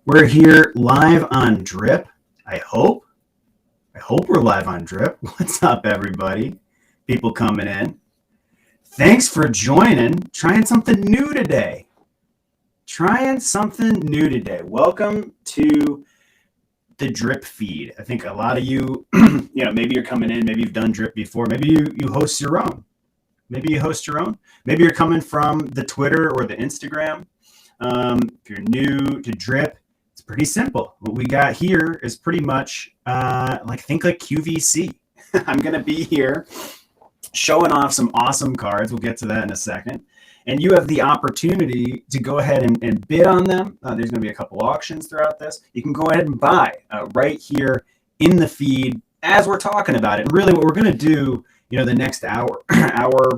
We're here live on Drip. I hope we're live on Drip. What's up, everybody? People coming in. Thanks for joining. Trying something new today. Welcome to the Drip feed. I think a lot of you, maybe you're coming in, maybe you've done Drip before, maybe you host your own. Maybe you're coming from the Twitter or the Instagram. If you're new to Drip, it's pretty simple. What we got here is pretty much like QVC. I'm going to be here showing off some awesome cards. We'll get to that in a second. And you have the opportunity to go ahead and bid on them. There's going to be a couple auctions throughout this. You can go ahead and buy right here in the feed as we're talking about it. And really what we're going to do, the next hour,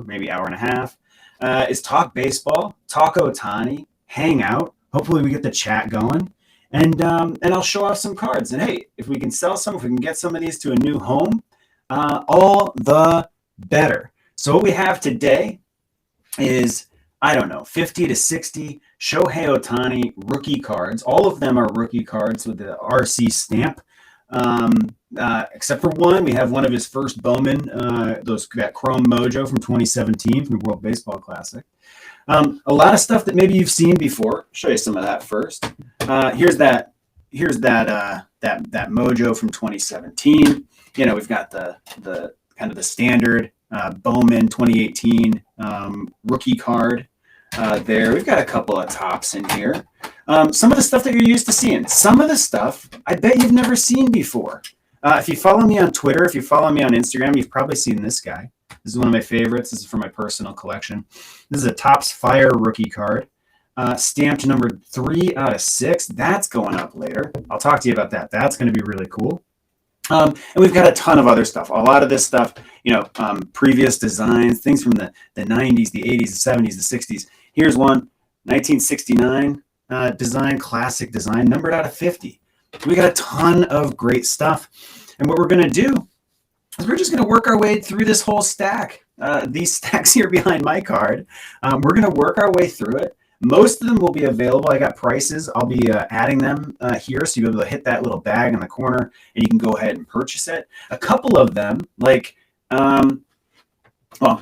maybe hour and a half, is talk baseball, talk Ohtani, hang out. Hopefully we get the chat going. And I'll show off some cards. And hey, if we can sell some, if we can get some of these to a new home, all the better. So what we have today is, 50 to 60 Shohei Ohtani rookie cards. All of them are rookie cards with the RC stamp. Except for one, we have one of his first Bowman, that Chrome Mojo from 2017 from the World Baseball Classic. A lot of stuff that maybe you've seen before. I'll show you some of that first. Here's that Mojo from 2017. We've got the kind of the standard Bowman 2018 rookie card there. We've got a couple of tops in here. Some of the stuff that you're used to seeing. Some of the stuff I bet you've never seen before. If you follow me on Twitter, if you follow me on Instagram, you've probably seen this guy. This is one of my favorites. This is for my personal collection. This is a Topps Fire rookie card. Stamped number 3 out of 6. That's going up later. I'll talk to you about that. That's going to be really cool. And we've got a ton of other stuff. A lot of this stuff, previous designs, things from the 90s, the 80s, the 70s, the 60s. Here's one, 1969 design, classic design, numbered out of 50. We got a ton of great stuff. And what we're going to do is we're just going to work our way through this whole stack. These stacks here behind my card. We're going to work our way through it. Most of them will be available. I got prices. I'll be adding them here, so you'll be able to hit that little bag in the corner, and you can go ahead and purchase it. A couple of them,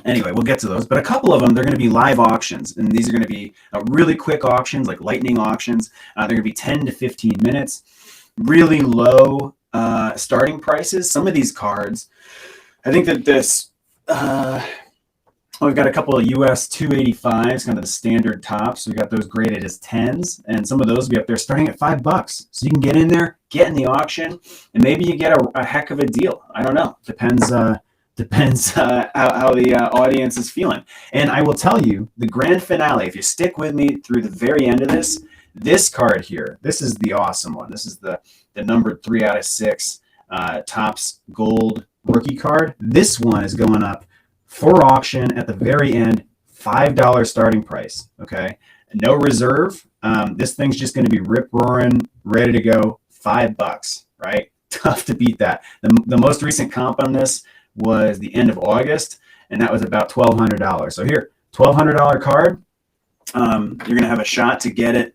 anyway, we'll get to those. But a couple of them, they're going to be live auctions, and these are going to be really quick auctions, like lightning auctions. They're going to be 10 to 15 minutes. Really low starting prices. Some of these cards, I think that this... we've got a couple of US 285s, kind of the standard tops. We've got those graded as 10s, and some of those will be up there starting at $5. So you can get in there, get in the auction, and maybe you get a heck of a deal. I don't know. Depends how the audience is feeling. And I will tell you, the grand finale, if you stick with me through the very end of this card here, this is the awesome one. This is the numbered 3 out of 6 Topps Gold rookie card. This one is going up for auction at the very end, $5 starting price. Okay, no reserve. This thing's just going to be rip roaring, ready to go. $5, right? Tough to beat that. The most recent comp on this was the end of August, and that was about $1,200. So here, $1,200 card. You're going to have a shot to get it.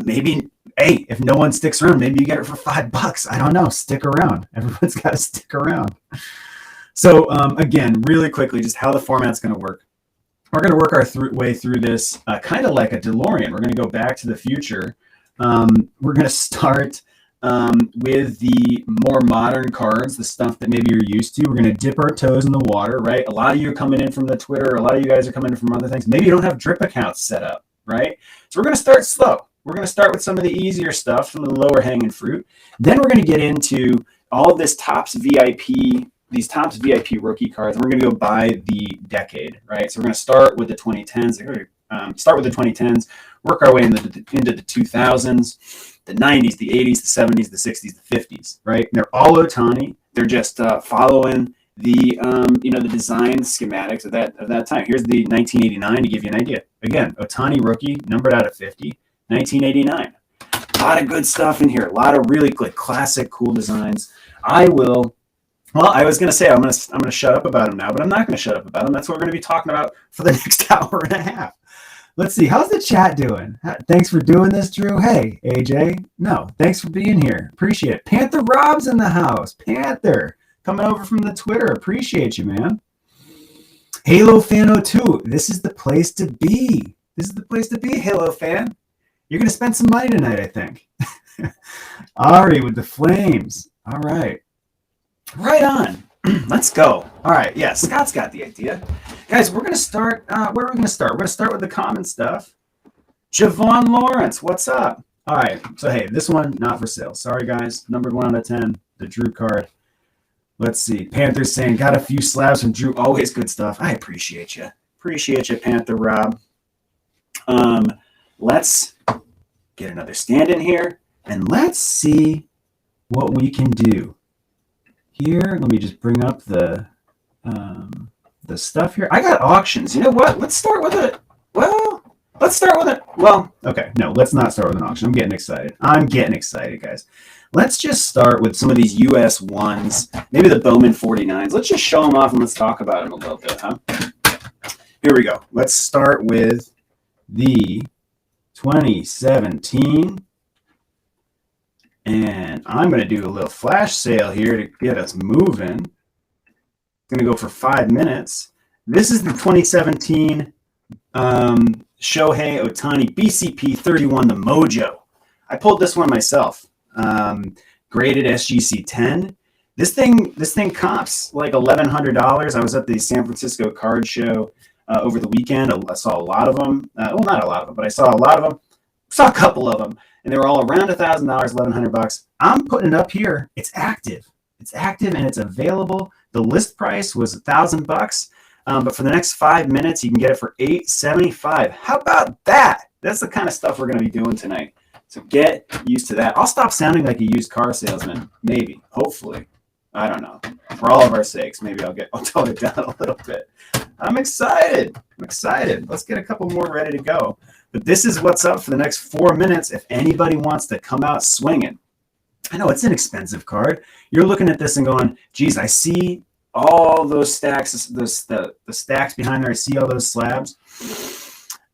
Maybe, hey, if no one sticks around, maybe you get it for $5. I don't know. Stick around. Everyone's got to stick around. So again, really quickly, just how the format's going to work. We're going to work our way through this kind of like a DeLorean. We're going to go back to the future. We're going to start with the more modern cards, the stuff that maybe you're used to. We're going to dip our toes in the water, right? A lot of you are coming in from the Twitter. A lot of you guys are coming in from other things. Maybe you don't have Drip accounts set up, right? So we're going to start slow. We're going to start with some of the easier stuff, some of the lower hanging fruit. Then we're going to get into all of this Topps VIP, these Topps VIP rookie cards. We're going to go by the decade, right? So we're going to start with the 2010s. Work our way into the 2000s, the 90s, the 80s, the 70s, the 60s, the 50s, right? And they're all Ohtani. They're just following the the design schematics of that time. Here's the 1989 to give you an idea. Again, Ohtani rookie, numbered out of 50, 1989. A lot of good stuff in here. A lot of really good, classic, cool designs. I was going to say I'm going to shut up about them now, but I'm not going to shut up about them. That's what we're going to be talking about for the next hour and a half. Let's see. How's the chat doing? Thanks for doing this, Drew. Hey, AJ. No, thanks for being here. Appreciate it. Panther Rob's in the house. Panther coming over from the Twitter. Appreciate you, man. Halo Fan 02. This is the place to be. This is the place to be, Halo Fan. You're going to spend some money tonight, I think. Ari with the flames. All right. Right on. Let's go. All right. Yeah, Scott's got the idea. Guys, we're going to start. Where are we going to start? We're going to start with the common stuff. Javon Lawrence, what's up? All right. So, hey, this one, not for sale. Sorry, guys. Numbered 1 out of 10. The Drew card. Let's see. Panther's saying, got a few slabs from Drew. Always good stuff. I appreciate you. Appreciate you, Panther Rob. Let's get another stand in here. And let's see what we can do. Here, let me just bring up the stuff here. I got auctions. You know what? Let's start with it. Well, let's start with it. Well, okay. No, let's not start with an auction. I'm getting excited. I'm getting excited, guys. Let's just start with some of these US 1s, maybe the Bowman 49s. Let's just show them off and let's talk about them a little bit, huh? Here we go. Let's start with the 2017. And I'm going to do a little flash sale here to get us moving. Going to go for 5 minutes. This is the 2017 Shohei Ohtani BCP 31, the Mojo. I pulled this one myself. Graded SGC 10. This thing comps like $1,100. I was at the San Francisco card show over the weekend. I saw a lot of them. Well, not a lot of them, but I saw a lot of them. Saw a couple of them. And they were all around $1,000, $1,100. I'm putting it up here. It's active. It's active and it's available. The list price was $1,000, but for the next 5 minutes, you can get it for $875. How about that? That's the kind of stuff we're going to be doing tonight. So get used to that. I'll stop sounding like a used car salesman. Maybe. Hopefully. I don't know. For all of our sakes, maybe I'll tone it down a little bit. I'm excited. I'm excited. Let's get a couple more ready to go. But this is what's up for the next 4 minutes if anybody wants to come out swinging. I know it's an expensive card. You're looking at this and going, geez, I see all those stacks, the stacks behind there. I see all those slabs.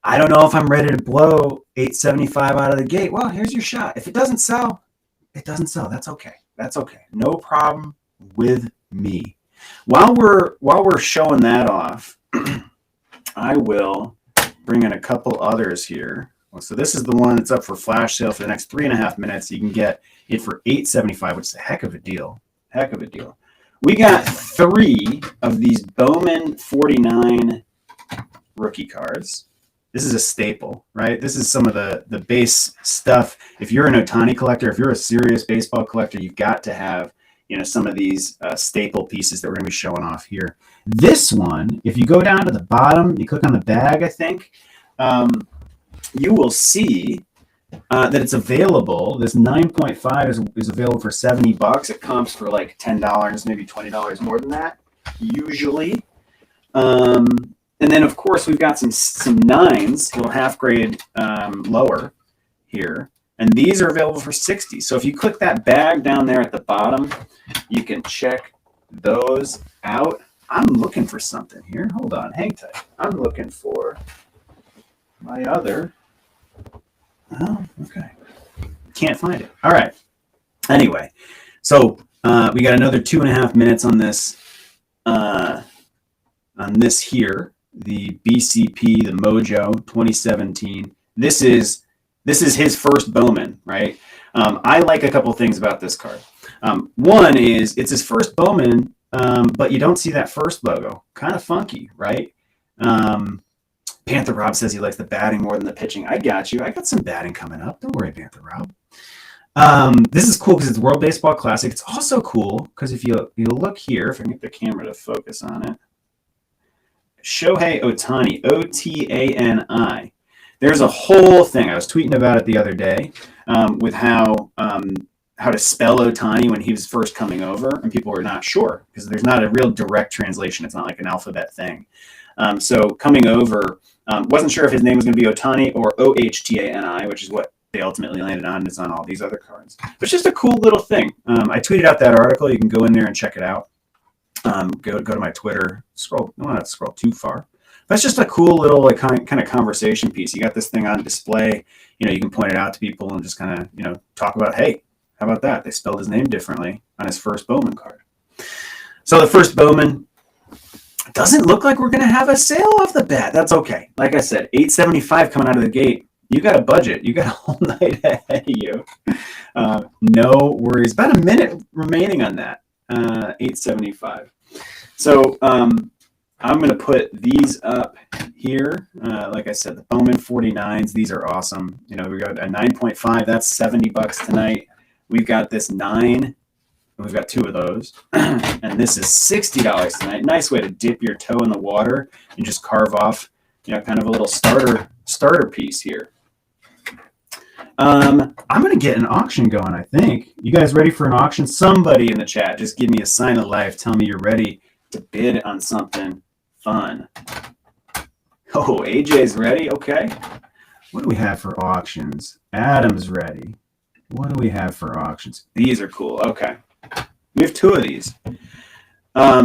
I don't know if I'm ready to blow $875 out of the gate. Well, here's your shot. If it doesn't sell, it doesn't sell. That's okay. That's okay. No problem with me. While we're showing that off, I will bring in a couple others here. So this is the one that's up for flash sale for the next 3.5 minutes. You can get it for $875, which is a heck of a deal. Heck of a deal. We got 3 of these Bowman 49 rookie cards. This is a staple, right? This is some of the base stuff. If you're an Ohtani collector, if you're a serious baseball collector, you've got to have, you know, some of these staple pieces that we're going to be showing off here. This one, if you go down to the bottom, you click on the bag, I think, you will see that it's available. This 9.5 is available for $70. It comps for like $10, maybe $20 more than that, usually. And then, of course, we've got some 9s, little half grade lower here. And these are available for $60. So if you click that bag down there at the bottom, you can check those out. I'm looking for something here. Hold on. Hang tight. I'm looking for my other. Oh, okay. Can't find it. All right. Anyway, so we got another 2.5 minutes on this. On this here, the BCP, the Mojo 2017. This is his first Bowman, right? I like a couple things about this card. One is it's his first Bowman, but you don't see that first logo. Kind of funky, right? Panther Rob says he likes the batting more than the pitching. I got you. I got some batting coming up. Don't worry, Panther Rob. This is cool because it's World Baseball Classic. It's also cool because if you look here, if I can get the camera to focus on it, Shohei Ohtani, O-T-A-N-I. There's a whole thing. I was tweeting about it the other day with how to spell Ohtani when he was first coming over, and people were not sure because there's not a real direct translation. It's not like an alphabet thing. So coming over, wasn't sure if his name was going to be Ohtani or OHTANI, which is what they ultimately landed on. And it's on all these other cards. But it's just a cool little thing. I tweeted out that article. You can go in there and check it out. Go to my Twitter. Scroll. I don't want to scroll too far. That's just a cool little like kind of conversation piece. You got this thing on display. You can point it out to people and just kind of talk about, hey, how about that? They spelled his name differently on his first Bowman card. So the first Bowman doesn't look like we're going to have a sale off the bat. That's okay. Like I said, $8.75 coming out of the gate. You got a budget. You got a whole night ahead of you. No worries. About a minute remaining on that. $8.75. So I'm going to put these up here. Like I said, the Bowman 49s. These are awesome. We got a 9.5. That's $70 tonight. We've got this 9. We've got 2 of those. And this is $60 tonight. Nice way to dip your toe in the water and just carve off, kind of a little starter piece here. I'm going to get an auction going, I think. You guys ready for an auction? Somebody in the chat, just give me a sign of life. Tell me you're ready to bid on something fun. Oh, AJ's ready? Okay. What do we have for auctions? Adam's ready. What do we have for auctions? These are cool. Okay. We have 2 of these. As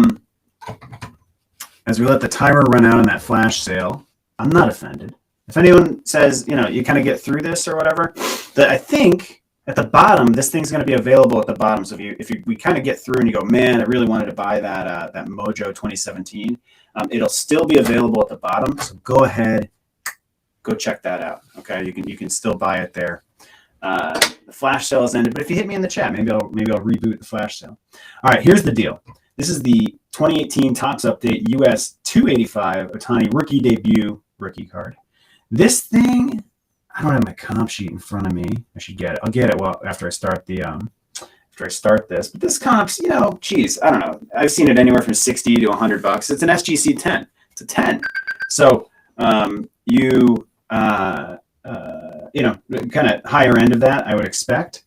we let the timer run out on that flash sale, I'm not offended. If anyone says, you kind of get through this or whatever, I think at the bottom, this thing's going to be available at the bottom. So if we kind of get through and you go, man, I really wanted to buy that Mojo 2017, it'll still be available at the bottom. So go ahead, go check that out. Okay, you can still buy it there. The flash sale has ended, but if you hit me in the chat, maybe I'll reboot the flash sale. All right, here's the deal. This is the 2018 Topps Update US 285 Ohtani rookie debut rookie card. This thing, I don't have my comp sheet in front of me. I should get it. I'll get it after I start this. But this comp's, geez, I don't know. I've seen it anywhere from $60 to $100. It's an SGC 10. It's a 10. So kind of higher end of that, I would expect.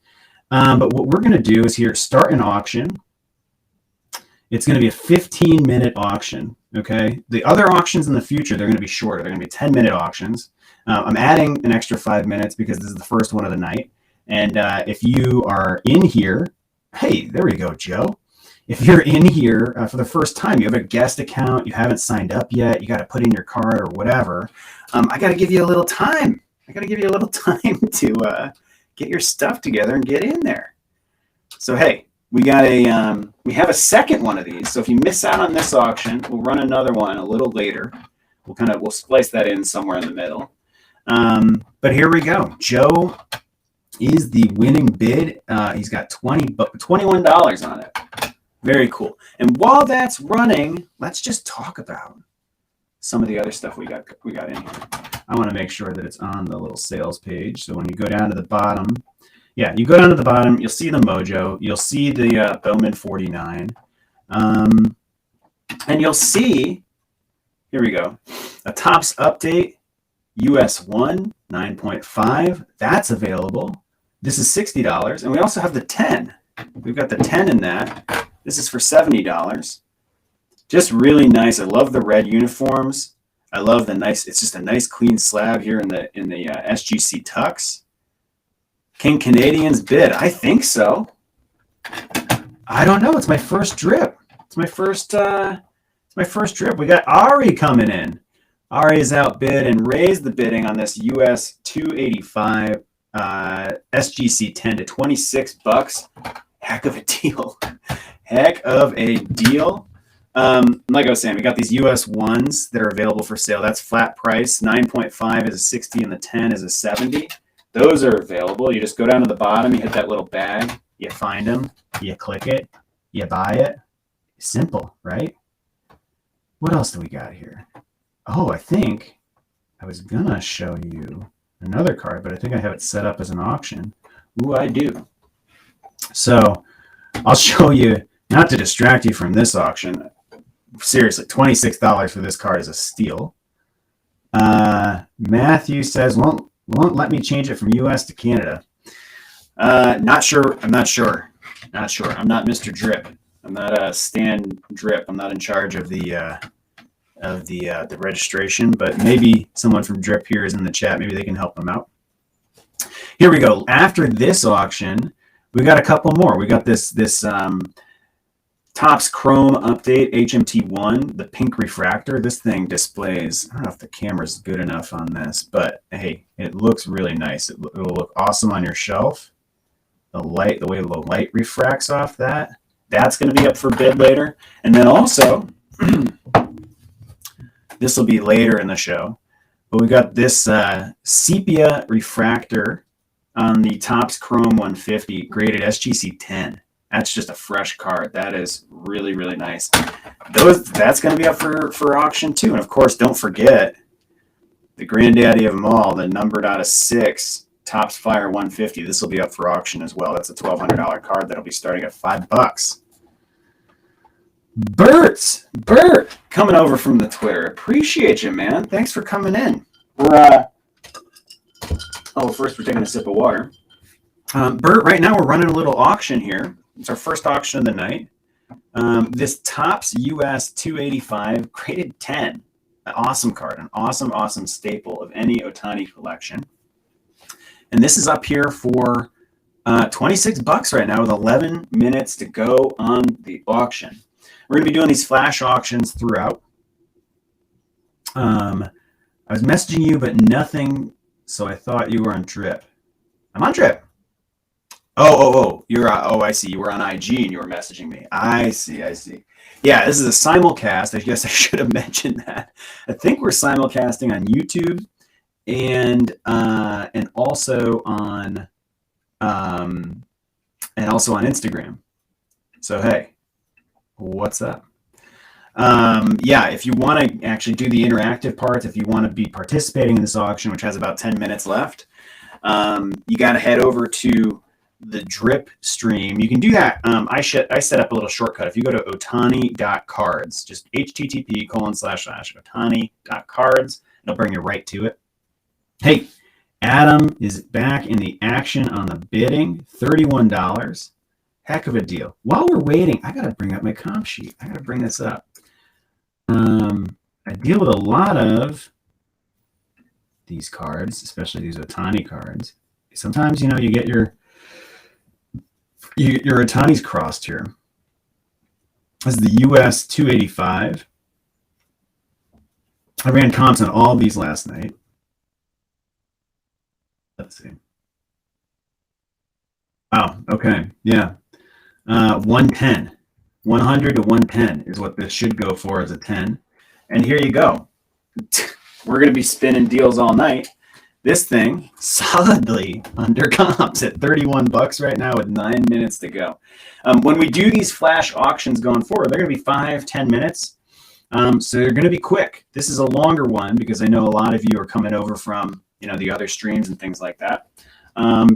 But what we're going to do is here start an auction. It's going to be a 15-minute auction. Okay. The other auctions in the future, they're going to be shorter. They're going to be 10-minute auctions. I'm adding an extra 5 minutes because this is the first one of the night. And if you are in here, hey, there we go, Joe. If you're in here for the first time, you have a guest account, you haven't signed up yet, you got to put in your card or whatever, I got to give you a little time. To get your stuff together and get in there. So, hey, we have a second one of these. So if you miss out on this auction, we'll run another one a little later. We'll splice that in somewhere in the middle. But here we go. Joe is the winning bid. He's got $21 on it. Very cool. And while that's running, let's just talk about some of the other stuff we got in here. I want to make sure that it's on the little sales page. So when you go down to the bottom, you'll see the Mojo. You'll see the Bowman 49. And you'll see, here we go, a Topps Update US 1 9.5. That's available. This is $60. And we also have the 10. We've got the 10 in that. This is for $70. Just really nice. I love the red uniforms. I love it's just a nice clean slab here in the SGC Tux. Can Canadians bid? I think so. I don't know. It's my first drip. It's my first drip. We got Ari coming in. Ari is outbid and raised the bidding on this US 285 SGC 10 to $26. Heck of a deal. Heck of a deal. Like I was saying, we got these US 1s that are available for sale. That's flat price. 9.5 is a 60 and the 10 is a 70. Those are available. You just go down to the bottom, you hit that little bag, you find them, you click it, you buy it. Simple, right? What else do we got here? Oh, I think I was gonna show you another card, but I think I have it set up as an auction. Ooh, I do. So I'll show you, not to distract you from this auction. Seriously, $26 for this card is a steal. Matthew says, won't let me change it from US to Canada. Not sure. I'm not sure. I'm not Mr. Drip. I'm not Stan Drip. I'm not in charge of the registration, but maybe someone from Drip here is in the chat. Maybe they can help them out. Here we go. After this auction, we got a couple more. We got this Topps Chrome update, HMT1, the pink refractor. This thing displays, I don't know if the camera's good enough on this, but hey, it looks really nice. It will look awesome on your shelf. The way the light refracts off that, that's going to be up for bid later. And then also, this will be later in the show, but we got this sepia refractor on the Topps Chrome 150 graded SGC 10. That's just a fresh card. That is really, really nice. That's going to be up for auction too. And of course, don't forget the granddaddy of them all, the numbered out of 6 Topps Fire 150. This will be up for auction as well. That's a $1,200 card that'll be starting at $5. Bert, coming over from the Twitter. Appreciate you, man. Thanks for coming in. First we're taking a sip of water. Bert, right now we're running a little auction here. It's our first auction of the night. This Topps US 285 graded 10. An awesome card, an awesome staple of any Ohtani collection. And this is up here for $26 right now with 11 minutes to go on the auction. We're going to be doing these flash auctions throughout. I was messaging you, but nothing, so I thought you were on Drip. I'm on Drip. You're I see. You were on IG and you were messaging me. I see. Yeah, this is a simulcast. I guess I should have mentioned that. I think we're simulcasting on YouTube and also on Instagram. So hey, what's up? If you want to actually do the interactive parts, if you want to be participating in this auction, which has about 10 minutes left, you got to head over to the Drip stream. You can do that. I set up a little shortcut. If you go to OHTANI.CARDS, just http://OHTANI.CARDS, it'll bring you right to it. Hey, Adam is back in the action on the bidding. $31. Heck of a deal. While we're waiting, I got to bring up my comp sheet. I got to bring this up. I deal with a lot of these cards, especially these Ohtani cards. Sometimes, you get your Ohtani's crossed here. This is the US 285. I ran comps on all these last night. Let's see. Wow, okay, yeah. 110. 100 to 110 is what this should go for as a 10. And here you go. We're going to be spinning deals all night. This thing solidly under comps at $31 right now with 9 minutes to go. When we do these flash auctions going forward, they're going to be 5-10 minutes. So they're going to be quick. This is a longer one because I know a lot of you are coming over from the other streams and things like that.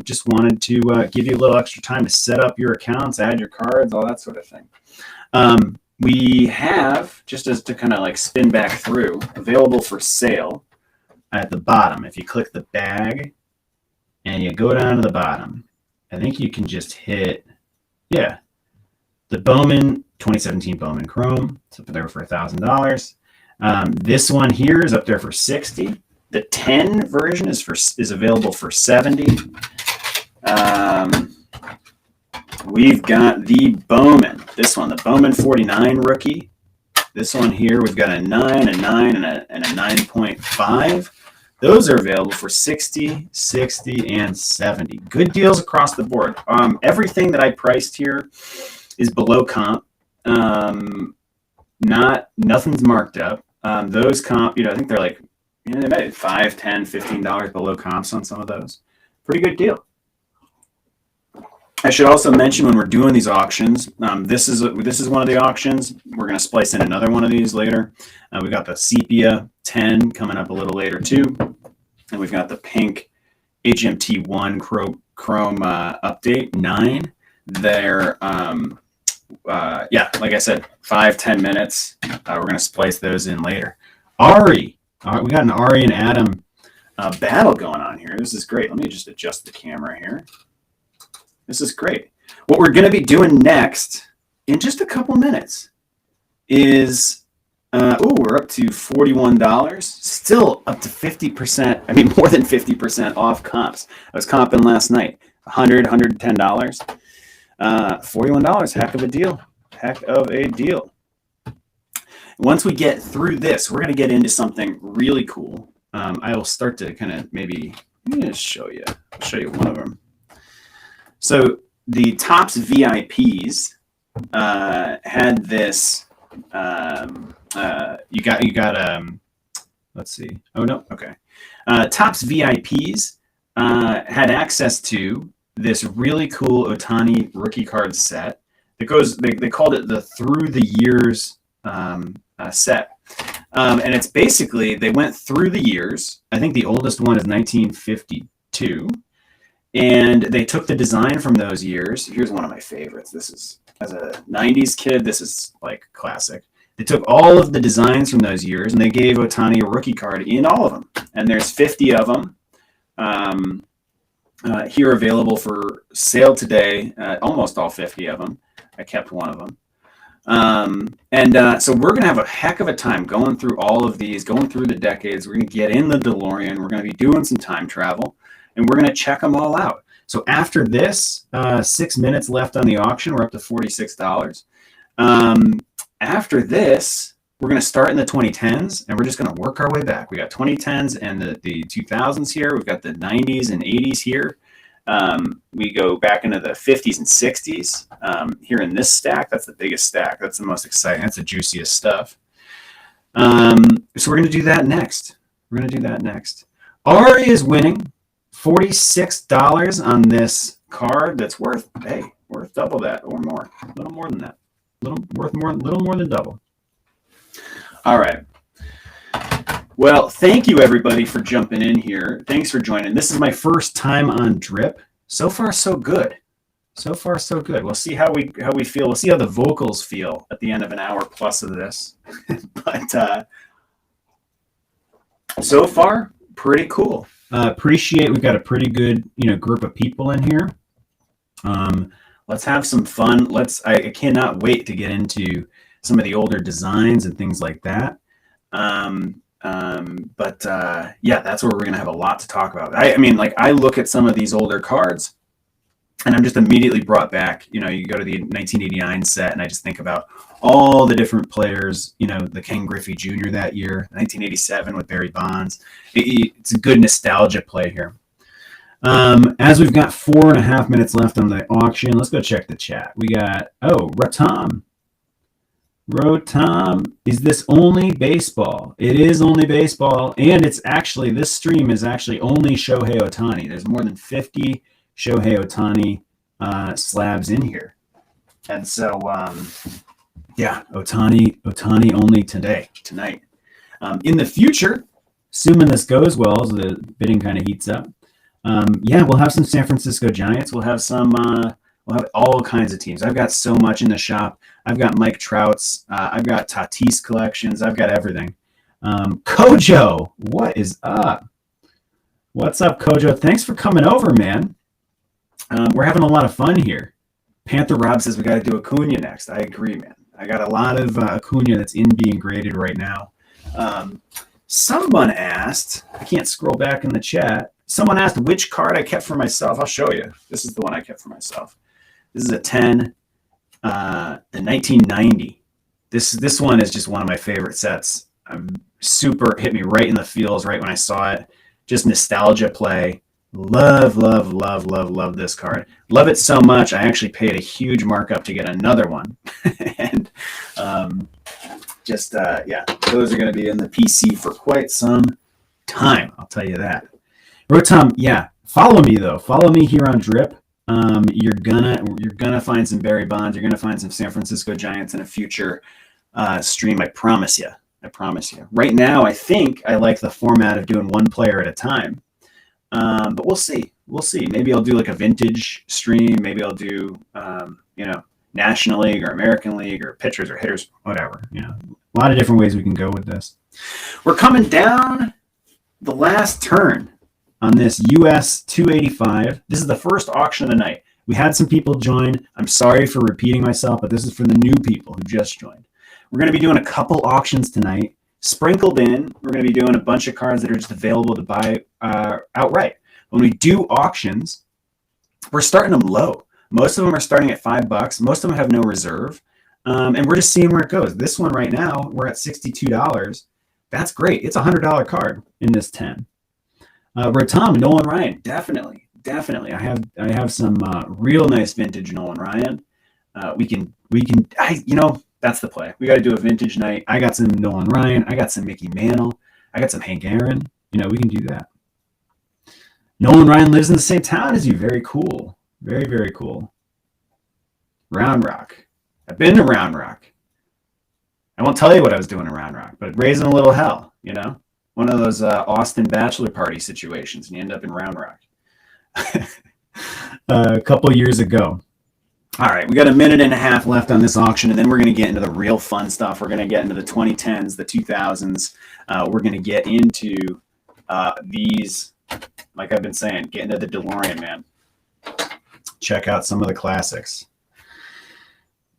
Just wanted to give you a little extra time to set up your accounts, add your cards, all that sort of thing. We have, just as to kind of like spin back through, available for sale at the bottom. If you click the bag and you go down to the bottom, I think you can just hit, the Bowman 2017 Bowman Chrome. It's up there for $1,000. This one here is up there for $60. The 10 version is available for $70. We've got the Bowman. This one, the Bowman 49 rookie. This one here, we've got a 9, a 9, and a 9.5. Those are available for $60, $60, and $70. Good deals across the board. Everything that I priced here is below comp. Nothing's marked up. Those comp, I think they're like, they might be $5, $10, $15 below comps on some of those. Pretty good deal. I should also mention when we're doing these auctions, this is one of the auctions. We're going to splice in another one of these later. We got the Sepia 10 coming up a little later too, and we've got the pink HMT1 Chrome update 9. They're like I said, 5-10 minutes. We're going to splice those in later. Ari. All right, we got an Ari and Adam battle going on here. This is great. Let me just adjust the camera here. This is great. What we're going to be doing next in just a couple minutes is, we're up to $41. Still up to 50%. I mean, more than 50% off comps. I was comping last night. $100, $110. $41. Heck of a deal. Heck of a deal. Once we get through this, we're going to get into something really cool. I will start to kind of maybe, I'm going to show you. I'll show you one of them. So the Topps VIPs had this. You got. Let's see. Oh no. Okay. Topps VIPs had access to this really cool Ohtani rookie card set that goes. They called it the Through the Years set. And it's basically, they went through the years. I think the oldest one is 1952. And they took the design from those years. Here's one of my favorites. This is, as a 90s kid, this is like classic. They took all of the designs from those years and they gave Ohtani a rookie card in all of them. And there's 50 of them here available for sale today. Almost all 50 of them. I kept one of them. So we're going to have a heck of a time going through all of these, going through the decades. We're going to get in the DeLorean. We're going to be doing some time travel, and we're going to check them all out. So after this, 6 minutes left on the auction. We're up to $46. After this, we're going to start in the 2010s, and we're just going to work our way back. We got 2010s and the 2000s here. We've got the 90s and 80s here. We go back into the 50s and 60s here in this stack. That's the biggest stack. That's the most exciting. That's the juiciest stuff. So we're going to do that next. We're going to do that next. Ari is winning $46 on this card that's worth double that or more. A little more than that. Little more than double. All right. Well, thank you everybody for jumping in here. Thanks for joining. This is my first time on Drip. So far, so good. So far, so good. We'll see how we feel. We'll see how the vocals feel at the end of an hour plus of this. But so far, pretty cool. Appreciate we've got a pretty good group of people in here. Let's have some fun. I cannot wait to get into some of the older designs and things like that. Yeah, that's where we're going to have a lot to talk about. I mean, like, I look at some of these older cards and I'm just immediately brought back. You go to the 1989 set and I just think about all the different players, the Ken Griffey Jr. that year, 1987 with Barry Bonds. It's a good nostalgia play here. As we've got 4.5 minutes left on the auction, let's go check the chat. We got, Rotom, is this only baseball? It is only baseball, and it's actually, this stream is actually only Shohei Ohtani. There's more than 50 Shohei Ohtani slabs in here. And so, yeah, Ohtani only tonight. In the future, assuming this goes well, as the bidding kind of heats up, yeah, we'll have some San Francisco Giants. We'll have some... we'll have all kinds of teams. I've got so much in the shop. I've got Mike Trout's. I've got Tatis collections. I've got everything. Kojo, what is up? What's up, Kojo? Thanks for coming over, man. We're having a lot of fun here. Panther Rob says we got to do Acuna next. I agree, man. I got a lot of Acuna that's being graded right now. Someone asked, I can't scroll back in the chat. Someone asked which card I kept for myself. I'll show you. This is the one I kept for myself. This is a 10, the 1990. This one is just one of my favorite sets. Super hit me right in the feels right when I saw it. Just nostalgia play. Love this card. Love it so much, I actually paid a huge markup to get another one. And yeah, those are going to be in the PC for quite some time. I'll tell you that. Rotom, yeah, follow me though. Follow me here on Drip. You're gonna find some Barry Bonds. You're gonna find some San Francisco Giants in a future stream. I promise you. Right now, I think I like the format of doing one player at a time. But we'll see. Maybe I'll do like a vintage stream. Maybe I'll do National League or American League or pitchers or hitters, whatever. A lot of different ways we can go with this. We're coming down the last turn on this US 285. This is the first auction of the night. We had some people join. I'm sorry for repeating myself, but this is for the new people who just joined. We're going to be doing a couple auctions tonight. Sprinkled in, we're going to be doing a bunch of cards that are just available to buy outright. When we do auctions, we're starting them low. Most of them are starting at $5. Most of them have no reserve. And we're just seeing where it goes. This one right now, we're at $62. That's great. It's a $100 card in this 10. Rotom, Nolan Ryan, definitely. I have some real nice vintage Nolan Ryan. That's the play. We got to do a vintage night. I got some Nolan Ryan. I got some Mickey Mantle. I got some Hank Aaron. We can do that. Nolan Ryan lives in the same town as you. Very cool. Very, very cool. Round Rock. I've been to Round Rock. I won't tell you what I was doing in Round Rock, but raising a little hell, One of those Austin bachelor party situations, and you end up in Round Rock. A couple years ago. All right, we got a minute and a half left on this auction, and then we're going to get into the real fun stuff. We're going to get into the 2010s, the 2000s. We're going to get into these, like I've been saying, get into the DeLorean, man. Check out some of the classics.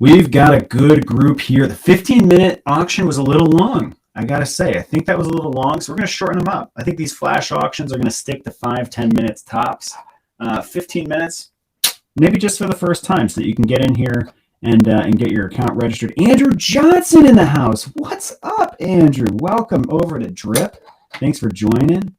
We've got a good group here. The 15-minute auction was a little long, I got to say. I think that was a little long, so we're going to shorten them up. I think these flash auctions are going to stick to 5-10 minutes tops. 15 minutes, maybe just for the first time, so that you can get in here and get your account registered. Andrew Johnson in the house. What's up, Andrew? Welcome over to Drip. Thanks for joining.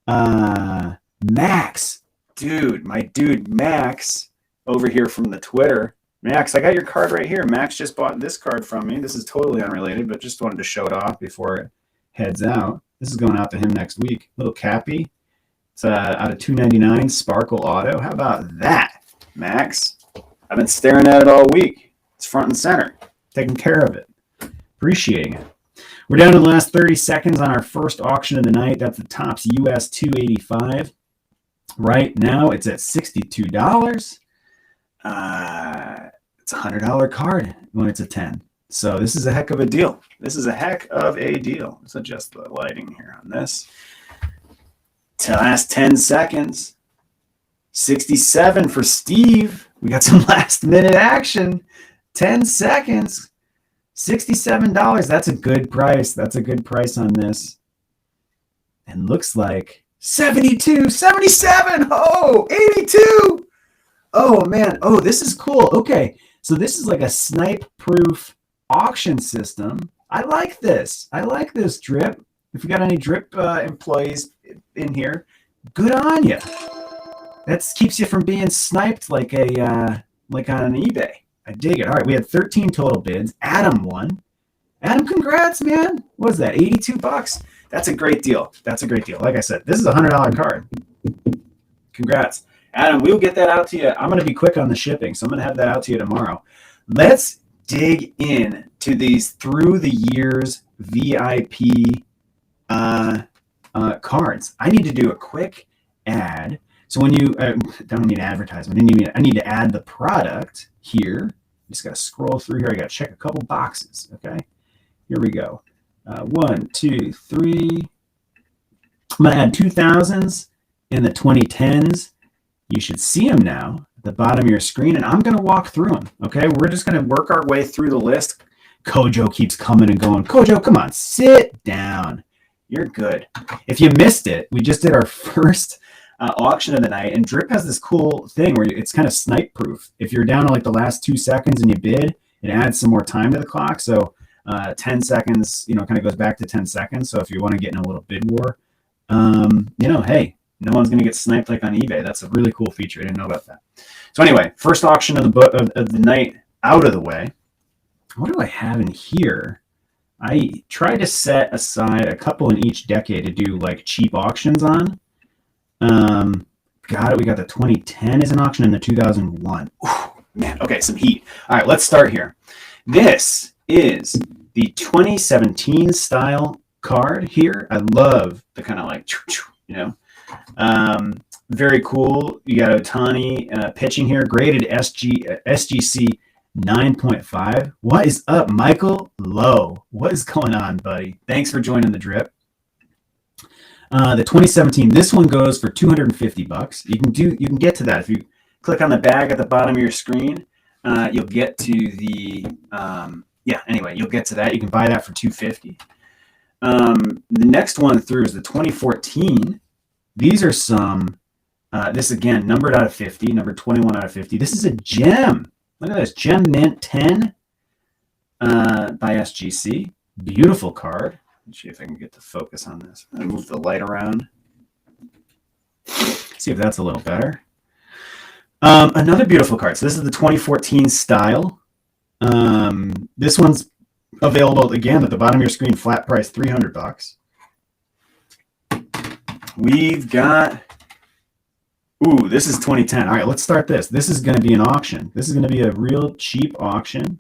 Max. Dude, my dude Max over here from the Twitter. Max, I got your card right here. Max just bought this card from me. This is totally unrelated, but just wanted to show it off before it heads out. This is going out to him next week. Little Cappy. It's out of $2.99, Sparkle Auto. How about that, Max? I've been staring at it all week. It's front and center. Taking care of it. Appreciating it. We're down to the last 30 seconds on our first auction of the night. That's the Topps US 285. Right now, it's at $62. It's a $100 card when it's a 10. So this is a heck of a deal. Let's adjust the lighting here on this. To last 10 seconds. 67 for Steve. We got some last minute action. 10 seconds. $67. That's a good price. That's a good price on this. And looks like 72, 77. Oh, 82. Oh, man. Oh, this is cool. Okay. So this is like a snipe-proof auction system. I like this. I like this, Drip. If you got any Drip employees in here, good on you. That keeps you from being sniped like on eBay. I dig it. All right, we had 13 total bids. Adam won. Adam, congrats, man. What was that, $82? That's a great deal. That's a great deal. Like I said, this is a $100 card. Congrats. Adam, we'll get that out to you. I'm going to be quick on the shipping, so I'm going to have that out to you tomorrow. Let's dig in to these through the years VIP cards. I need to do a quick ad. So when you don't need advertisement, I need to add the product here. Just got to scroll through here. I got to check a couple boxes. Okay, here we go. 1, 2, 3. I'm going to add 2000s and the 2010s. You should see them now at the bottom of your screen, and I'm going to walk through them. Okay, we're just going to work our way through the list. Kojo keeps coming and going. Kojo, come on, sit down. You're good. If you missed it, we just did our first auction of the night, and Drip has this cool thing where it's kind of snipe proof. If you're down to like the last 2 seconds and you bid, it adds some more time to the clock. So 10 seconds, kind of goes back to 10 seconds. So if you want to get in a little bid war, hey, no one's going to get sniped like on eBay. That's a really cool feature. I didn't know about that. So anyway, first auction of the night out of the way. What do I have in here? I try to set aside a couple in each decade to do like cheap auctions on. Got it. We got the 2010 as an auction and the 2001. Ooh, man. Okay, some heat. All right, let's start here. This is the 2017 style card here. I love the kind of like, very cool. You got OHTANI pitching here, graded SGC 9.5. What is up, Michael Lowe? What is going on, buddy? Thanks for joining the Drip. The 2017, this one goes for $250. You can get to that if you click on the bag at the bottom of your screen. You'll get to the you'll get to that. You can buy that for $250. The next one through is the 2014. These are some. This again numbered out of 50, number 21 out of 50. This is a gem. Look at this, Gem Mint 10. by SGC. Beautiful card. Let's see if I can get the focus on this. I'm going to move the light around. See if that's a little better. Another beautiful card. So this is the 2014 style. This one's available again at the bottom of your screen, flat price, $300. We've got, ooh, this is 2010. All right, let's start this. This is going to be an auction. This is going to be a real cheap auction.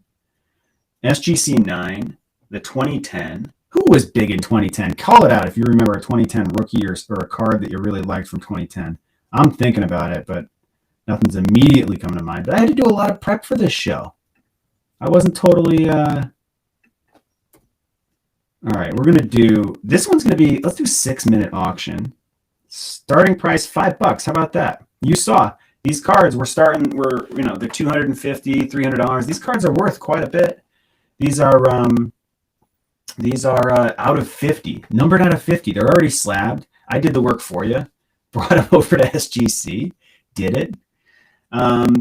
SGC 9, the 2010. Who was big in 2010? Call it out if you remember a 2010 rookie or a card that you really liked from 2010. I'm thinking about it, but nothing's immediately coming to mind. But I had to do a lot of prep for this show. I wasn't totally... All right, we're going to do... This one's going to be... Let's do 6-minute auction. Starting price, $5. How about that? You saw these cards they're $250, $300. These cards are worth quite a bit. These are out of 50, numbered out of 50. They're already slabbed. I did the work for you. Brought them over to SGC. Did it.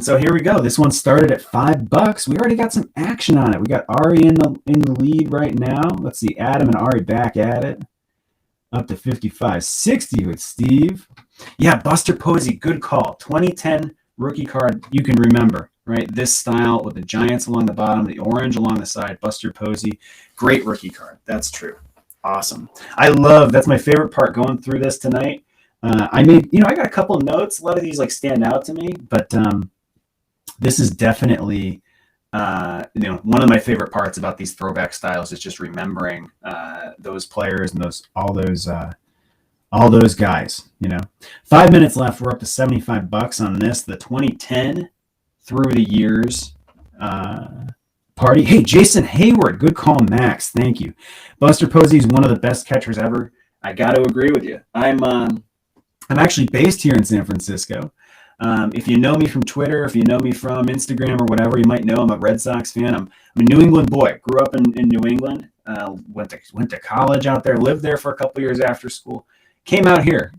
So here we go. This one started at $5. We already got some action on it. We got Ari in the lead right now. Let's see, Adam and Ari back at it. Up to 55.60 with Steve. Yeah, Buster Posey, good call. 2010 rookie card you can remember, right? This style with the Giants along the bottom, the orange along the side, Buster Posey. Great rookie card. That's true. Awesome. That's my favorite part going through this tonight. I got a couple of notes. A lot of these stand out to me, but this is definitely one of my favorite parts about these throwback styles is just remembering those players and all those guys. 5 minutes left. We're up to $75 on this. The 2010 through the years party. Hey, Jason Hayward, good call, Max. Thank you. Buster Posey is one of the best catchers ever. I got to agree with you. I'm actually based here in San Francisco. If you know me from Twitter, if you know me from Instagram or whatever, you might know I'm a Red Sox fan. I'm a New England boy. Grew up in New England. Went to college out there. Lived there for a couple years after school. Came out here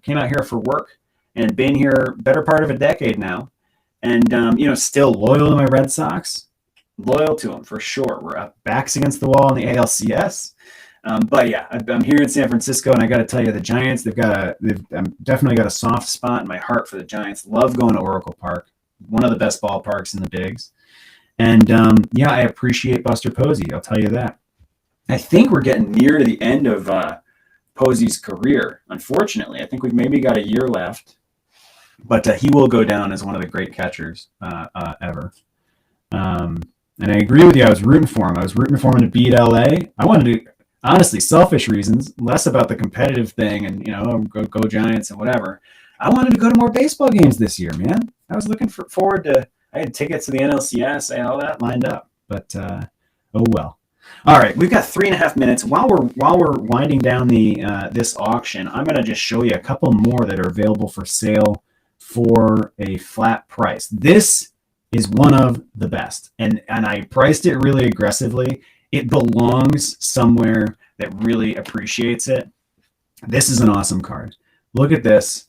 for work, and been here better part of a decade now. And still loyal to my Red Sox. Loyal to them for sure. We're up backs against the wall in the ALCS. But yeah, I'm here in San Francisco, and I got to tell you, the Giants, they've definitely got a soft spot in my heart for the Giants. Love going to Oracle Park, one of the best ballparks in the bigs. And I appreciate Buster Posey. I'll tell you that. I think we're getting near to the end of Posey's career. Unfortunately, I think we've maybe got a year left, but he will go down as one of the great catchers ever. And I agree with you. I was rooting for him. I was rooting for him to beat LA. I wanted to. Honestly, selfish reasons, less about the competitive thing and, go Giants and whatever. I wanted to go to more baseball games this year, man. I was looking forward to, I had tickets to the NLCS, I had all that lined up, but oh well. All right, we've got 3.5 minutes. While we're winding down this auction, I'm going to just show you a couple more that are available for sale for a flat price. This is one of the best, and I priced it really aggressively. It belongs somewhere that really appreciates it. This is an awesome card. Look at this.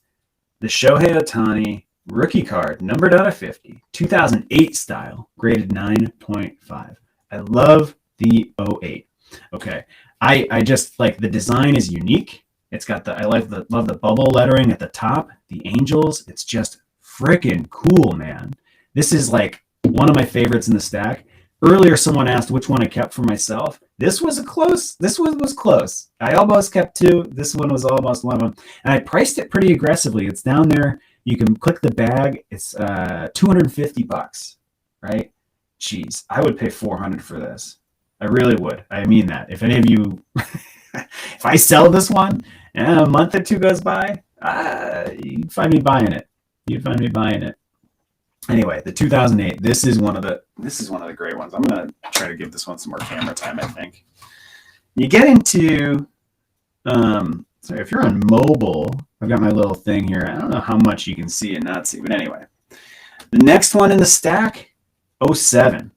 The Shohei Ohtani rookie card, numbered out of 50, 2008 style, graded 9.5. I love the 08. Okay. I just like the design is unique. It's got love the bubble lettering at the top, the angels. It's just freaking cool, man. This is like one of my favorites in the stack. Earlier, someone asked which one I kept for myself. This was close. This one was close. I almost kept two. This one was almost one of them. And I priced it pretty aggressively. It's down there. You can click the bag. It's $250, right? Jeez, I would pay $400 for this. I really would. I mean that. If any of you, if I sell this one and a month or two goes by, you'd find me buying it. Anyway, the 2008. This is one of the great ones. I'm gonna try to give this one some more camera time. I think you get into. So if you're on mobile, I've got my little thing here. I don't know how much you can see and not see, but anyway, the next one in the stack, 07.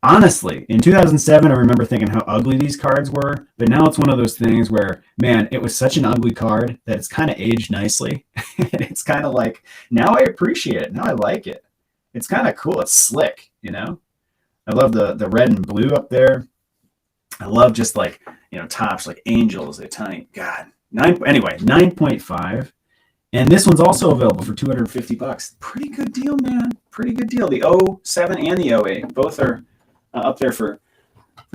Honestly, in 2007, I remember thinking how ugly these cards were, but now it's one of those things where, man, it was such an ugly card that it's kind of aged nicely. And it's kind of like, now I appreciate it. Now I like it. It's kind of cool. It's slick, I love the red and blue up there. I love just like, tops like Angels, OHTANI. God, 9.5. And this one's also available for 250 bucks. Pretty good deal, man. Pretty good deal. The O7 and the O8 both are up there for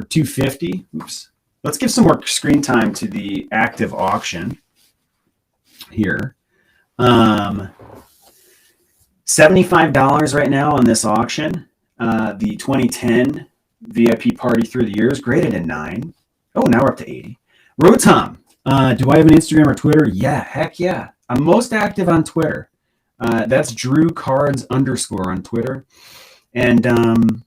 250. Oops. Let's give some more screen time to the active auction here. $75 right now on this auction. The 2010 VIP Party Through the Years, graded at 9. Oh, now we're up to 80. Rotom, do I have an Instagram or Twitter? Yeah, heck yeah. I'm most active on Twitter. That's DrewCards _ on Twitter. And then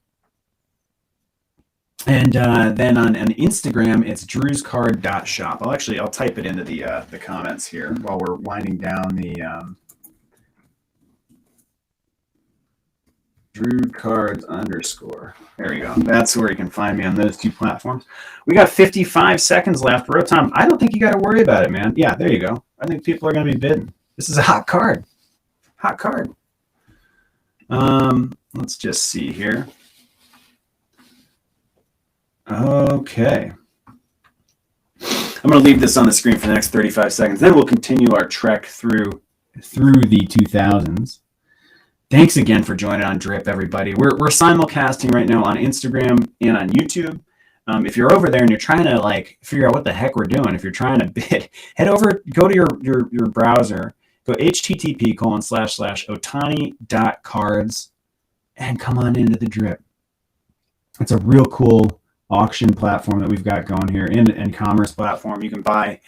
on Instagram, it's drewscard.shop. I'll type it into the comments here while we're winding down the DrewCards _ There you go. That's where you can find me on those two platforms. We got 55 seconds left. Rotom, I don't think you got to worry about it, man. Yeah, there you go. I think people are going to be bidding. This is a hot card. Hot card. Let's just see here. Okay. I'm going to leave this on the screen for the next 35 seconds. Then we'll continue our trek through the 2000s. Thanks again for joining on Drip, everybody. We're simulcasting right now on Instagram and on YouTube. If you're over there and you're trying to figure out what the heck we're doing, if you're trying to bid, head over, go to your browser, go http://OHTANI.CARDS and come on into the Drip. It's a real cool auction platform that we've got going here, and commerce platform. You can buy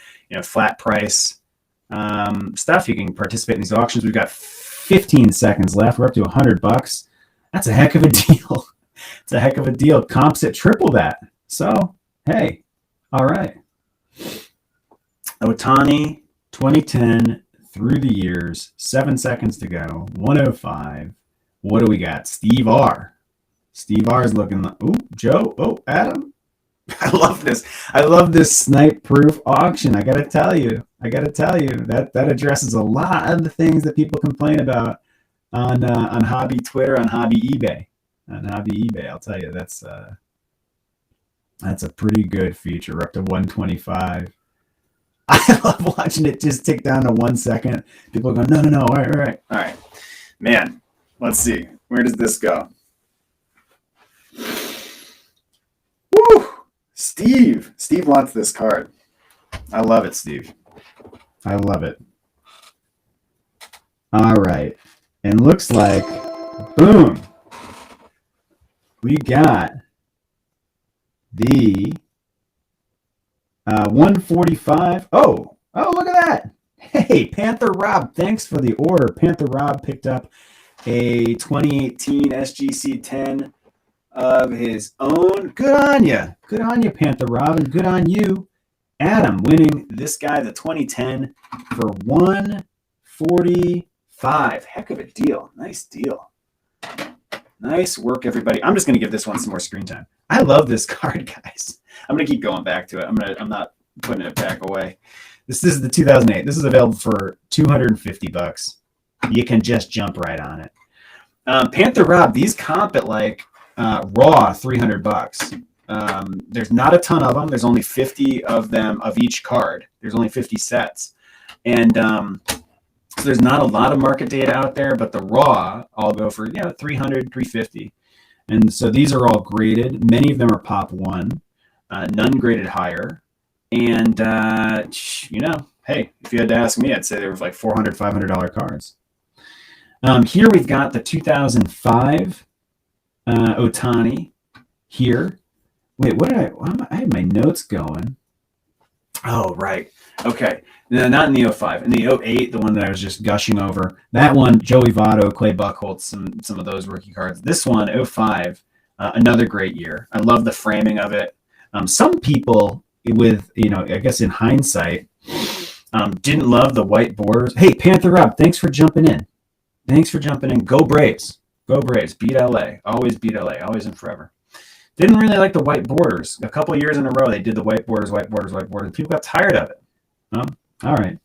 flat price stuff. You can participate in these auctions. We've got 15 seconds left. We're up to $100. That's a heck of a deal. It's a heck of a deal. Comps at triple that. So hey, all right. OHTANI 2010 Through the Years. 7 seconds to go. 105. What do we got? Steve R. Steve R is looking like, ooh, Joe, oh, Adam. I love this. I love this snipe-proof auction. I got to tell you, that addresses a lot of the things that people complain about on hobby Twitter, on hobby eBay. I'll tell you, that's a pretty good feature. We're up to 125. I love watching it just tick down to 1 second. People are going, no, all right. Man, let's see. Where does this go? Woo! Steve wants this card. I love it, Steve. I love it. All right. And looks like, boom, we got the 145. Oh, look at that. Hey, Panther Rob, thanks for the order. Panther Rob picked up a 2018 SGC 10 of his own. Good on you. Good on you, Panther Rob, and good on you, Adam, winning this guy, the 2010, for 145. Heck of a deal. Nice deal. Nice work, everybody. I'm just going to give this one some more screen time. I love this card, guys. I'm going to keep going back to it. I'm not putting it back away. This is the 2008. This is available for 250 bucks. You can just jump right on it. Panther Rob, these comp at raw 300 bucks. There's not a ton of them. There's only 50 of them of each card. There's only 50 sets. And so there's not a lot of market data out there, but the raw all go for 300, 350. And so these are all graded. Many of them are pop 1, none graded higher. And hey, if you had to ask me, I'd say they were like $400, $500 cards. Here we've got the 2005 OHTANI here. Wait, what did I have my notes going. Oh, right. Okay. No, not in the 05. In the 08, the one that I was just gushing over. That one, Joey Votto, Clay Buchholz, some of those rookie cards. This one, 05, another great year. I love the framing of it. Some people with, I guess in hindsight, didn't love the white borders. Hey, Panther Rob, thanks for jumping in. Go Braves. Go Braves. Beat LA. Always beat LA. Always and forever. Didn't really like the white borders. A couple of years in a row, they did the white borders. People got tired of it. All right.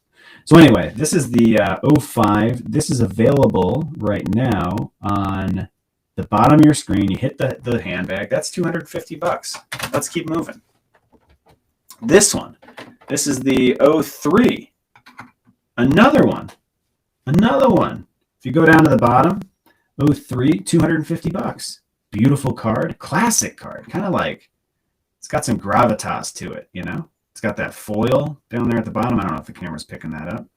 So anyway, this is the 05. This is available right now on the bottom of your screen. You hit the handbag. That's 250 bucks. Let's keep moving. This one. This is the 03. Another one. Another one. If you go down to the bottom, 03, $250. Beautiful card. Classic card. Kind of like, it's got some gravitas to it, you know? It's got that foil down there at the bottom. I don't know if the camera's picking that up.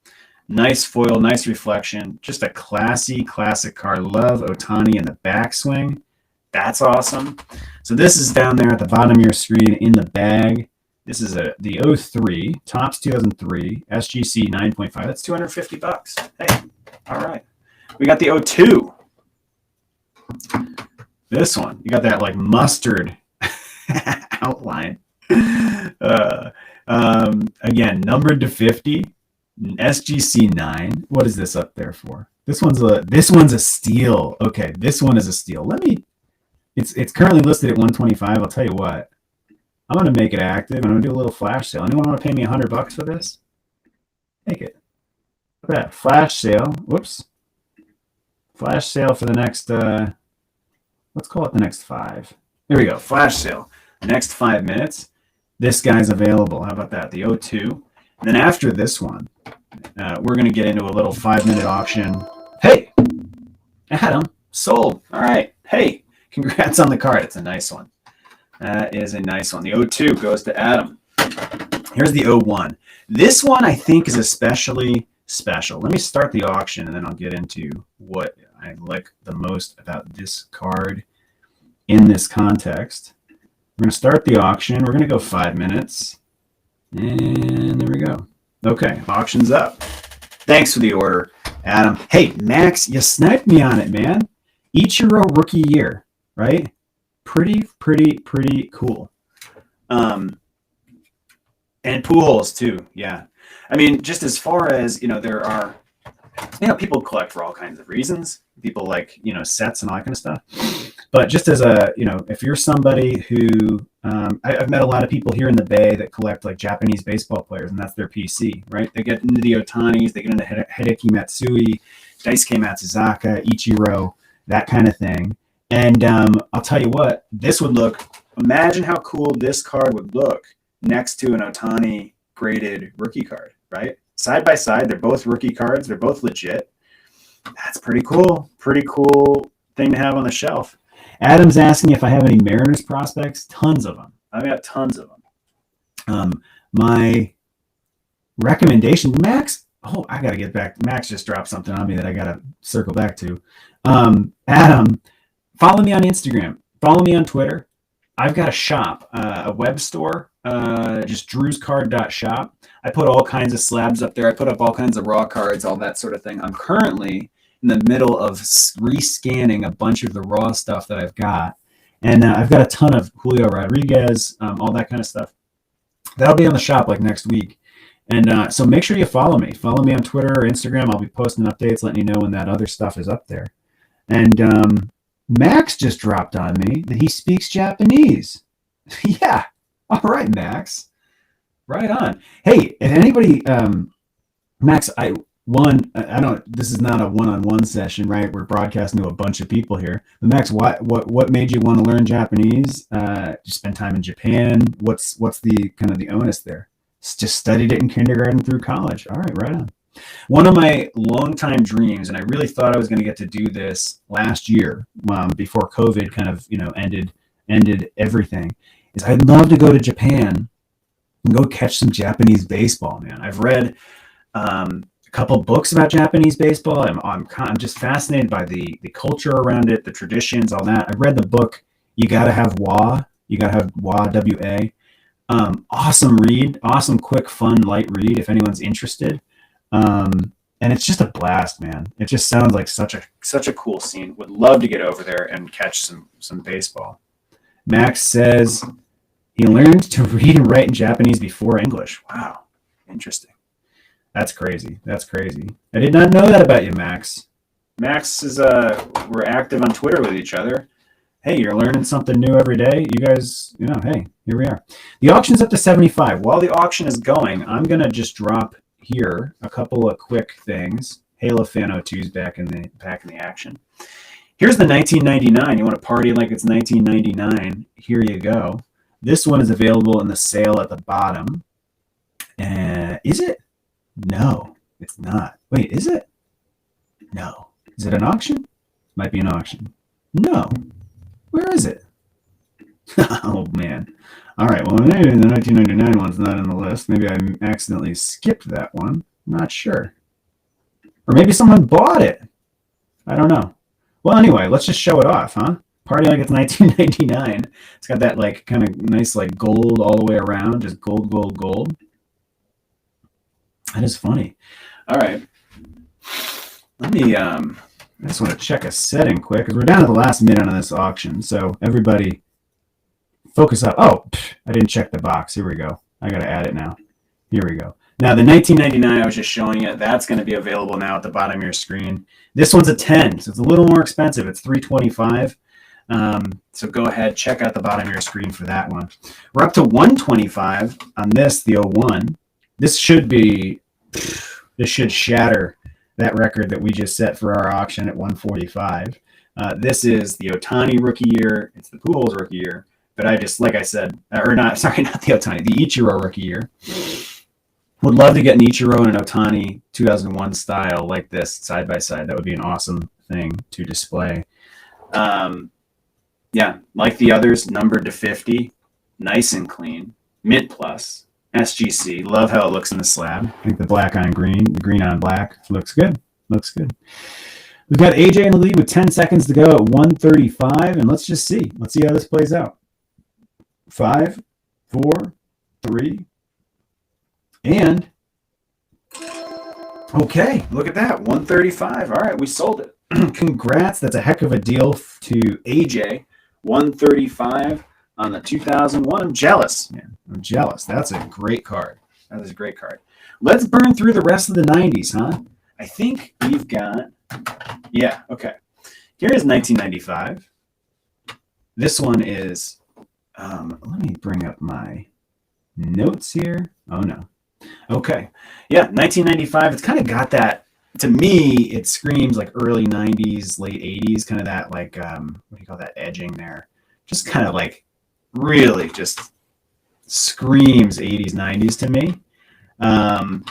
Nice foil, nice reflection. Just a classy, classic card. Love Ohtani in the backswing. That's awesome. So this is down there at the bottom of your screen in the bag. This is the 03, Topps 2003, SGC 9.5. That's $250. Hey, all right. We got the 02. This one, you got that like mustard outline. Again, numbered to 50, SGC 9. What is this up there for? This one's a steal. Okay, this one is a steal. It's currently listed at 125. I'll tell you what. I'm gonna make it active. I'm gonna do a little flash sale. Anyone want to pay me $100 for this? Take it. Look at that flash sale. Whoops. Flash sale for the next. Let's call it the next 5. There we go. Flash sale. The next 5 minutes. This guy's available. How about that? The 02. And then after this one, we're gonna get into a little 5-minute auction. Hey, Adam, sold. All right. Hey, congrats on the card. It's a nice one. That is a nice one. The 02 goes to Adam. Here's the 01. This one I think is especially special. Let me start the auction and then I'll get into what I like the most about this card in this context. We're going to start the auction. We're going to go 5 minutes. And there we go. Okay, auction's up. Thanks for the order, Adam. Hey, Max, you sniped me on it, man. Ichiro rookie year, right? Pretty cool. And Pujols too. Yeah. I mean, just as far as, there are, people collect for all kinds of reasons. People like, sets and all that kind of stuff. But just as if you're somebody who, I've met a lot of people here in the Bay that collect like Japanese baseball players, and that's their PC, right? They get into the Ohtanis, they get into Hideki Matsui, Daisuke Matsuzaka, Ichiro, that kind of thing. And I'll tell you what, imagine how cool this card would look next to an Ohtani graded rookie card, right? Side by side, they're both rookie cards. They're both legit. That's pretty cool. Pretty cool thing to have on the shelf. Adam's asking if I have any Mariners prospects. Tons of them. I've got tons of them. My recommendation, Max, I got to get back. Max just dropped something on me that I got to circle back to. Adam, follow me on Instagram. Follow me on Twitter. I've got a shop, a web store, just drewscard.shop. I put all kinds of slabs up there. I put up all kinds of raw cards, all that sort of thing. I'm currently in the middle of rescanning a bunch of the raw stuff that I've got. And I've got a ton of Julio Rodriguez, all that kind of stuff. That'll be on the shop like next week. And so make sure you follow me. Follow me on Twitter or Instagram. I'll be posting updates, letting you know when that other stuff is up there. And Max just dropped on me that he speaks Japanese. Yeah. All right, Max. Right on. Hey, if anybody, Max, this is not a one-on-one session, right? We're broadcasting to a bunch of people here. But Max, what made you want to learn Japanese? You spend time in Japan. What's the kind of the onus there? Just studied it in kindergarten through college. All right, right on. One of my longtime dreams, and I really thought I was going to get to do this last year, before COVID kind of ended everything, is I'd love to go to Japan and go catch some Japanese baseball, man. I've read a couple books about Japanese baseball. I'm just fascinated by the culture around it, the traditions, all that. I read the book You Gotta Have WA. You Gotta Have WA, W-A. Awesome read, awesome, quick, fun, light read if anyone's interested. And it's just a blast, man. It just sounds like such a cool scene. Would love to get over there and catch some baseball. Max says he learned to read and write in Japanese before English. Wow, interesting. That's crazy. That's crazy. I did not know that about you, Max. Max is we're active on Twitter with each other. Hey, you're learning something new every day. You guys, hey, here we are. The auction's up to 75. While the auction is going, I'm gonna just drop here a couple of quick things. Halo Fan 02's back in the action. Here's the 1999. You want to party like it's 1999? Here you go. This one is available in the sale at the bottom. Is it? No, it's not. Wait, is it? No. Is it an auction? Might be an auction. No. Where is it? Oh, man. All right, well, maybe the 1999 one's not in the list. Maybe I accidentally skipped that one. I'm not sure. Or maybe someone bought it. I don't know. Well, anyway, let's just show it off, huh? Party like it's 1999. It's got that like kind of nice like gold all the way around, just gold, gold, gold. That is funny. All right. Let me, I just want to check a setting quick because we're down to the last minute on this auction. So everybody focus up. Oh, I didn't check the box. Here we go. I got to add it now. Here we go. Now, the 1999, I was just showing you, that's going to be available now at the bottom of your screen. This one's a 10, so it's a little more expensive. It's $325. So go ahead, check out the bottom of your screen for that one. We're up to $125 on this, the 01. This should shatter that record that we just set for our auction at $145. This is the OHTANI rookie year. It's the Pujols rookie year. But I just, like I said, or not, sorry, not the OHTANI, the Ichiro rookie year. Would love to get an Ichiro and an OHTANI 2001 style like this side by side. That would be an awesome thing to display. Yeah, like the others, numbered to 50, nice and clean, mint plus, SGC. Love how it looks in the slab. I think the black on green, the green on black looks good. Looks good. We've got AJ in the lead with 10 seconds to go at 135, and let's just see. Let's see how this plays out. 5, 4, 3, and okay, look at that, 135. All right, we sold it. Congrats, that's a heck of a deal to AJ. 135 on the 2001. I'm jealous, man. I'm jealous. That's a great card. That is a great card. Let's burn through the rest of the 90s, huh? I think we've got, yeah, okay. Here is 1995. This one is, let me bring up my notes here. Oh, no. Okay. Yeah, 1995. It's kind of got that, to me, it screams like early 90s, late 80s, kind of that like, what do you call that, edging there? Just kind of like really just screams 80s, 90s to me.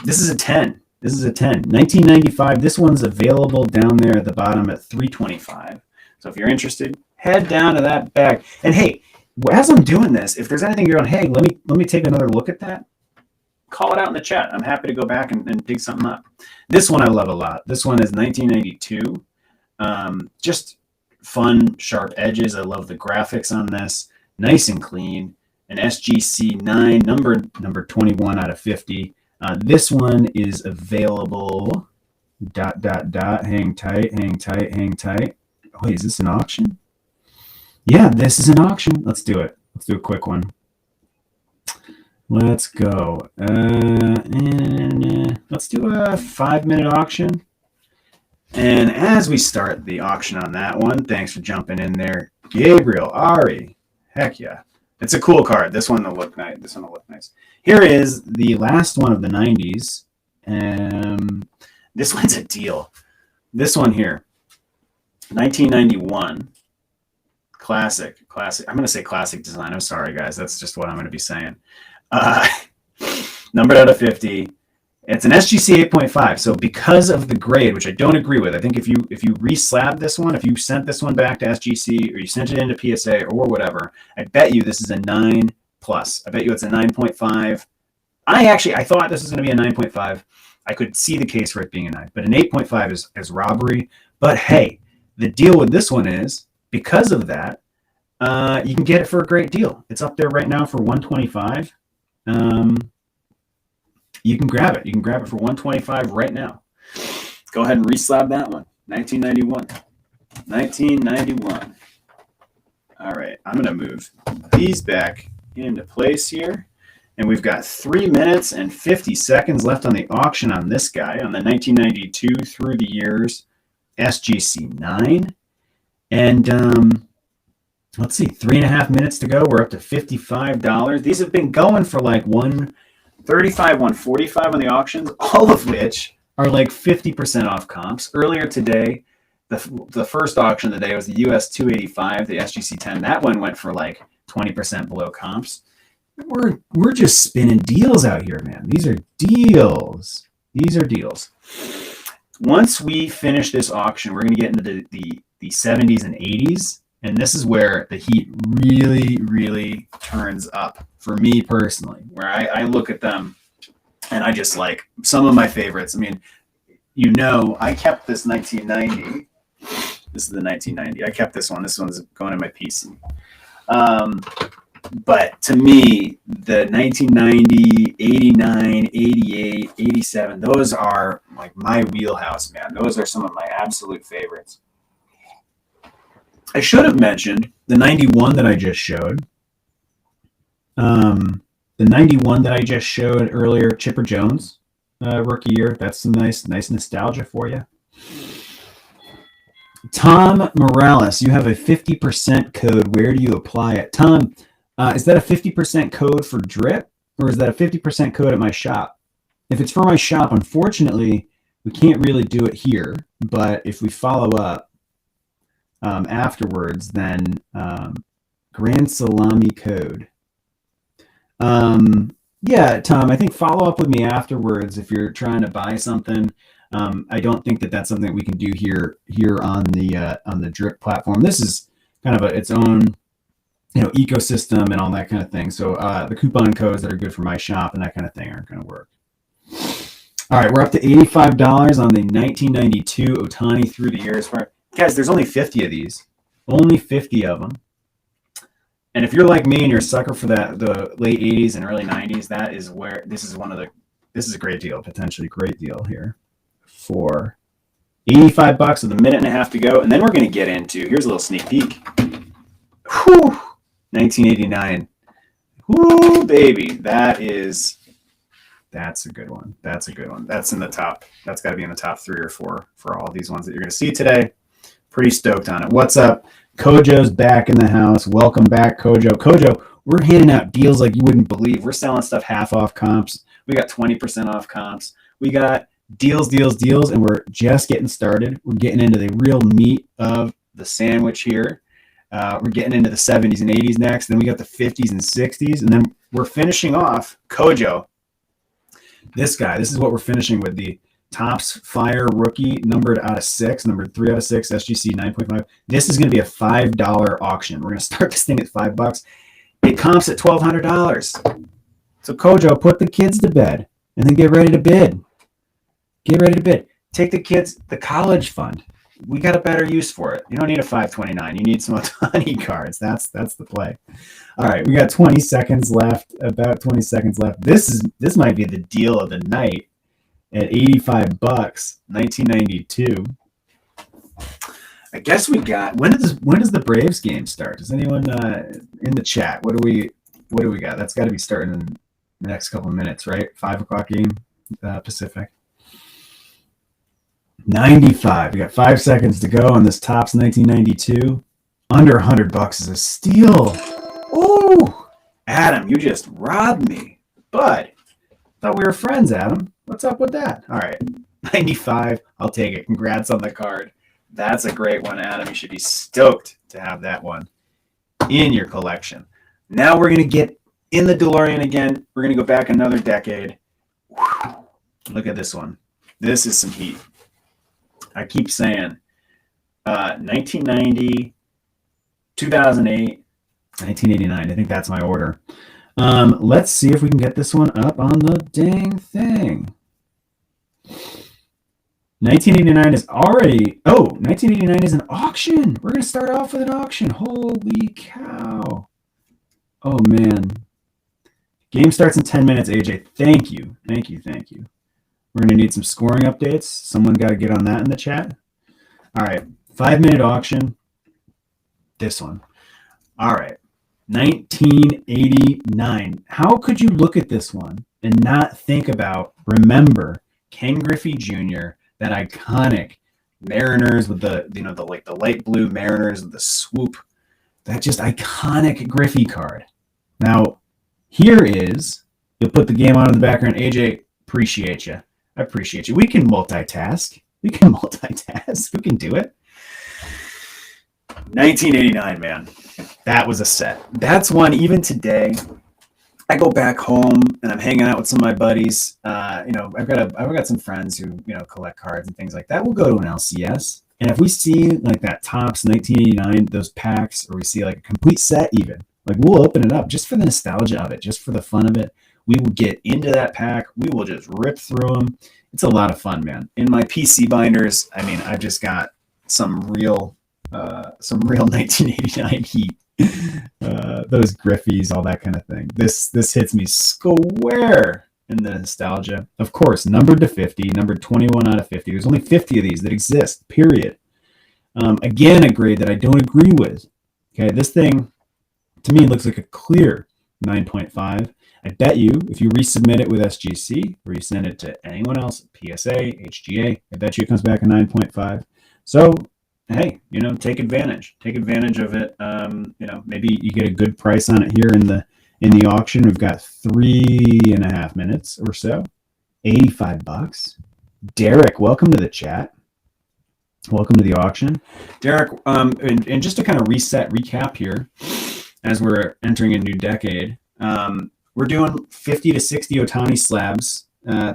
This is a 10. This is a 10. 1995. This one's available down there at the bottom at $325. So if you're interested, head down to that bag. And hey, as I'm doing this, if there's anything you're going, hey, let me take another look at that, call it out in the chat. I'm happy to go back and dig something up. This one I love a lot. This one is 1992. Just fun, sharp edges. I love the graphics on this. Nice and clean. An SGC 9, number 21 out of 50. This one is available. ... Hang tight, hang tight, hang tight. Wait, is this an auction? Yeah, this is an auction. Let's do it. Let's do a quick one. Let's go. Let's do a 5-minute auction. And as we start the auction on that one, thanks for jumping in there, Gabriel, Ari. Heck yeah. It's a cool card. This one will look nice. This one will look nice. Here is the last one of the 90s. This one's a deal. This one here, 1991. Classic. I'm going to say classic design. I'm sorry, guys. That's just what I'm going to be saying. Numbered out of 50. It's an SGC 8.5. So because of the grade, which I don't agree with, I think if you re-slab this one, if you sent this one back to SGC or you sent it into PSA or whatever, I bet you this is a 9 plus. I bet you it's a 9.5. I thought this was going to be a 9.5. I could see the case for it being a 9, but an 8.5 is robbery. But hey, the deal with this one is because of that, you can get it for a great deal. It's up there right now for $125. You can grab it. You can grab it for $125 right now. Go ahead and reslab that one. 1991. 1991. All right, I'm going to move these back into place here. And we've got 3 minutes and 50 seconds left on the auction on this guy, on the 1992 through the years SGC 9. And let's see, 3.5 minutes to go. We're up to $55. These have been going for like $135, $145 on the auctions, all of which are like 50% off comps. Earlier today, the first auction of the day was the US 285, the SGC 10. That one went for like 20% below comps. We're just spinning deals out here, man. These are deals. These are deals. Once we finish this auction, we're going to get into the 70s and 80s. And this is where the heat really, really turns up for me personally, where I look at them and I just like some of my favorites. I mean, I kept this 1990. This is the 1990. I kept this one. This one's going in my PC. But to me, the 1990, 89, 88, 87, those are like my wheelhouse, man. Those are some of my absolute favorites. I should have mentioned the 91 that I just showed. The 91 that I just showed earlier, Chipper Jones, rookie year. That's some nice nostalgia for you. Tom Morales, you have a 50% code. Where do you apply it? Tom, is that a 50% code for drip, or is that a 50% code at my shop? If it's for my shop, unfortunately, we can't really do it here. But if we follow up afterwards, then Grand Salami code. Yeah, Tom, I think follow up with me afterwards if you're trying to buy something. I don't think that that's something that we can do here on the drip platform. This is kind of its own ecosystem and all that kind of thing. So the coupon codes that are good for my shop and that kind of thing aren't going to work. All right, we're up to $85 on the 1992 Ohtani through the years. Guys, there's only 50 of these. Only 50 of them. And if you're like me and you're a sucker for the late 80s and early 90s, that is where this is a great deal, potentially great deal here for $85 with a minute and a half to go. And then we're going to get into, here's a little sneak peek. Whew, 1989. Whoo, baby. That's a good one. That's a good one. That's in the top. That's got to be in the top 3 or 4 for all these ones that you're going to see today. Pretty stoked on it. What's up? Kojo's back in the house. Welcome back, Kojo. Kojo, we're handing out deals like you wouldn't believe. We're selling stuff half off comps. We got 20% off comps. We got deals, and we're just getting started. We're getting into the real meat of the sandwich here. We're getting into the 70s and 80s next. Then we got the 50s and 60s. And then we're finishing off Kojo. This guy, this is what we're finishing with, the Topps Fire rookie, numbered out of 6, numbered 3 out of 6, SGC 9.5. This is going to be a $5 auction. We're going to start this thing at $5. It comps at $1,200. So Kojo, put the kids to bed and then get ready to bid. Get ready to bid. Take the kids, the college fund. We got a better use for it. You don't need a 529. You need some OHTANI cards. That's the play. All right, we got 20 seconds left. About 20 seconds left. This might be the deal of the night at $85, 1992. I guess we got. When does the Braves game start? Does anyone in the chat? What do we got? That's got to be starting in the next couple of minutes, right? 5 o'clock game Pacific. 95. We got 5 seconds to go on this Topps 1992. Under $100 is a steal. Ooh, Adam, you just robbed me. Bud, thought we were friends, Adam. What's up with that? All right, 95. I'll take it. Congrats on the card. That's a great one, Adam. You should be stoked to have that one in your collection. Now we're going to get in the DeLorean again. We're going to go back another decade. Whew. Look at this one. This is some heat. I keep saying 1990, 2008, 1989. I think that's my order. Let's see if we can get this one up on the dang thing. 1989 is already... Oh, 1989 is an auction. We're going to start off with an auction. Holy cow. Oh, man. Game starts in 10 minutes, AJ. Thank you. Thank you. Thank you. We're going to need some scoring updates. Someone got to get on that in the chat. All right. 5-minute auction. This one. All right. 1989. How could you look at this one and not think about, remember, Ken Griffey Jr., that iconic Mariners with the light blue Mariners with the swoop, that just iconic Griffey card. Now, here is, you'll put the game on in the background. AJ, appreciate you. I appreciate you. We can multitask. We can multitask. We can do it. 1989, man. That was a set. That's one, even today, I go back home and I'm hanging out with some of my buddies. I've got some friends who, collect cards and things like that. We'll go to an LCS. And if we see like that Topps 1989, those packs, or we see like a complete set even, like we'll open it up just for the nostalgia of it, just for the fun of it. We will get into that pack. We will just rip through them. It's a lot of fun, man. In my PC binders, I mean, I've just got some real 1989 heat. Those Griffies, all that kind of thing. This hits me square in the nostalgia. Of course, numbered to 50, numbered 21 out of 50. There's only 50 of these that exist, period. Again, a grade that I don't agree with. Okay, this thing, to me, looks like a clear 9.5. I bet you, if you resubmit it with SGC, or you send it to anyone else, PSA, HGA, I bet you it comes back a 9.5. So, hey, take advantage. Take advantage of it. Maybe you get a good price on it here in the auction. We've got 3.5 minutes or so. $85. Derek, welcome to the chat. Welcome to the auction. Derek, and just to kind of recap here, as we're entering a new decade, we're doing 50 to 60 Ohtani slabs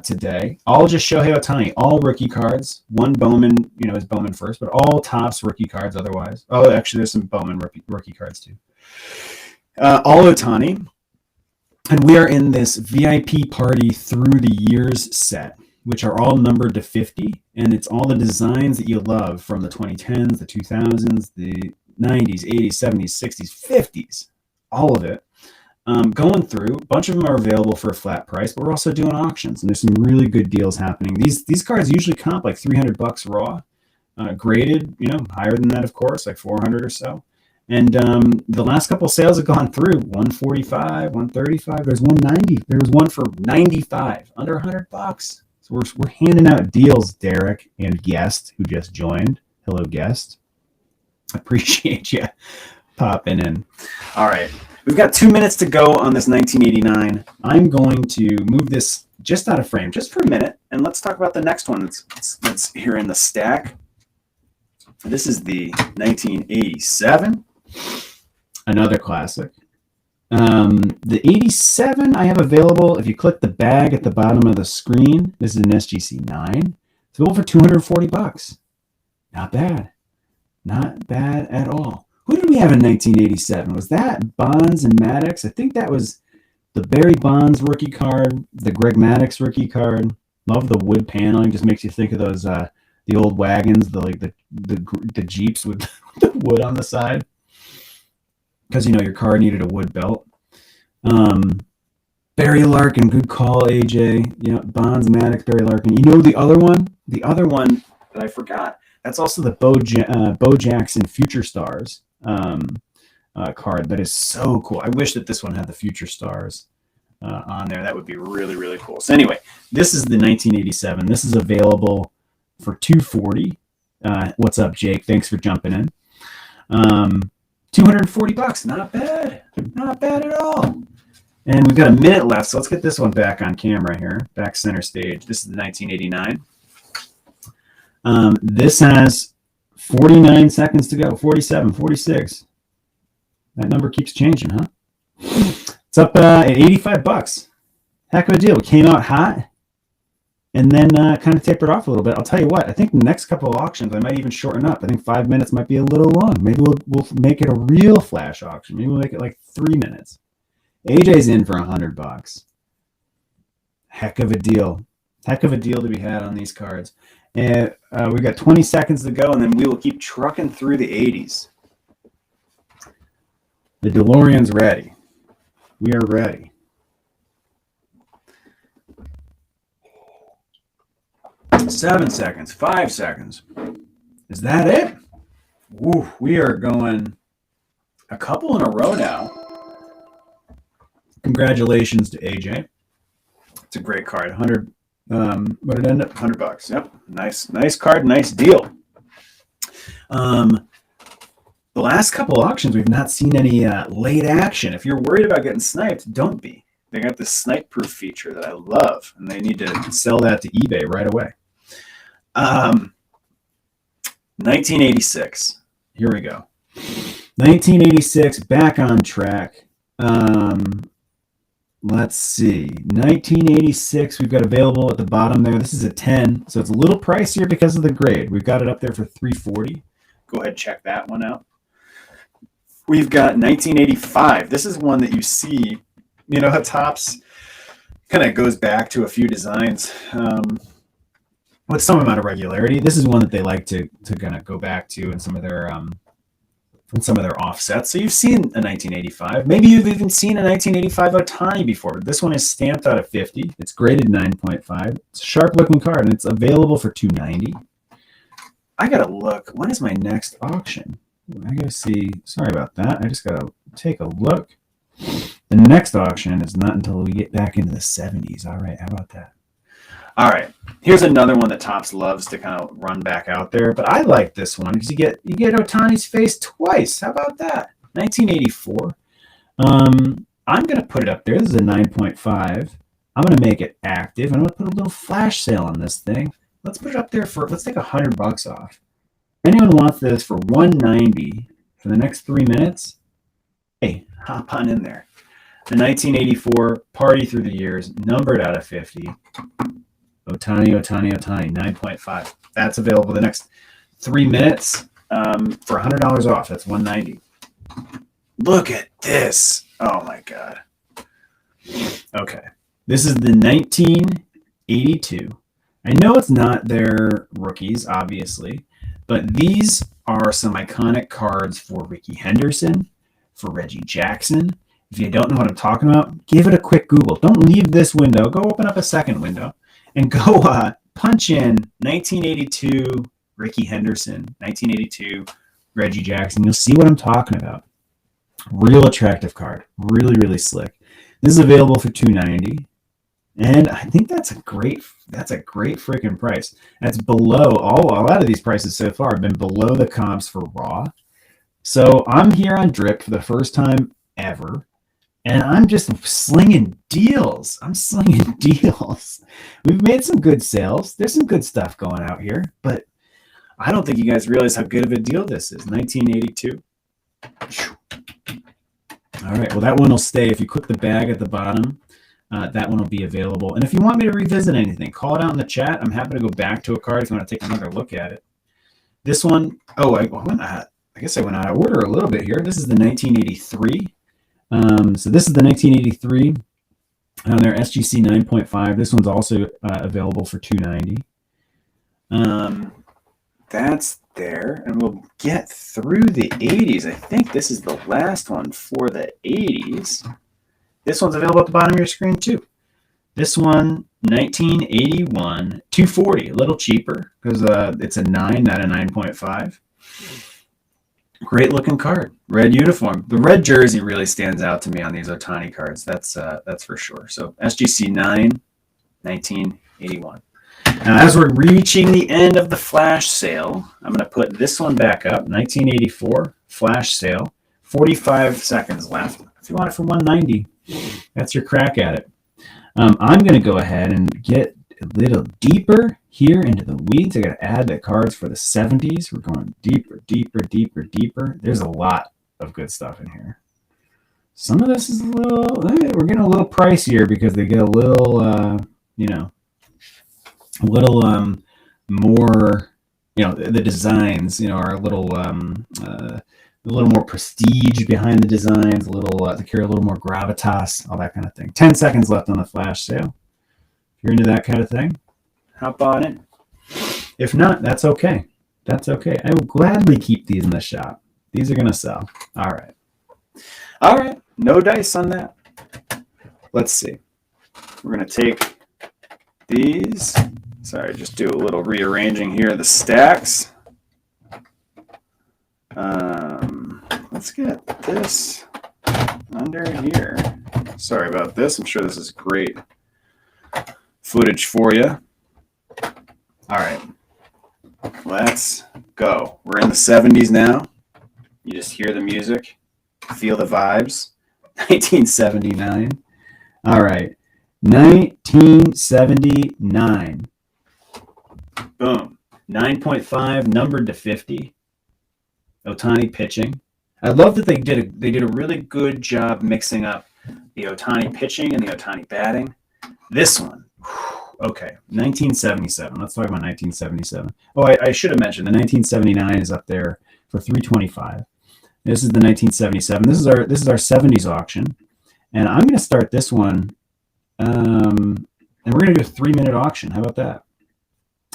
today. All just Shohei Ohtani, all rookie cards. One Bowman, is Bowman first, but all Topps rookie cards otherwise. Oh, actually, there's some Bowman rookie cards too. All Ohtani. And we are in this VIP party through the years set, which are all numbered to 50. And it's all the designs that you love from the 2010s, the 2000s, the 90s, 80s, 70s, 60s, 50s, all of it. Going through, a bunch of them are available for a flat price, but we're also doing auctions, and there's some really good deals happening. These cards usually comp like $300 raw, graded, higher than that, of course, like 400 or so. And the last couple sales have gone through 145, 135. There's 190. There was one for 95, under $100. So we're handing out deals, Derek and guest who just joined. Hello, guest. Appreciate you popping in. All right. We've got 2 minutes to go on this 1989. I'm going to move this just out of frame, just for a minute, and let's talk about the next one that's here in the stack. This is the 1987, another classic. The 87 I have available. If you click the bag at the bottom of the screen, this is an SGC 9. It's available for $240. Not bad. Not bad at all. Who did we have in 1987? Was that Bonds and Maddox? I think that was the Barry Bonds rookie card, the Greg Maddox rookie card. Love the wood paneling. Just makes you think of those the old wagons, the Jeeps with the wood on the side. Because your car needed a wood belt. Barry Larkin, good call, AJ. Bonds, Maddox, Barry Larkin. The other one? The other one that I forgot. That's also the Bo Jackson Future Stars card. That is so cool. I wish that this one had the Future Stars on there. That would be really, really cool. So anyway, this is the 1987. This is available for $240. What's up, Jake? Thanks for jumping in. $240. Not bad. Not bad at all. And we've got a minute left, so let's get this one back on camera here. Back center stage. This is the 1989. This has 49 seconds to go. 47, 46. That number keeps changing, huh? It's up at $85. Heck of a deal. It came out hot and then kind of tapered off a little bit. I'll tell you what. I think the next couple of auctions, I might even shorten up. I think 5 minutes might be a little long. Maybe we'll make it a real flash auction. Maybe we'll make it like 3 minutes. AJ's in for $100. Heck of a deal. Heck of a deal to be had on these cards. And we've got 20 seconds to go, and then we will keep trucking through the 80s. The DeLorean's ready. We are ready. Seven seconds, 5 seconds. Is that it? Ooh, we are going a couple in a row now. Congratulations to AJ. It's a great card. 100. What did it end up? $100. Yep. Nice card. Nice deal. The last couple auctions, we've not seen any late action. If you're worried about getting sniped, don't be. They got this snipe proof feature that I love, and they need to sell that to eBay right away. 1986. Here we go. 1986, back on track. Let's see. 1986, we've got available at the bottom there. This is a 10, so it's a little pricier because of the grade. We've got it up there for $340. Go ahead and check that one out. We've got 1985. This is one that you see, you know, how Topps kind of goes back to a few designs with some amount of regularity. This is one that they like to kind of go back to in some of their offsets. So you've seen a 1985. Maybe you've even seen a 1985 Ohtani before. This one is stamped out of 50. It's graded 9.5. It's a sharp looking card, and it's available for $290. I gotta look. When is my next auction? I gotta see. Sorry about that. I just gotta take a look. The next auction is not until we get back into the 70s. All right, how about that? All right, here's another one that Topps loves to kind of run back out there, but I like this one because you get Ohtani's face twice. How about that? 1984. I'm gonna put it up there. This is a 9.5. I'm gonna make it active. I'm gonna put a little flash sale on this thing. Let's put it up there for. Let's take $100 off. If anyone wants this for $190 for the next 3 minutes, hey, hop on in there. The 1984 Party Through the Years, numbered out of 50. Ohtani, 9.5. That's available the next 3 minutes for $100 off. That's $190. Look at this. Oh, my God. Okay. This is the 1982. I know it's not their rookies, obviously, but these are some iconic cards for Ricky Henderson, for Reggie Jackson. If you don't know what I'm talking about, give it a quick Google. Don't leave this window. Go open up a second window and go punch in 1982 Ricky Henderson, 1982 Reggie Jackson. You'll see what I'm talking about. Real attractive card. Really, really slick. This is available for $290. And I think that's a great freaking price. That's below a lot of these prices so far have been below the comps for raw. So I'm here on Drip for the first time ever, and I'm just slinging deals. We've made some good sales. There's some good stuff going out here, but I don't think you guys realize how good of a deal this is. 1982. All right, well, that one will stay. If you click the bag at the bottom, that one will be available. And if you want me to revisit anything, call it out in the chat. I'm happy to go back to a card if you want to take another look at it. This one, I guess I went out of order a little bit here. This is the 1983. So this is the 1983 on their SGC 9.5. This one's also available for $290. That's there, and we'll get through the 80s. I think this is the last one for the 80s. This one's available at the bottom of your screen too. This one, 1981, $240, a little cheaper because it's a 9, not a 9.5. Great looking card. Red uniform. The red jersey really stands out to me on these Ohtani cards. That's for sure. So SGC 9, 1981. Now, as we're reaching the end of the flash sale, I'm going to put this one back up. 1984 flash sale. 45 seconds left. If you want it for $190, that's your crack at it. I'm going to go ahead and get a little deeper here into the weeds. I got to add the cards for the 70s. We're going deeper, deeper, deeper, deeper. There's a lot of good stuff in here. Some of this is we're getting a little pricier because they get a little, more, the designs, are a little more prestige behind the designs, to carry a little more gravitas, all that kind of thing. 10 seconds left on the flash sale. If you're into that kind of thing, hop on it. If not, that's okay. That's okay. I will gladly keep these in the shop. These are going to sell. All right. All right. No dice on that. Let's see. We're going to take these. Sorry, just do a little rearranging here of the stacks. Let's get this under here. Sorry about this. I'm sure this is great footage for you. All right, let's go. We're in the 70s now. You just hear the music, feel the vibes. 1979. All right, 1979. Boom. 9.5, numbered to 50. Ohtani pitching. I love that they did a really good job mixing up the Ohtani pitching and the Ohtani batting. This one, okay, 1977. Let's talk about 1977. Oh, I should have mentioned the 1979 is up there for 325. This is the 1977. This is our 70s auction, and I'm going to start this one, and we're going to do a 3-minute auction. How about that?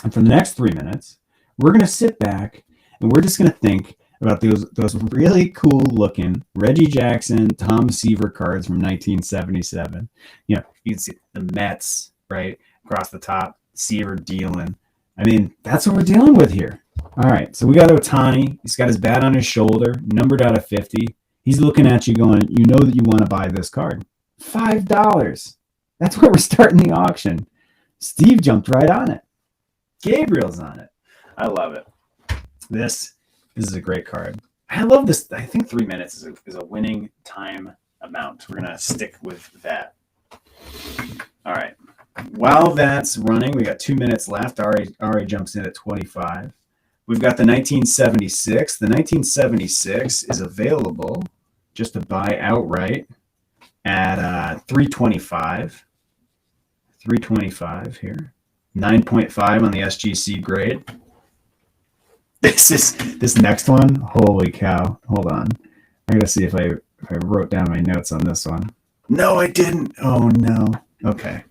And for the next 3 minutes, we're going to sit back and we're just going to think about those really cool looking Reggie Jackson, Tom Seaver cards from 1977. You know, you can see the Mets right across the top, Seaver dealing. I mean, that's what we're dealing with here. All right, so we got Ohtani. He's got his bat on his shoulder, numbered out of 50. He's looking at you going, you know that you want to buy this card. $5. That's where we're starting the auction. Steve jumped right on it. Gabriel's on it. I love it. This is a great card. I love this. I think 3 minutes is a winning time amount. We're going to stick with that. All right. While that's running, we got 2 minutes left. Ari jumps in at 25. We've got the 1976. The 1976 is available just to buy outright at 325. 325 here. 9.5 on the SGC grade. This next one. Holy cow! Hold on. I gotta see if I wrote down my notes on this one. No, I didn't. Oh no. Okay.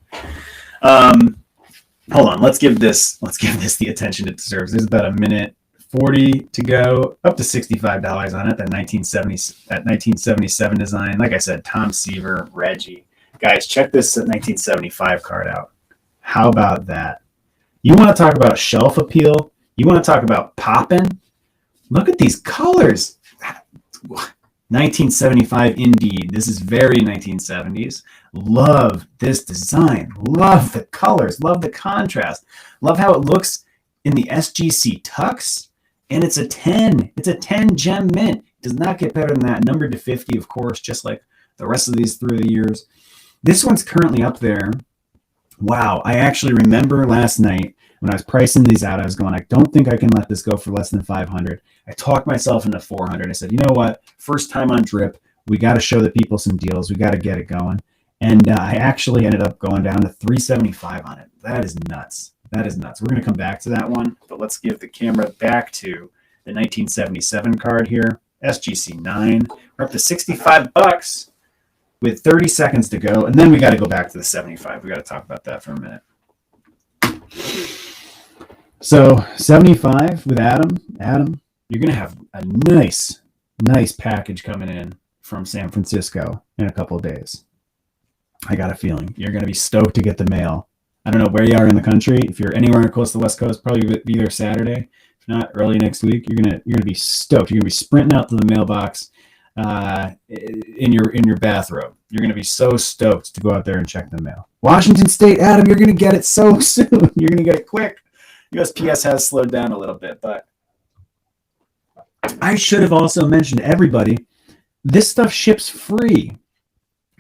Hold on. Let's give this the attention it deserves. There's about 1:40 to go. Up to $65 on it. That 1977 design. Like I said, Tom Seaver, Reggie. Guys, check this 1975 card out. How about that? You want to talk about shelf appeal? You want to talk about popping? Look at these colors. 1975 indeed. This is very 1970s. Love this design. Love the colors. Love the contrast. Love how it looks in the SGC tux. And it's a 10. It's a 10 gem mint. It does not get better than that. Numbered to 50, of course, just like the rest of these through the years. This one's currently up there. Wow. I actually remember last night when I was pricing these out, I was going, I don't think I can let this go for less than 500. I talked myself into 400. I said, you know what? First time on drip, we got to show the people some deals. We got to get it going. And I actually ended up going down to 375 on it. That is nuts. That is nuts. We're going to come back to that one, but let's give the camera back to the 1977 card here. SGC 9. We're up to $65 with 30 seconds to go. And then we got to go back to the 75. We got to talk about that for a minute. So 75 with Adam. Adam, you're going to have a nice package coming in from San Francisco in a couple of days. I got a feeling you're going to be stoked to get the mail. I don't know where you are in the country. If you're anywhere close to the West Coast, probably be there Saturday. If not, early next week. You're gonna be stoked. You're gonna be sprinting out to the mailbox in your bathrobe. You're gonna be so stoked to go out there and check the mail. Washington State, Adam, you're gonna get it so soon. You're gonna get it quick. USPS has slowed down a little bit, but I should have also mentioned to everybody, this stuff ships free.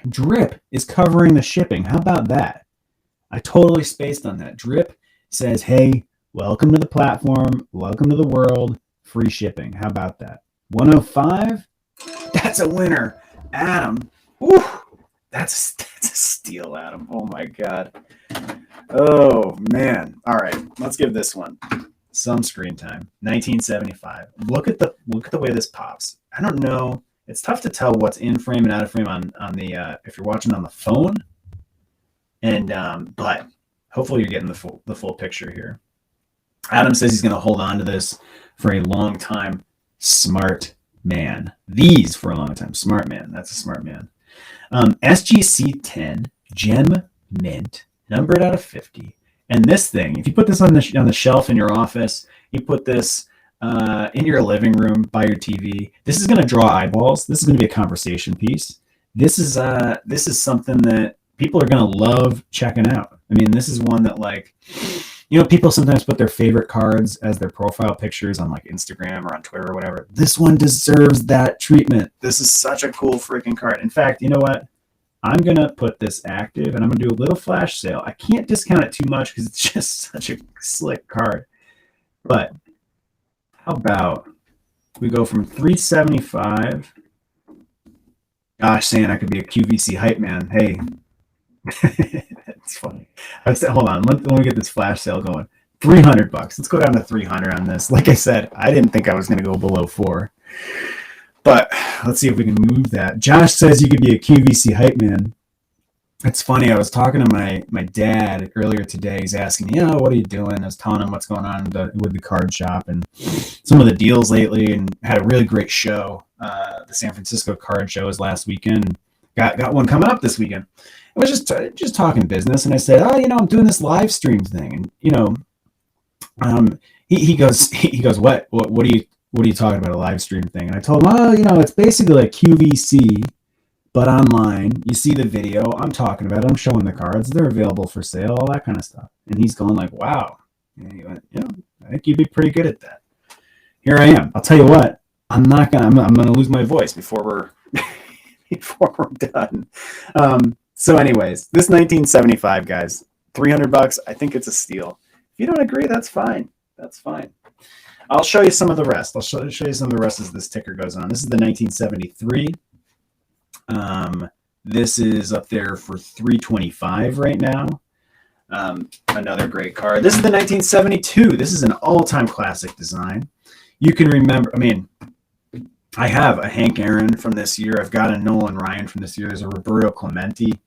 Drip is covering the shipping. How about that? I totally spaced on that. Drip says, hey, welcome to the platform. Welcome to the world. Free shipping. How about that? 105? That's a winner. Adam. Whew, that's a steal, Adam. Oh, my God. Oh, man. All right. Let's give this one some screen time. 1975. Look at the way this pops. I don't know. It's tough to tell what's in frame and out of frame on the if you're watching on the phone. And but hopefully you're getting the full picture here. Adam says he's going to hold on to this for a long time. Smart man. These for a long time. Smart man. That's a smart man. SGC 10 gem mint, numbered out of 50. And this thing, if you put this on the shelf in your office, you put this in your living room by your TV, this is going to draw eyeballs. This is going to be a conversation piece. This is something that people are going to love checking out. I mean, this is one that, like, you know, people sometimes put their favorite cards as their profile pictures on like Instagram or on Twitter or whatever. This one deserves that treatment. This is such a cool freaking card. In fact, you know what? I'm going to put this active and I'm going to do a little flash sale. I can't discount it too much because it's just such a slick card. But how about We go from 375. Gosh, saying I could be a QVC hype man. Hey, that's funny. Hold on, let me get this flash sale going. $300. Let's go down to 300 on this. Like I said, I didn't think I was going to go below 4. But let's see if we can move that. Josh says you could be a QVC hype man. It's funny. I was talking to my dad earlier today. He's asking me, what are you doing? I was telling him what's going on with the card shop and some of the deals lately, and had a really great show. The San Francisco card show was last weekend. Got one coming up this weekend. It was just talking business, and I said, I'm doing this live stream thing, and he goes, what are you talking about, a live stream thing? And I told him, it's basically like QVC, but online. You see the video, I'm talking about it, I'm showing the cards, they're available for sale, all that kind of stuff. And he's going like, wow. And he went, I think you'd be pretty good at that. Here I am. I'll tell you what, I'm gonna lose my voice before we're done. So anyways, this 1975, guys, $300. I think it's a steal. If you don't agree, that's fine. That's fine. I'll show you some of the rest. I'll show you some of the rest as this ticker goes on. This is the 1973. This is up there for $325 right now. Another great card. This is the 1972. This is an all-time classic design. You can remember, I have a Hank Aaron from this year. I've got a Nolan Ryan from this year. There's a Roberto Clemente,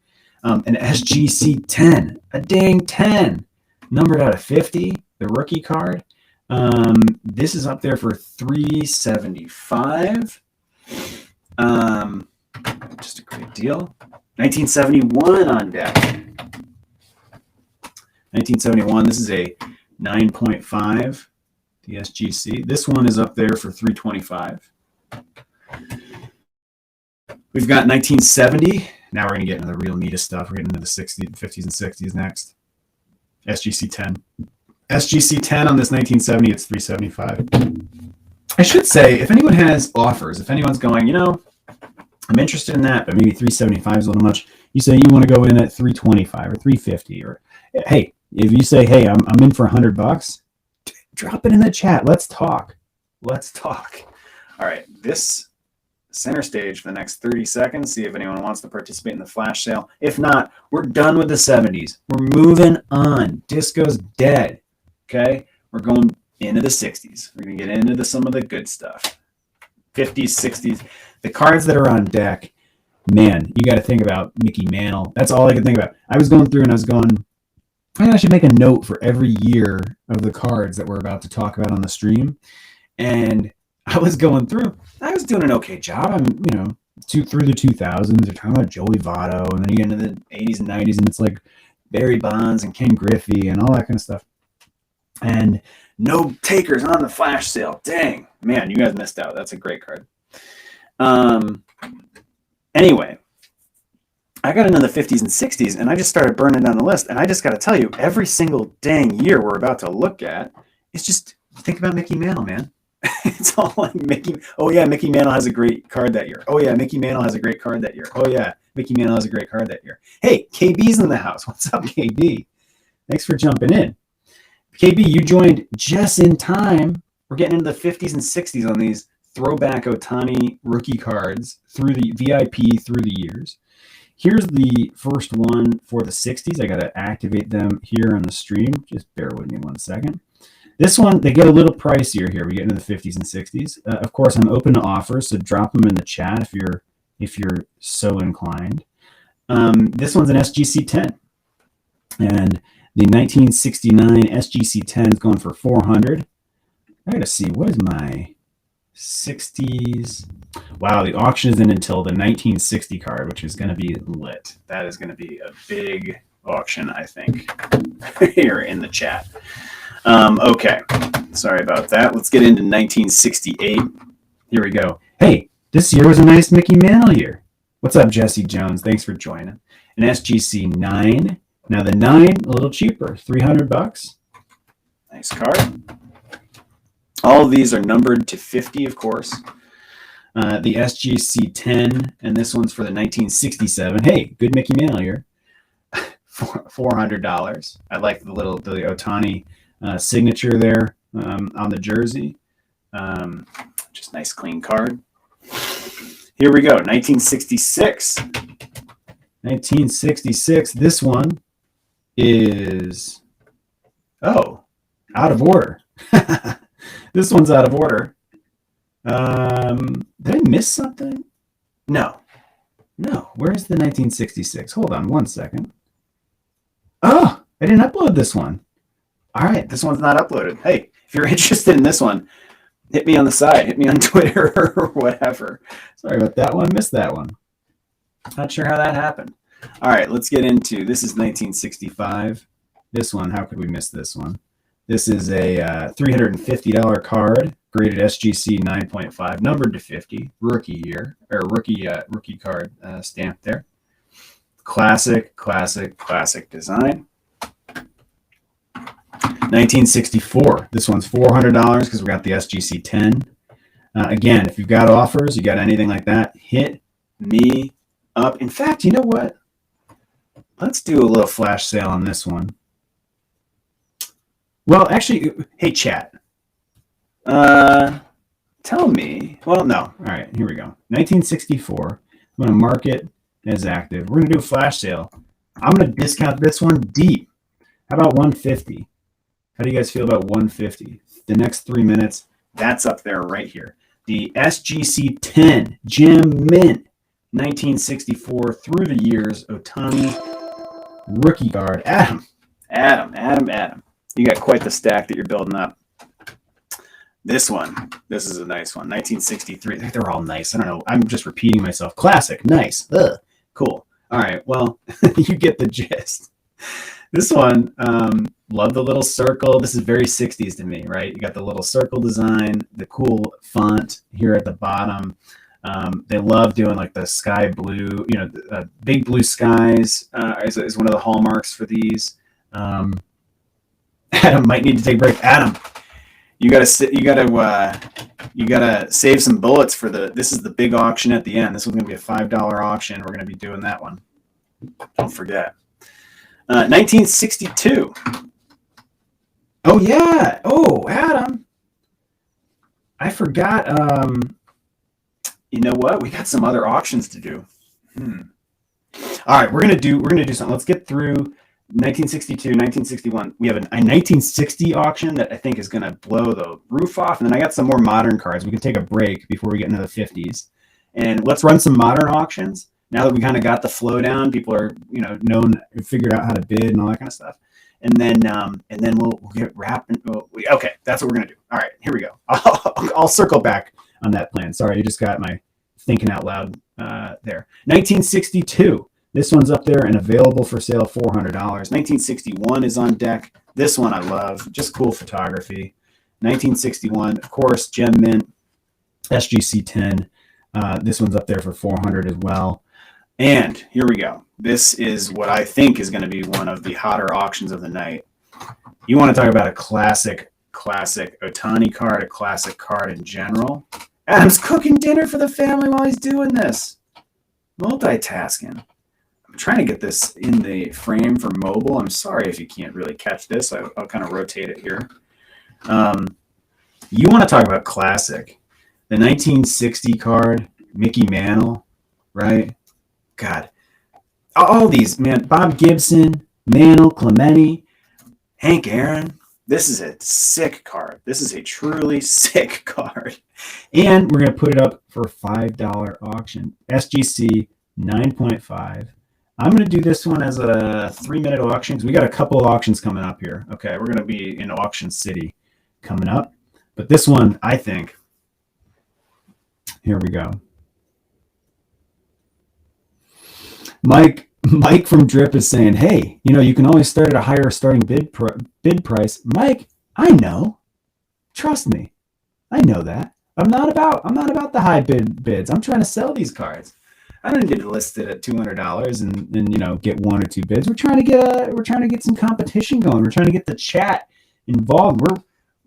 an SGC 10, a dang 10, numbered out of 50, the rookie card. This is up there for $375. Just a great deal. 1971 on deck. 1971. This is a 9.5, the SGC. This one is up there for $325. We've got 1970. Now we're going to get into the real neatest stuff. We're getting into the 60s, 50s, and 60s next. SGC 10. SGC 10 on this 1970, it's $375. I should say, if anyone has offers, if anyone's going, I'm interested in that, but maybe $375 is a little much. You say you want to go in at $325 or $350, or hey, if you say, hey, I'm in for $100, drop it in the chat. Let's talk. Let's talk. All right, this center stage for the next 30 seconds. See if anyone wants to participate in the flash sale. If not, we're done with the 70s. We're moving on. Disco's dead. Okay, we're going into the 60s. We're gonna get into some of the good stuff. 50s, 60s. The cards that are on deck, man, you got to think about Mickey Mantle. That's all I could think about. I was going through and I was going, I should make a note for every year of the cards that we're about to talk about on the stream. And I was going through. I was doing an okay job. I'm, through the 2000s. They're talking about Joey Votto, and then you get into the 80s and 90s, and it's like Barry Bonds and Ken Griffey and all that kind of stuff. And no takers on the flash sale. Dang, man, you guys missed out. That's a great card. Anyway, I got into the 50s and 60s, and I just started burning down the list. And I just got to tell you, every single dang year we're about to look at, it's just, think about Mickey Mantle, man. It's all like Mickey. Oh, yeah, Mickey Mantle has a great card that year. Oh, yeah, Mickey Mantle has a great card that year. Oh, yeah, Mickey Mantle has a great card that year. Hey, KB's in the house. What's up, KB? Thanks for jumping in. KB, you joined just in time. We're getting into the 50s and 60s on these throwback OHTANI rookie cards through the VIP through the years. Here's the first one for the 60s. I got to activate them here on the stream. Just bear with me 1 second. This one, they get a little pricier here. We get into the 50s and 60s. Of course, I'm open to offers, so drop them in the chat if you're so inclined. This one's an SGC 10. And the 1969 SGC 10 is going for $400. I got to see, what is my 60s? Wow, the auction isn't until the 1960 card, which is going to be lit. That is going to be a big auction, I think, here in the chat. Okay, sorry about that. Let's get into 1968. Here we go. Hey, this year was a nice Mickey Mantle year. What's up, Jesse Jones? Thanks for joining. An SGC 9. Now the 9, a little cheaper, $300. Nice card. All of these are numbered to 50, of course. The SGC 10, and this one's for the 1967. Hey, good Mickey Mantle here. $400. I like the OHTANI signature there on the jersey. Just nice clean card. Here we go. 1966. 1966. This one is, oh, out of order. This one's out of order. Did I miss something? No. Where's the 1966? Hold on one second. Oh, I didn't upload this one. All right, this one's not uploaded. Hey, if you're interested in this one, hit me on the side. Hit me on Twitter or whatever. Sorry about that one. Missed that one. Not sure how that happened. All right, let's get into, this is 1965. This one, how could we miss this one? This is a $350 card, graded SGC 9.5, numbered to 50, rookie year, or rookie card stamped there. Classic design. 1964. This one's $400 because we got the SGC 10. Again, if you've got offers, you got anything like that, hit me up. In fact, you know what? Let's do a little flash sale on this one. Well, actually, hey, chat. Tell me. Well, no. All right, here we go. 1964. I'm going to mark it as active. We're going to do a flash sale. I'm going to discount this one deep. How about 150? How do you guys feel about 150? The next 3 minutes, that's up there right here. The SGC 10 Gem Mint 1964 through the years Otani rookie card. Adam. You got quite the stack that you're building up. This one, this is a nice one. 1963. They're all nice. I don't know. I'm just repeating myself. Classic. Nice. Ugh. Cool. All right. Well, you get the gist. This one, love the little circle. This is very 60s to me, right? You got the little circle design, the cool font here at the bottom. They love doing like the sky blue, you know, big blue skies is one of the hallmarks for these. Adam might need to take a break. Adam, you gotta save some bullets for this is the big auction at the end. This one's gonna be a $5 auction. We're gonna be doing that one. Don't forget. 1962. Oh yeah. Oh, Adam. I forgot. You know what? We got some other auctions to do. All right, we're gonna do something. Let's get through 1962, 1961. We have a 1960 auction that I think is gonna blow the roof off, and then I got some more modern cards. We can take a break before we get into the 50s, and let's run some modern auctions. Now that we kind of got the flow down, people are figured out how to bid and all that kind of stuff, and then we'll get wrapped. Okay, that's what we're gonna do. All right, here we go. I'll circle back on that plan. Sorry, you just got my thinking out loud there. 1962. This one's up there and available for sale, $400. 1961 is on deck. This one I love. Just cool photography. 1961, of course, Gem Mint, SGC 10. This one's up there for $400 as well. And here we go. This is what I think is going to be one of the hotter auctions of the night. You want to talk about a classic Otani card, a classic card in general. Adam's cooking dinner for the family while he's doing this. Multitasking. I'm trying to get this in the frame for mobile. I'm sorry if you can't really catch this. I'll kind of rotate it here. You want to talk about classic. The 1960 card, Mickey Mantle, right? God. All these, man. Bob Gibson, Mantle, Clemente, Hank Aaron. This is a sick card. This is a truly sick card. And we're going to put it up for a $5 auction. SGC 9.5. I'm going to do this one as a 3-minute auction. We got a couple of auctions coming up here. Okay, we're going to be in Auction City coming up. But this one, I think, here we go. Mike from Drip is saying, hey, you can always start at a higher starting bid price. Mike, I know. Trust me. I know that. I'm not about the high bids. I'm trying to sell these cards. I don't need to list it at $200 and get one or two bids. We're trying to get some competition going. We're trying to get the chat involved. We're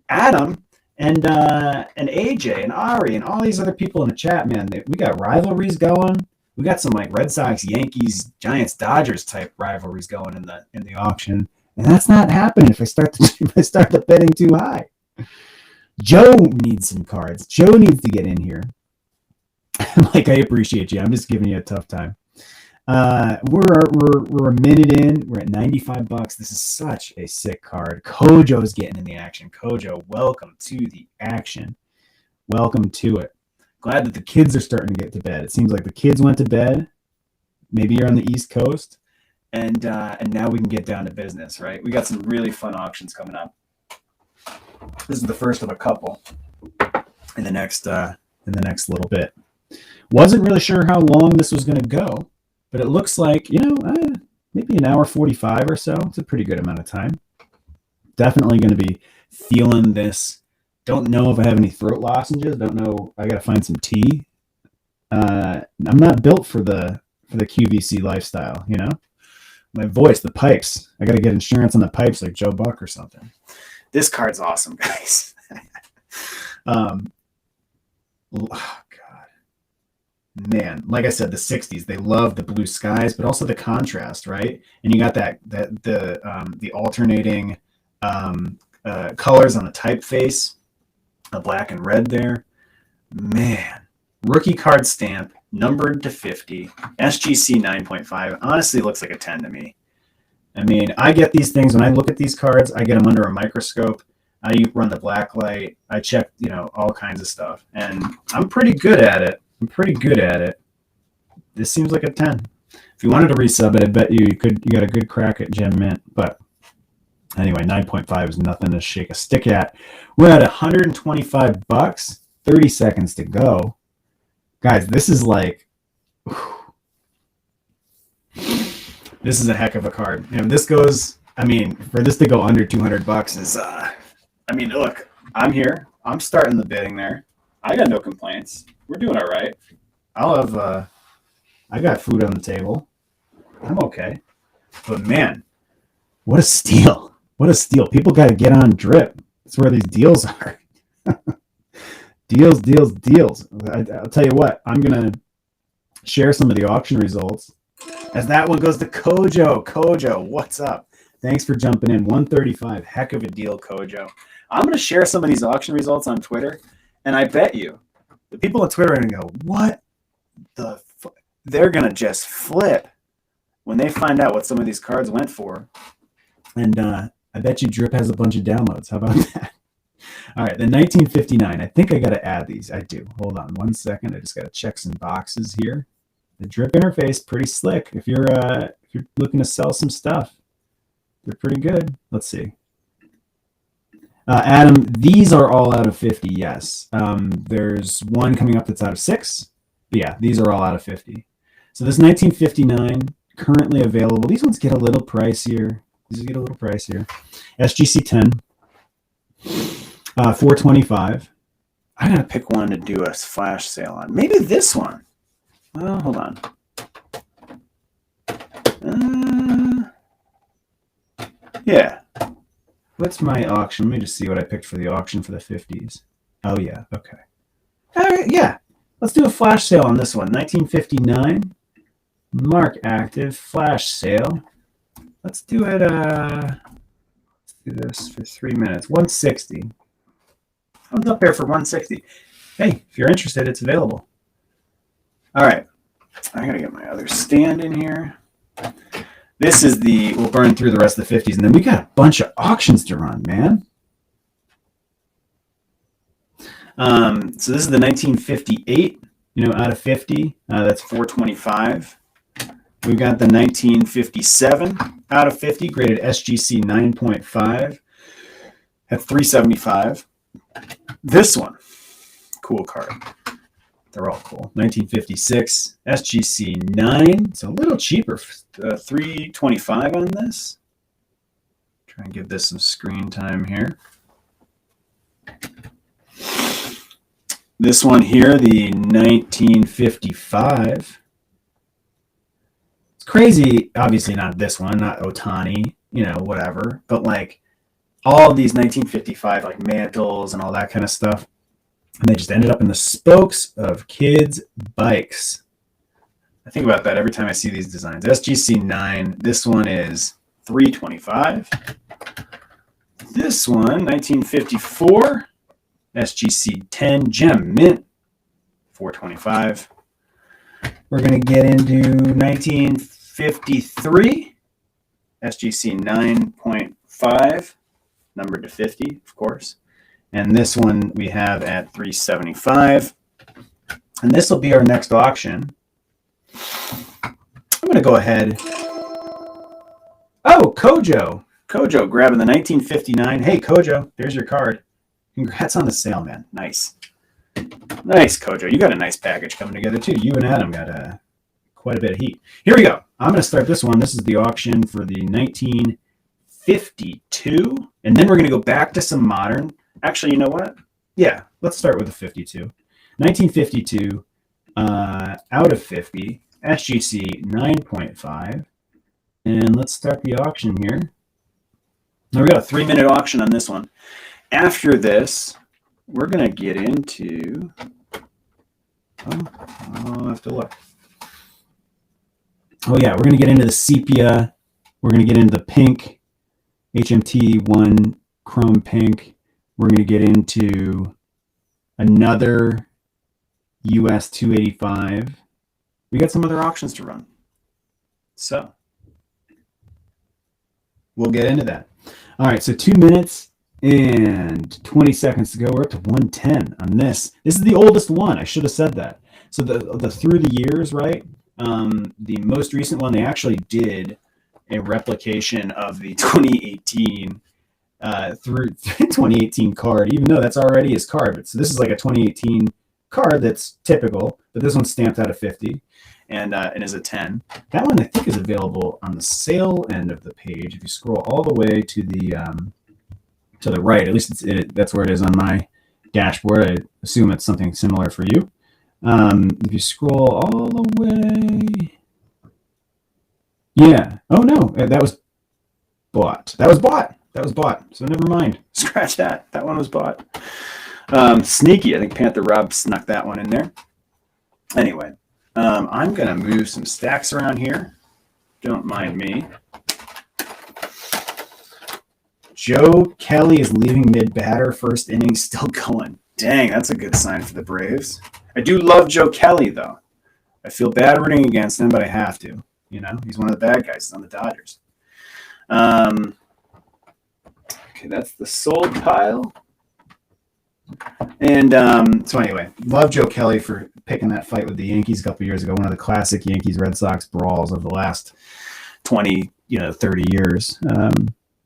Adam and AJ and Ari and all these other people in the chat, man. We got rivalries going. We got some like Red Sox, Yankees, Giants, Dodgers type rivalries going in the auction, and that's not happening if I start the betting too high. Joe needs some cards. Joe needs to get in here. Like, I appreciate you. I'm just giving you a tough time. We're a minute in. We're at $95. This is such a sick card. Kojo's getting in the action. Kojo, welcome to the action. Welcome to it. Glad that the kids are starting to get to bed. It seems like the kids went to bed. Maybe you're on the East Coast, and now we can get down to business, right? We got some really fun auctions coming up. This is the first of a couple in the next little bit. Wasn't really sure how long this was going to go, but it looks like, maybe an hour 45 or so. It's a pretty good amount of time. Definitely going to be feeling this. Don't know if I have any throat lozenges. Don't know. I got to find some tea. I'm not built for the QVC lifestyle, My voice, the pipes. I got to get insurance on the pipes like Joe Buck or something. This card's awesome, guys. Oh, God. Man, like I said, the 60s, they love the blue skies, but also the contrast, right? And you got the alternating colors on the typeface, a black and red there. Man, rookie card stamp, numbered to 50, SGC 9.5. Honestly, looks like a 10 to me. I mean, I get these things when I look at these cards. I get them under a microscope. I run the black light. I check, all kinds of stuff, and I'm pretty good at it. This seems like a 10. If you wanted to resub it, I bet you got a good crack at Gem Mint. But anyway, 9.5 is nothing to shake a stick at. We're at $125. 30 seconds to go. Guys, this is like, this is a heck of a card. This goes, for this to go under $200 is, look, I'm here. I'm starting the bidding there. I got no complaints. We're doing all right. I got food on the table. I'm okay. But man, what a steal. What a steal. People got to get on drip. That's where these deals are. Deals. I'll tell you what, I'm going to share some of the auction results as that one goes to Kojo. Kojo, what's up? Thanks for jumping in. 135. Heck of a deal, Kojo. I'm going to share some of these auction results on Twitter, and I bet you the people on Twitter are going to go, what the they're going to just flip when they find out what some of these cards went for. And I bet you Drip has a bunch of downloads. How about that? All right, the 1959. I think I got to add these. I do. Hold on 1 second. I just got to check some boxes here. The Drip interface, pretty slick. If you're looking to sell some stuff, they're pretty good. Let's see. Adam, these are all out of 50. Yes. There's one coming up that's out of 6. But yeah, these are all out of 50. So this 1959 currently available. These ones get a little pricier. SGC 10. 425. I gotta pick one to do a flash sale on. Maybe this one. Well, hold on. Yeah. What's my auction? Let me just see what I picked for the auction for the 50s. Oh yeah. Okay. All right. Yeah. Let's do a flash sale on this one. 1959. Mark active flash sale. Let's do it. Let's do this for 3 minutes. 160. I was up there for 160. Hey, if you're interested, it's available. All right. I got to get my other stand in here. This is we'll burn through the rest of the 50s, and then we got a bunch of auctions to run, man. So this is the 1958, out of 50. That's 425. We've got the 1957 out of 50, graded SGC 9.5 at 375. This one, cool card. They're all cool. 1956 SGC 9. It's a little cheaper, 325 on this. Try and give this some screen time here. This one here, the 1955. It's crazy. Obviously not this one, not Otani, whatever. But like all of these 1955 like mantles and all that kind of stuff. And they just ended up in the spokes of kids' bikes. I think about that every time I see these designs. SGC 9. This one is 325. This one, 1954. SGC 10 Gem Mint, 425. We're going to get into 1953 SGC 9.5, numbered to 50, of course. And this one we have at 375. And this will be our next auction. I'm going to go ahead. Oh, Kojo. Kojo grabbing the 1959. Hey, Kojo, there's your card. Congrats on the sale, man. Nice. Nice, Kojo. You got a nice package coming together, too. You and Adam got quite a bit of heat. Here we go. I'm going to start this one. This is the auction for the 1952. And then we're going to go back to some modern. Actually, you know what? Yeah, let's start with the 52. 1952, out of 50, SGC 9.5. And let's start the auction here. Now we got a 3-minute auction on this one. After this, we're going to get into... I'll have to look. Oh, yeah, we're going to get into the sepia. We're going to get into the pink, HMT1 chrome pink. We're going to get into another US 285. We got some other auctions to run. So we'll get into that. All right, so 2 minutes and 20 seconds to go. We're up to 110 on this. This is the oldest one. I should have said that. So the through the years, right? The most recent one, they actually did a replication of the 2018 through 2018 card, even though that's already his card. But so this is like a 2018 card that's typical, but this one's stamped out of 50 and is a 10. That one I think is available on the sale end of the page. If you scroll all the way to the right, at least that's where it is on my dashboard. I assume it's something similar for you. If you scroll all the way, yeah. Oh no, that was bought. That was bought. So never mind. Scratch that. That one was bought. Sneaky. I think Panther Rob snuck that one in there. Anyway, I'm going to move some stacks around here. Don't mind me. Joe Kelly is leaving mid-batter. First inning still going. Dang, that's a good sign for the Braves. I do love Joe Kelly, though. I feel bad rooting against him, but I have to. You know, he's one of the bad guys on the Dodgers. Okay, that's the sold pile. And so anyway, love Joe Kelly for picking that fight with the Yankees a couple years ago. One of the classic Yankees-Red Sox brawls of the last 20, 30 years.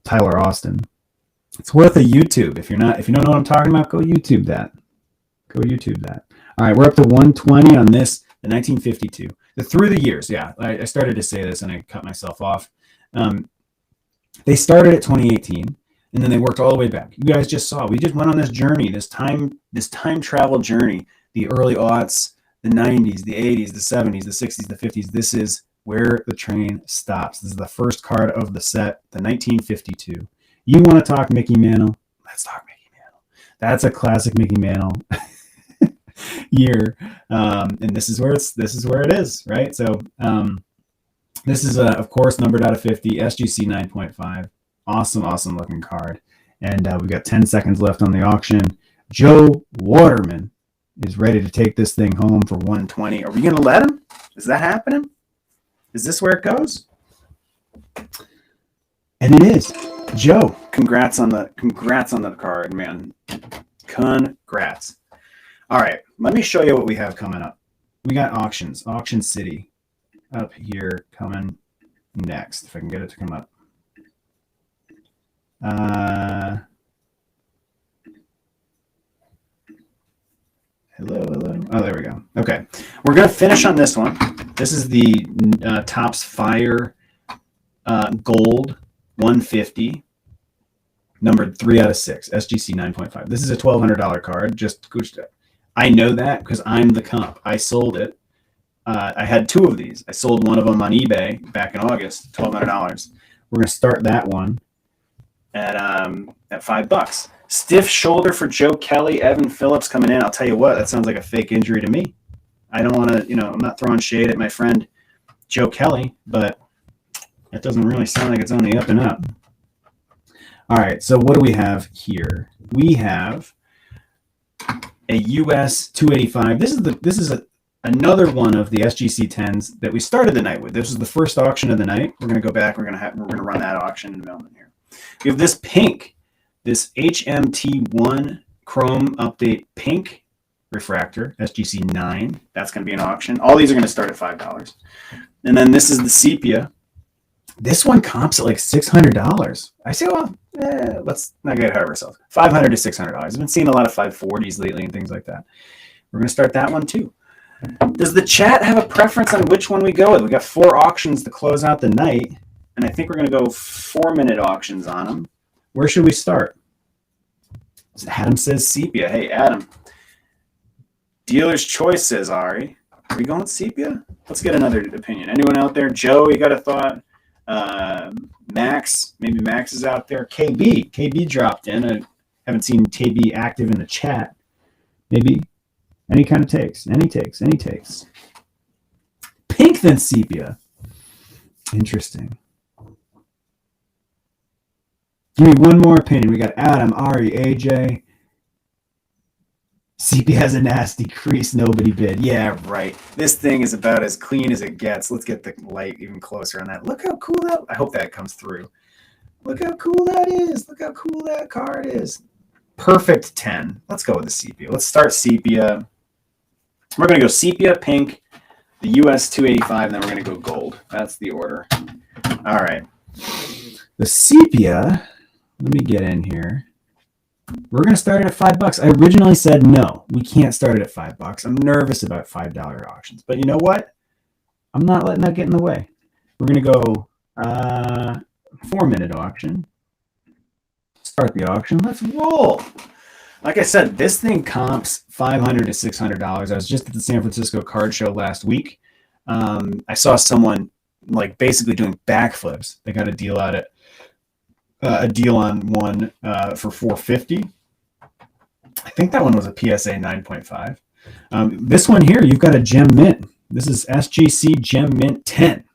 Tyler Austin. It's worth a YouTube. If you don't know what I'm talking about, go YouTube that. All right, we're up to 120 on this, the 1952. The through the years, yeah. I started to say this and I cut myself off. They started at 2018. And then they worked all the way back. You guys just saw. We just went on this journey, this time travel journey. The early aughts, the 90s, the 80s, the 70s, the 60s, the 50s. This is where the train stops. This is the first card of the set, the 1952. You want to talk Mickey Mantle? Let's talk Mickey Mantle. That's a classic Mickey Mantle year. And this is where it is, right? So this is of course numbered out of 50, SGC 9.5. Awesome looking card. And we've got 10 seconds left on the auction. Joe Waterman is ready to take this thing home for 120. Are we going to let him? Is that happening? Is this where it goes? And it is. Joe, congrats on the card, man. Congrats. All right, let me show you what we have coming up. We got auctions. Auction City up here coming next. If I can get it to come up. Hello. Oh, there we go. Okay. We're going to finish on this one. This is the Topps Fire Gold 150, numbered 3 out of 6, SGC 9.5. This is a $1,200 card. I know that because I'm the comp. I sold it. I had 2 of these. I sold one of them on eBay back in August, $1,200. We're going to start that one at $5. Stiff shoulder for Joe Kelly. Evan Phillips coming in. I'll tell you what, that sounds like a fake injury to me. I don't want to, I'm not throwing shade at my friend Joe Kelly, but that doesn't really sound like it's on the up and up. All right, so what do we have here? We have a US 285. This is another one of the SGC 10s that we started the night with. This was the first auction of the night. We're going to go back. We're going to run that auction in a moment here. We have this pink, this HMT1 Chrome Update Pink refractor, SGC 9. That's going to be an auction. All these are going to start at $5. And then this is the sepia. This one comps at like $600. I say, well, let's not get ahead of ourselves. $500 to $600. I've been seeing a lot of 540s lately and things like that. We're going to start that one too. Does the chat have a preference on which one we go with? We got 4 auctions to close out the night, and I think we're going to go 4-minute auctions on them. Where should we start? Adam says sepia. Hey, Adam. Dealer's choice, says Ari. Are we going sepia? Let's get another opinion. Anyone out there? Joe, you got a thought? Max, maybe Max is out there. KB dropped in. I haven't seen KB active in the chat. Maybe any kind of takes. Any takes. Pink than sepia. Interesting. Give me one more opinion. We got Adam, Ari, AJ. sepia has a nasty crease. Nobody bid. Yeah, right. This thing is about as clean as it gets. Let's get the light even closer on that. Look how cool that. I hope that comes through. Look how cool that is. Look how cool that card is. Perfect 10. Let's go with the sepia. Let's start sepia. We're going to go sepia, pink, the US 285, and then we're going to go gold. That's the order. All right. The sepia, let me get in here. We're going to start it at $5. I originally said no, we can't start it at $5. I'm nervous about $5 auctions. But you know what? I'm not letting that get in the way. We're going to go 4-minute auction. Start the auction. Let's roll. Like I said, this thing comps $500 to $600. I was just at the San Francisco card show last week. I saw someone like basically doing backflips. They got a deal out at a deal on one for $450. I think that one was a PSA 9.5. This one here, you've got a gem mint. This is SGC Gem Mint 10.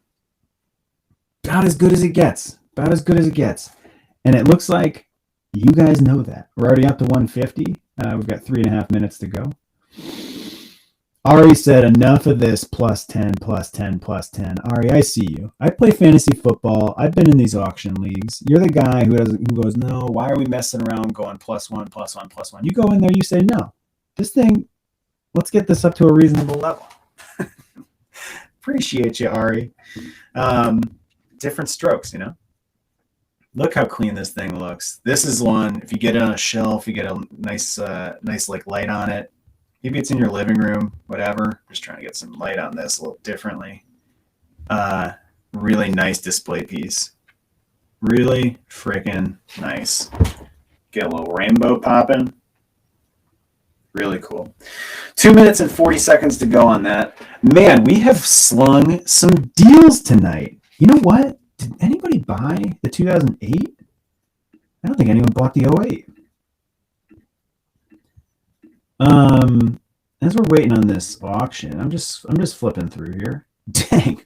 About as good as it gets. About as good as it gets. And it looks like you guys know that. We're already up to 150. We've got 3.5 minutes to go. Ari said, enough of this plus 10, plus 10, plus 10. Ari, I see you. I play fantasy football. I've been in these auction leagues. You're the guy who goes, no, why are we messing around going plus 1, plus 1, plus 1? You go in there, you say, no. This thing, let's get this up to a reasonable level. Appreciate you, Ari. Different strokes, you know. Look how clean this thing looks. This is one, if you get it on a shelf, you get a nice like light on it. Maybe it's in your living room, whatever. Just trying to get some light on this a little differently. Really nice display piece. Really freaking nice. Get a little rainbow popping. Really cool. 2 minutes and 40 seconds to go on that. Man, we have slung some deals tonight. You know what? Did anybody buy the 2008? I don't think anyone bought the 08. As we're waiting on this auction, I'm just flipping through here. Dang.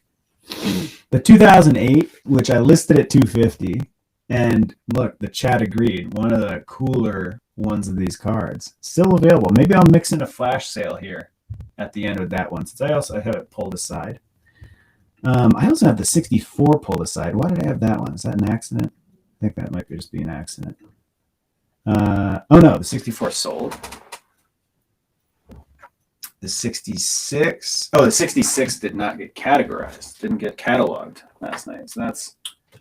The 2008, which I listed at 250, and look, the chat agreed. One of the cooler ones of these cards still available. Maybe I'll mix in a flash sale here at the end with that one, since I have it pulled aside. I also have the 64 pulled aside. Why did I have that one? Is that an accident? I think that might just be an accident. Oh no, the 64 sold. The 66. Oh, the 66 did not get categorized. Didn't get cataloged last night. So that's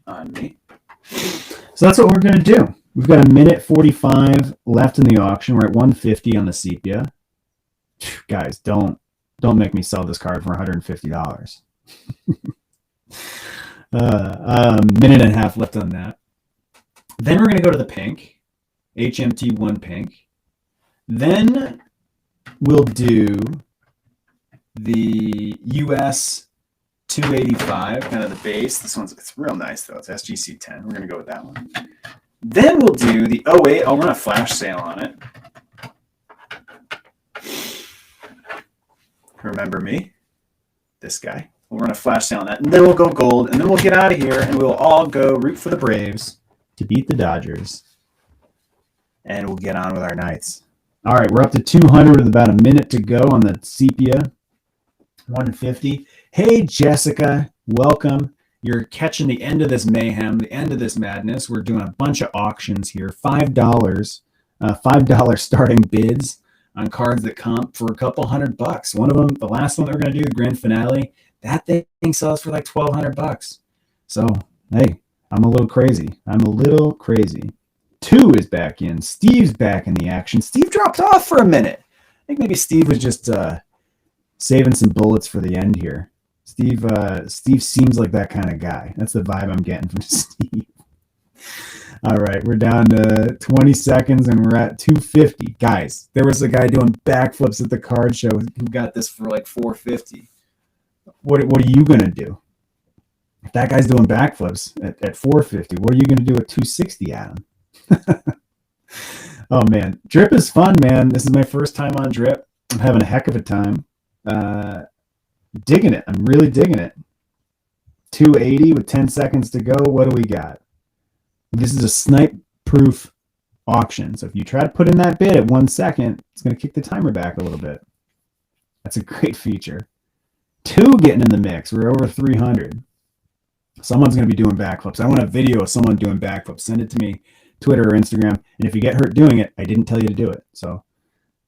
on me. So that's what we're going to do. We've got 1:45 left in the auction. We're at 150 on the sepia. Guys, don't make me sell this card for $150. Minute and a half left on that. Then we're going to go to the pink, HMT1 pink. Then we'll do the US 285, kind of the base. It's real nice though. It's SGC 10. We're going to go with that one. Then we'll do the 08. I'll run a flash sale on it. Remember me? This guy. We'll run a flash sale on that. And then we'll go gold. And then we'll get out of here and we'll all go root for the Braves to beat the Dodgers. And we'll get on with our nights. All right, we're up to 200 with about a minute to go on the sepia. 150. Hey, Jessica, welcome. You're catching the end of this mayhem, the end of this madness. We're doing a bunch of auctions here. $5 starting bids on cards that comp for a couple $100. One of them, the last one that we're going to do, the grand finale, that thing sells for like $1,200. So, hey, I'm a little crazy. I'm a little crazy. 2 is back in. Steve's back in the action. Steve dropped off for a minute. I think maybe Steve was just saving some bullets for the end here. Steve seems like that kind of guy. That's the vibe I'm getting from Steve. All right, we're down to 20 seconds and we're at 250. Guys, there was a guy doing backflips at the card show who got this for like 450. What are you going to do? If that guy's doing backflips at 450, what are you going to do at 260 at him? Oh, man. Drip is fun, man. This is my first time on Drip. I'm having a heck of a time. Digging it. I'm really digging it. 280 with 10 seconds to go. What do we got? This is a snipe proof auction. So if you try to put in that bid at 1 second, it's going to kick the timer back a little bit. That's a great feature. 2 getting in the mix. We're over 300. Someone's going to be doing backflips. I want a video of someone doing backflips. Send it to me, Twitter or Instagram. And if you get hurt doing it, I didn't tell you to do it. So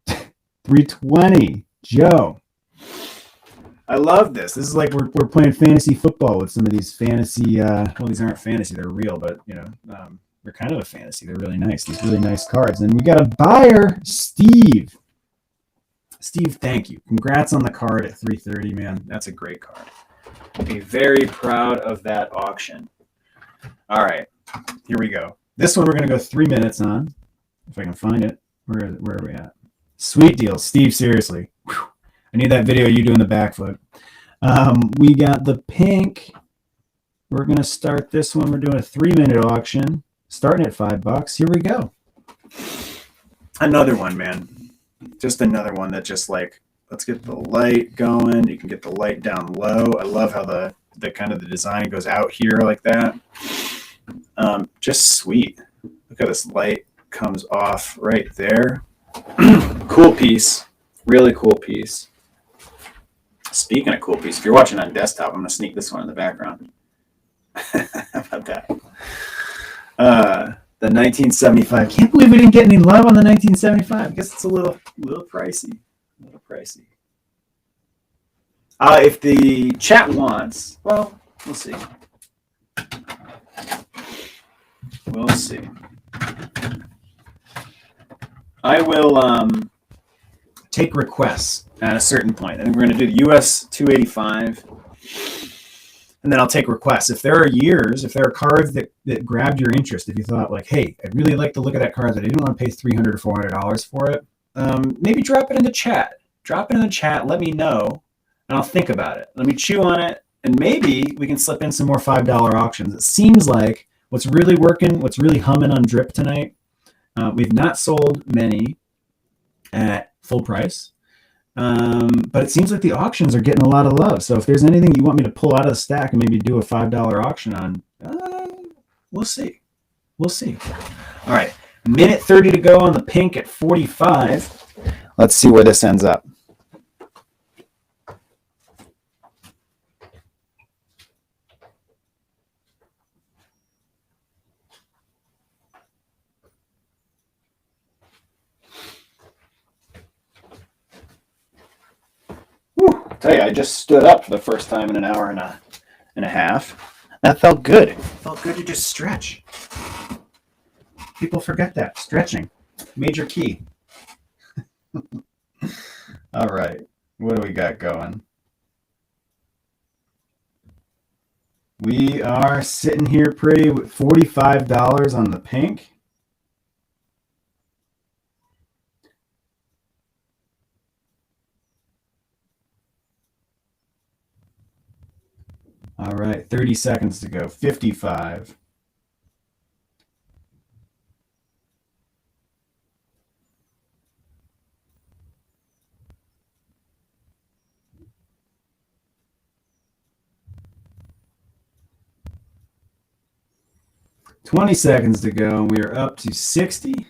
320. Joe. I love this. This is like we're playing fantasy football with some of these fantasy. Well, these aren't fantasy; they're real, but you know, they're kind of a fantasy. They're really nice. These really nice cards. And we got a buyer, Steve. Steve, thank you. Congrats on the card at 330, man. That's a great card. I'll be very proud of that auction. All right, here we go. This one we're going to go 3 minutes on, if I can find it. Where are we at? Sweet deal, Steve. Seriously. Whew. I need that video of you doing the backflip. We got the pink. We're going to start this one. We're doing a 3-minute auction, starting at $5. Here we go. Another one, man. Just another one that just like, let's get the light going. You can get the light down low. I love how the kind of the design goes out here like that. Just sweet. Look how this light comes off right there. Cool piece. Really cool piece. Speaking of cool piece, if you're watching on desktop, I'm going to sneak this one in the background. How about that? The 1975. Can't believe we didn't get any love on the 1975. I guess it's a little pricey. A little pricey. If the chat wants, well, we'll see. We'll see. I will take requests at a certain point. I think we're going to do the US 285, and then I'll take requests. If there are cards that grabbed your interest, if you thought like, hey, I really like the look of that card, but I didn't want to pay $300 or $400 for it, maybe drop it in the chat. Drop it in the chat. Let me know, and I'll think about it. Let me chew on it, and maybe we can slip in some more $5 auctions. It seems like what's really working, what's really humming on Drip tonight. We've not sold many at full price. But it seems like the auctions are getting a lot of love. So if there's anything you want me to pull out of the stack and maybe do a $5 auction on, we'll see. We'll see. All right. Minute 30 to go on the pink at 45. Let's see where this ends up. Tell you, I just stood up for the first time in an hour and a half. That felt good. It felt good to just stretch. People forget that. Stretching. Major key. All right. What do we got going? We are sitting here pretty with $45 on the pink. All right, 30 seconds to go. 55. $20 seconds to go, and we are up to 60.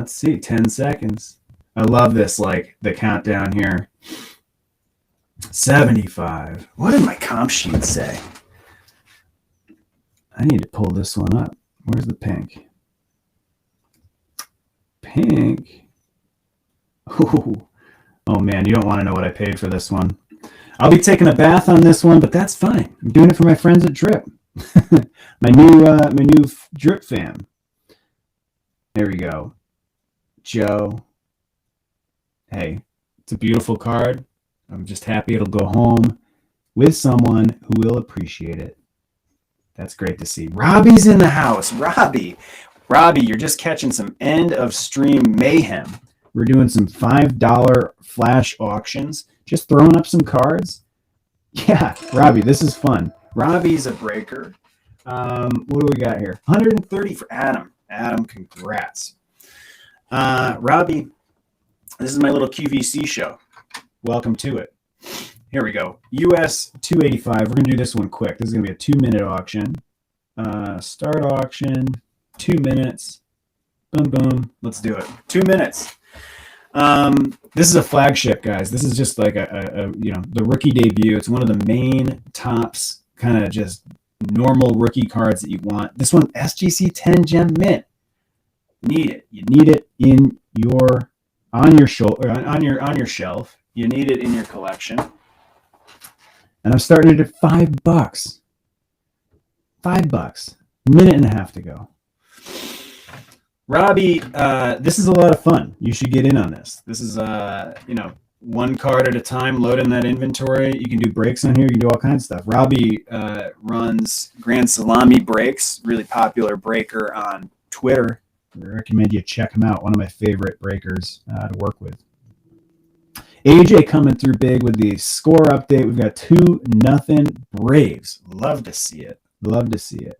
Let's see, 10 seconds. I love this, like the countdown here. 75. What did my comp sheet say? I need to pull this one up. Where's the pink? Pink. Ooh. Oh man, you don't want to know what I paid for this one. I'll be taking a bath on this one, but that's fine. I'm doing it for my friends at Drip. my new Drip fam. There we go. Joe. Hey, it's a beautiful card. I'm just happy it'll go home with someone who will appreciate it. That's great to see. Robbie's in the house. Robbie, you're just catching some end of stream mayhem. We're doing some $5 flash auctions. Just throwing up some cards. Yeah, Robbie, this is fun. Robbie's a breaker. What do we got here? 130 for Adam. Adam, congrats. Robbie, this is my little QVC show. Welcome to it. Here we go. US 285. We're going to do this one quick. This is going to be a 2-minute auction. Start auction. 2 minutes. Boom, boom. Let's do it. 2 minutes. This is a flagship, guys. This is just like the rookie debut. It's one of the main tops, kind of just normal rookie cards that you want. This one, SGC 10 gem mint. Need it. You need it in your on your shelf. You need it in your collection. And I'm starting it at $5. $5. Minute and a half to go. Robbie, this is a lot of fun. You should get in on this. This is, one card at a time, load in that inventory. You can do breaks on here. You can do all kinds of stuff. Robbie runs Grand Salami Breaks, really popular breaker on Twitter. I recommend you check him out. One of my favorite breakers to work with. AJ coming through big with the score update. We've got 2-0 Braves. Love to see it. Love to see it.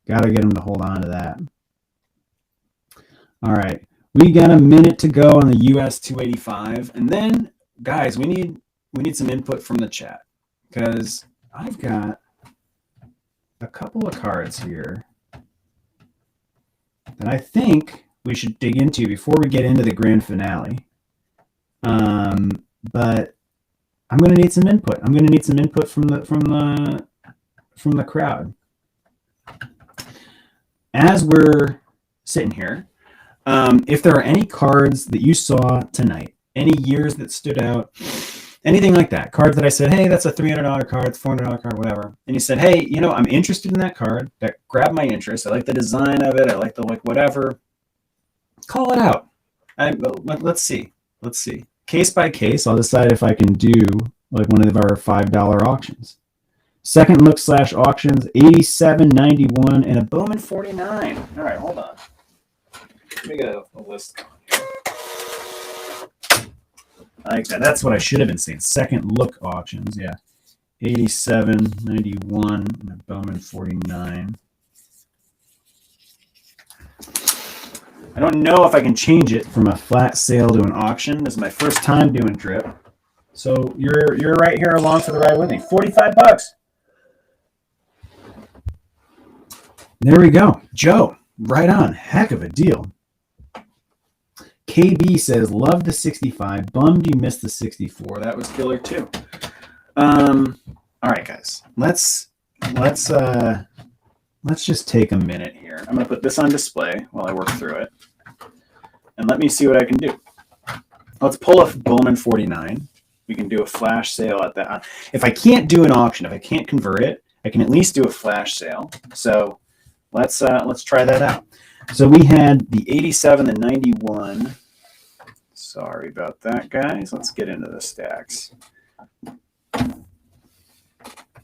Got to get him to hold on to that. All right. We got a minute to go on the US 285. And then, guys, we need some input from the chat because I've got a couple of cards here that I think we should dig into before we get into the grand finale. But I'm going to need some input. I'm going to need some input from the crowd. As we're sitting here, if there are any cards that you saw tonight, any years that stood out, anything like that, cards that I said, hey, that's a $300 card, it's $400 card, whatever. And you said, hey, I'm interested in that card. That grabbed my interest. I like the design of it. I like the whatever. Call it out. Let's see. Case by case, I'll decide if I can do like one of our $5 auctions. Second look / auctions, 87.91 and a Bowman 49. All right, hold on. Let me get a list going here. I like that. That's what I should have been saying. Second look auctions, yeah. 87.91 and a Bowman 49. I don't know if I can change it from a flat sale to an auction. This is my first time doing Drip. So you're right here along for the ride with me. $45. There we go. Joe, right on. Heck of a deal. KB says, love the 65. Bummed you missed the 64. That was killer too. All right, guys. Let's just take a minute here. I'm going to put this on display while I work through it. And let me see what I can do. Let's pull a Bowman 49. We can do a flash sale at that. If I can't do an auction, if I can't convert it, I can at least do a flash sale. So let's try that out. So we had the 87, the 91. Sorry about that, guys. Let's get into the stacks.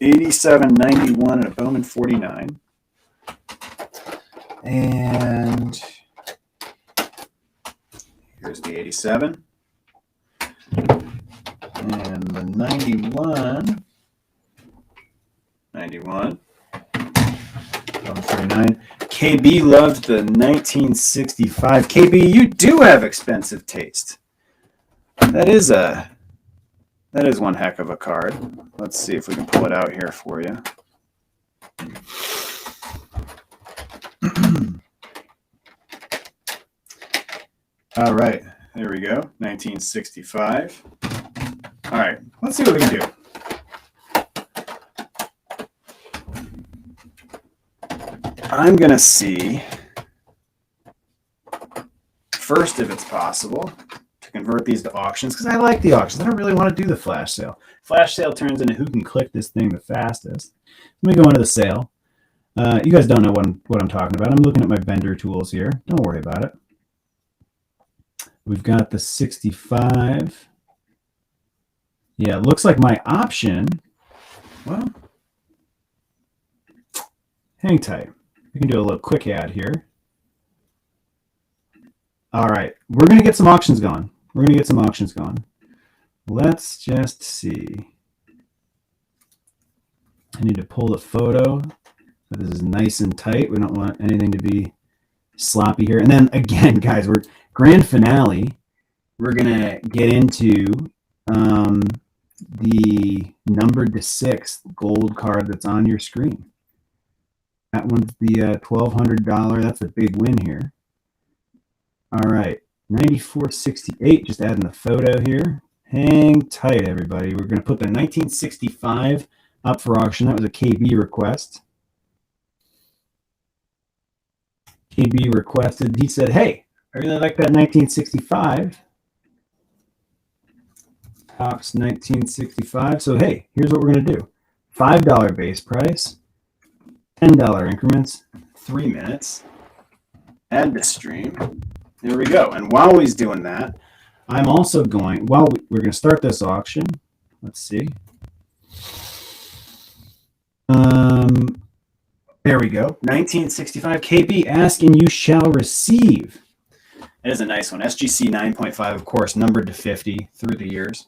87, 91, and a Bowman 49. And here's the 87. And the 91. 91. Bowman 49. KB loved the 1965. KB, you do have expensive taste. That is one heck of a card. Let's see if we can pull it out here for you. All right, there we go, 1965. All right, let's see what we can do. I'm going to see first if it's possible to convert these to auctions, because I like the auctions. I don't really want to do the flash sale. Flash sale turns into who can click this thing the fastest. Let me go into the sale. You guys don't know what I'm talking about. I'm looking at my vendor tools here. Don't worry about it. We've got the 65. Yeah, it looks like my option, well, hang tight. We can do a little quick ad here. All right, we're going to get some auctions going. Let's just see. I need to pull the photo. This is nice and tight. We don't want anything to be sloppy here. And then again, guys, we're grand finale. We're going to get into the numbered to 6 gold card that's on your screen. That one's the $1,200. That's a big win here. All right, 94.68. Just adding the photo here. Hang tight, everybody. We're going to put the 1965 up for auction. That was a KB request. KB requested. He said, "Hey, I really like that 1965." Tops 1965. So hey, here's what we're going to do: $5 base price, $10 increments, 3 minutes. Add to stream. There we go. And while he's doing that, I'm also going, we're going to start this auction. Let's see. There we go. 1965 KB, ask and you shall receive. It is a nice one. SGC 9.5, of course, numbered to 50 through the years.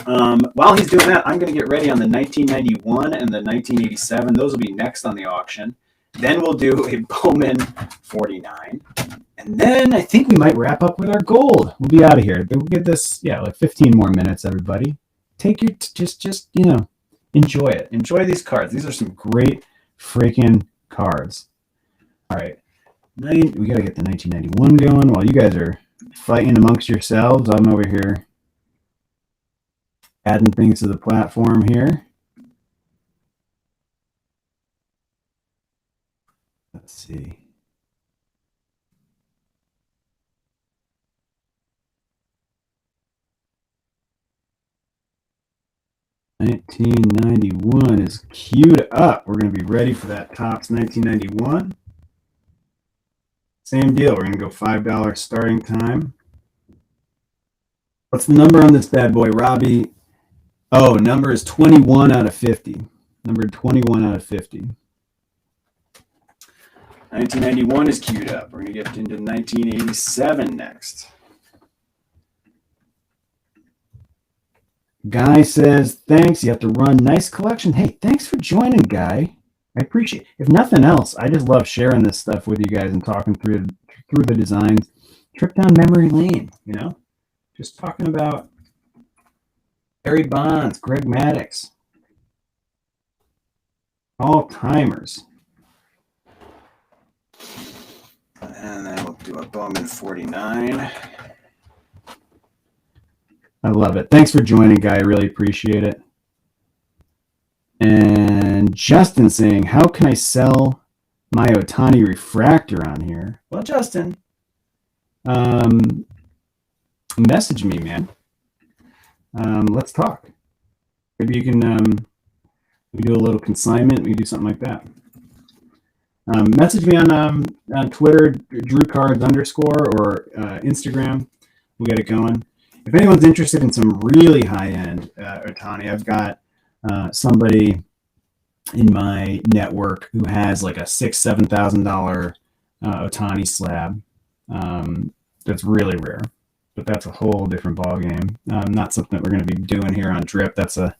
While he's doing that, I'm going to get ready on the 1991 and the 1987. Those will be next on the auction. Then we'll do a Bowman 49. And then I think we might wrap up with our gold. We'll be out of here. We'll get this, yeah, like 15 more minutes, everybody. Take your, just you know, enjoy it. Enjoy these cards. These are some great freaking cards. All right. We got to get the 1991 going while you guys are fighting amongst yourselves. I'm over here adding things to the platform here. Let's see. $1991 is queued up. We're going to be ready for that Topps 1991. Same deal. We're going to go $5 starting time. What's the number on this bad boy, Robbie? Oh, number is 21 out of 50. Number 21 out of 50. 1991 is queued up. We're going to get into 1987 next. Guy says, thanks. You have to run. Nice collection. Hey, thanks for joining, Guy. I appreciate it. If nothing else, I just love sharing this stuff with you guys and talking through the designs. Trip down memory lane, you know? Just talking about Barry Bonds, Greg Maddux, all-timers. And then we'll do a Bowman 49. I love it. Thanks for joining, Guy. I really appreciate it. And Justin saying, how can I sell my OHTANI refractor on here? Well, Justin, message me, man. Let's talk. Maybe you can we do a little consignment. We do something like that. Message me on Twitter, DrewCards_ or Instagram. We'll get it going. If anyone's interested in some really high-end OHTANI, I've got somebody in my network who has like a $6,000-$7,000 OHTANI slab. That's really rare, but that's a whole different ballgame. Not something that we're going to be doing here on Drip. That's a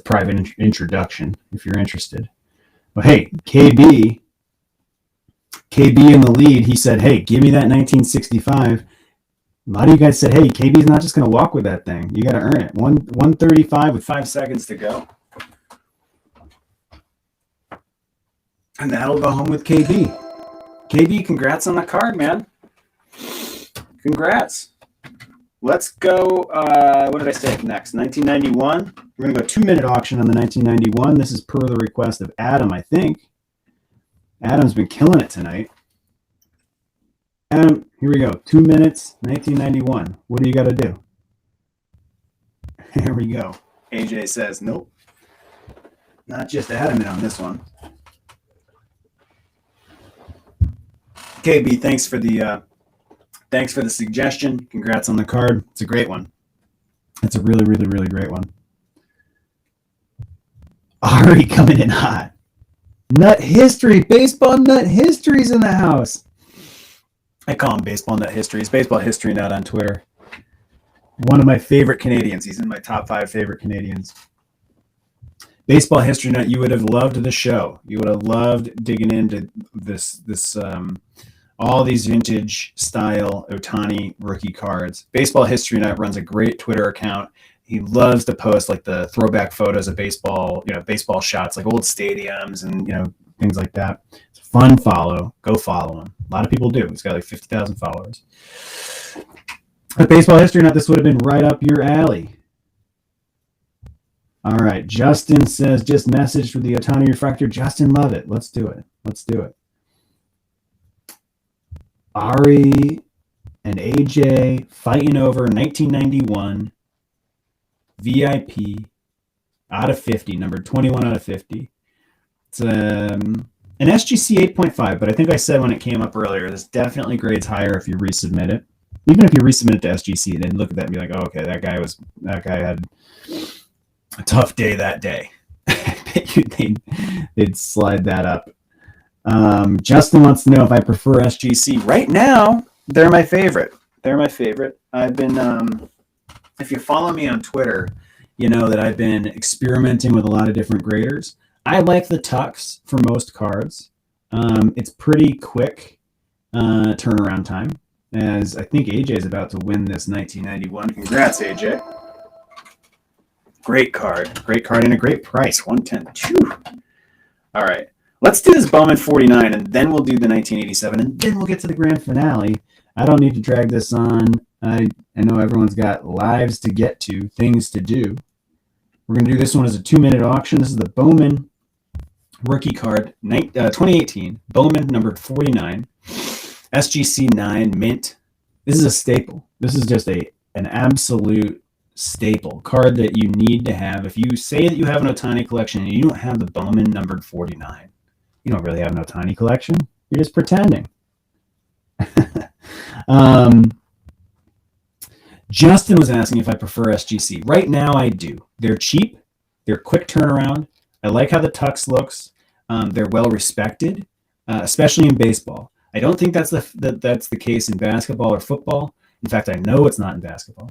private introduction if you're interested. But hey, KB in the lead. He said, "Hey, give me that 1965." A lot of you guys said, hey, KB's not just going to walk with that thing. You got to earn it. 135 with 5 seconds to go. And that'll go home with KB. KB, congrats on the card, man. Congrats. Let's go, what did I say next? 1991. We're going to go 2-minute auction on the 1991. This is per the request of Adam, I think. Adam's been killing it tonight. Adam, here we go. 2 minutes, 1991. What do you got to do? Here we go. AJ says, nope. Not just adamant on this one. KB, thanks for the suggestion. Congrats on the card. It's a great one. It's a really, really, really great one. Ari coming in hot. Nut History. Baseball Nut History's in the house. I call him Baseball Nut History. He's Baseball History Nut on Twitter. One of my favorite Canadians. He's in my top 5 favorite Canadians. Baseball History Nut, you would have loved the show. You would have loved digging into this all these vintage style Ohtani rookie cards. Baseball History Nut runs a great Twitter account. He loves to post like the throwback photos of baseball, baseball shots, like old stadiums and, things like that. It's a fun follow. Go follow him. A lot of people do. He's got like 50,000 followers. At Baseball History Nut, this would have been right up your alley. All right. Justin says, just messaged for the Ohtani refractor. Justin, love it. Let's do it. Let's do it. Ari and AJ fighting over 1991 VIP out of 50, number 21 out of 50. It's an SGC 8.5, but I think I said when it came up earlier, this definitely grades higher if you resubmit it. Even if you resubmit it to SGC, then look at that and be like, oh, okay, that guy had a tough day that day. They'd slide that up. Justin wants to know if I prefer SGC. Right now, they're my favorite. I've been, if you follow me on Twitter, you know that I've been experimenting with a lot of different graders. I like the Tux for most cards. It's pretty quick turnaround time, as I think AJ is about to win this 1991. Congrats, AJ. Great card and a great price, 110. All right. Let's do this Bowman 49, and then we'll do the 1987, and then we'll get to the grand finale. I don't need to drag this on. I know everyone's got lives to get to, things to do. We're going to do this one as a 2-minute auction. This is the Bowman rookie card, 2018, Bowman numbered 49, SGC 9 mint. This is a staple. This is just an absolute staple card that you need to have. If you say that you have an Ohtani collection and you don't have the Bowman numbered 49, you don't really have an Ohtani collection. You're just pretending. Justin was asking if I prefer SGC. Right now, I do. They're cheap. They're quick turnaround. I like how the Tux looks. They're well respected, especially in baseball. I don't think that's the case in basketball or football. In fact, I know it's not in basketball.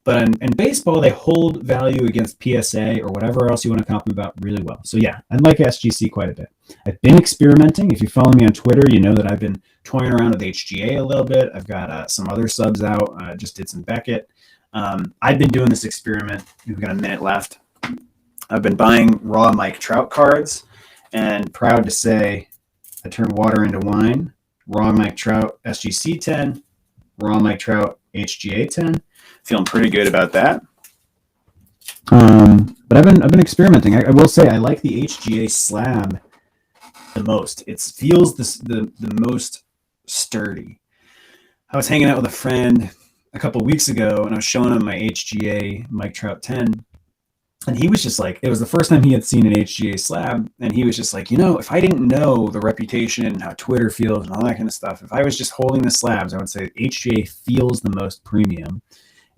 But in baseball, they hold value against PSA or whatever else you want to compliment about really well. So yeah, I like SGC quite a bit. I've been experimenting. If you follow me on Twitter, you know that I've been toying around with HGA a little bit. I've got some other subs out. Just did some Beckett. I've been doing this experiment. We've got a minute left. I've been buying raw Mike Trout cards, and proud to say I turned water into wine. Raw Mike Trout SGC 10, raw Mike Trout HGA 10. Feeling pretty good about that. But I've been experimenting. I will say I like the HGA slab the most. It feels the most sturdy. I was hanging out with a friend a couple weeks ago, and I was showing him my HGA Mike Trout 10, and he was just like, it was the first time he had seen an HGA slab, and he was just like, if I didn't know the reputation and how Twitter feels and all that kind of stuff, if I was just holding the slabs, I would say HGA feels the most premium.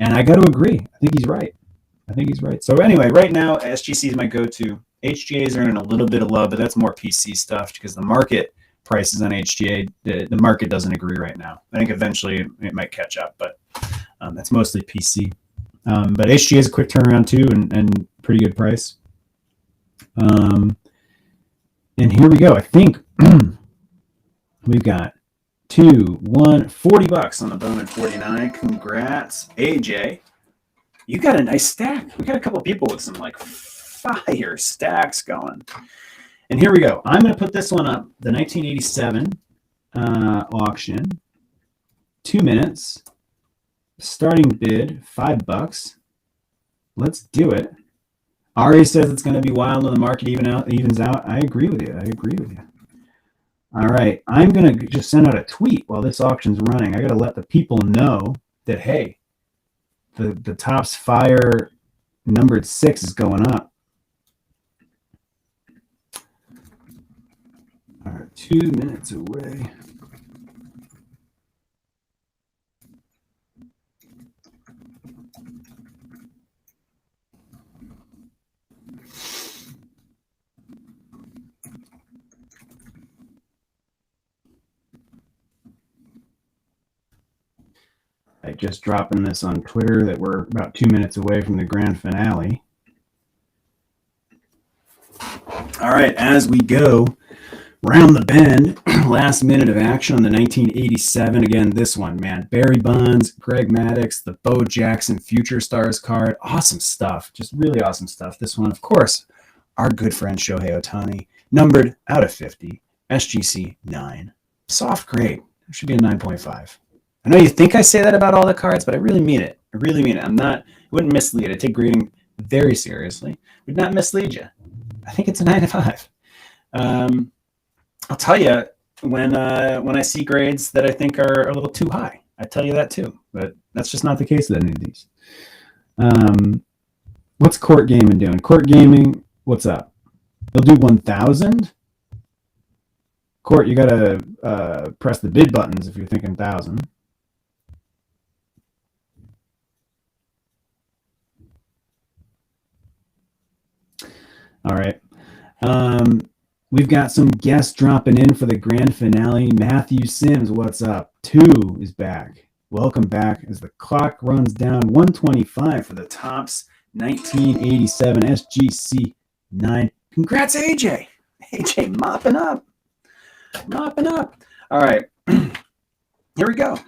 And I got to agree. I think he's right. So anyway, right now, SGC is my go-to. HGAs are in a little bit of love, but that's more PC stuff because the market prices on HGA, the market doesn't agree right now. I think eventually it might catch up, but that's mostly PC. But HGA is a quick turnaround too, and pretty good price. And here we go. I think we've got 40 bucks on the Bowman 49. Congrats, AJ. You got a nice stack. We got a couple of people with some like fire stacks going. And here we go. I'm going to put this one up, the 1987 auction. 2 minutes. Starting bid, $5. Let's do it. Ari says it's going to be wild when the market evens out. I agree with you. I agree with you. All right. I'm going to just send out a tweet while this auction's running. I got to let the people know that, hey, the Topps Fire numbered 6 is going up. All right. 2 minutes away. I just dropping this on Twitter that we're about 2 minutes away from the grand finale. All right, as we go round the bend, last minute of action on the 1987. Again, this one, man. Barry Bonds, Greg Maddux, the Bo Jackson Future Stars card. Awesome stuff. Just really awesome stuff. This one, of course, our good friend Shohei Ohtani, numbered out of 50, SGC 9. Soft grade. It should be a 9.5. I know you think I say that about all the cards, but I really mean it. I really mean it. I wouldn't mislead. I take grading very seriously. Would not mislead you. I think it's a 9.5. I'll tell you when I see grades that I think are a little too high. I tell you that too, but that's just not the case with any of these. What's Court Gaming doing? Court Gaming, what's up? They'll do 1,000. Court, you gotta press the bid buttons if you're thinking 1,000. All right. We've got some guests dropping in for the grand finale. Matthew Sims, what's up? 2 is back. Welcome back as the clock runs down. 125 for the Topps 1987 SGC 9. Congrats, AJ. AJ mopping up. Mopping up. All right. Here we go.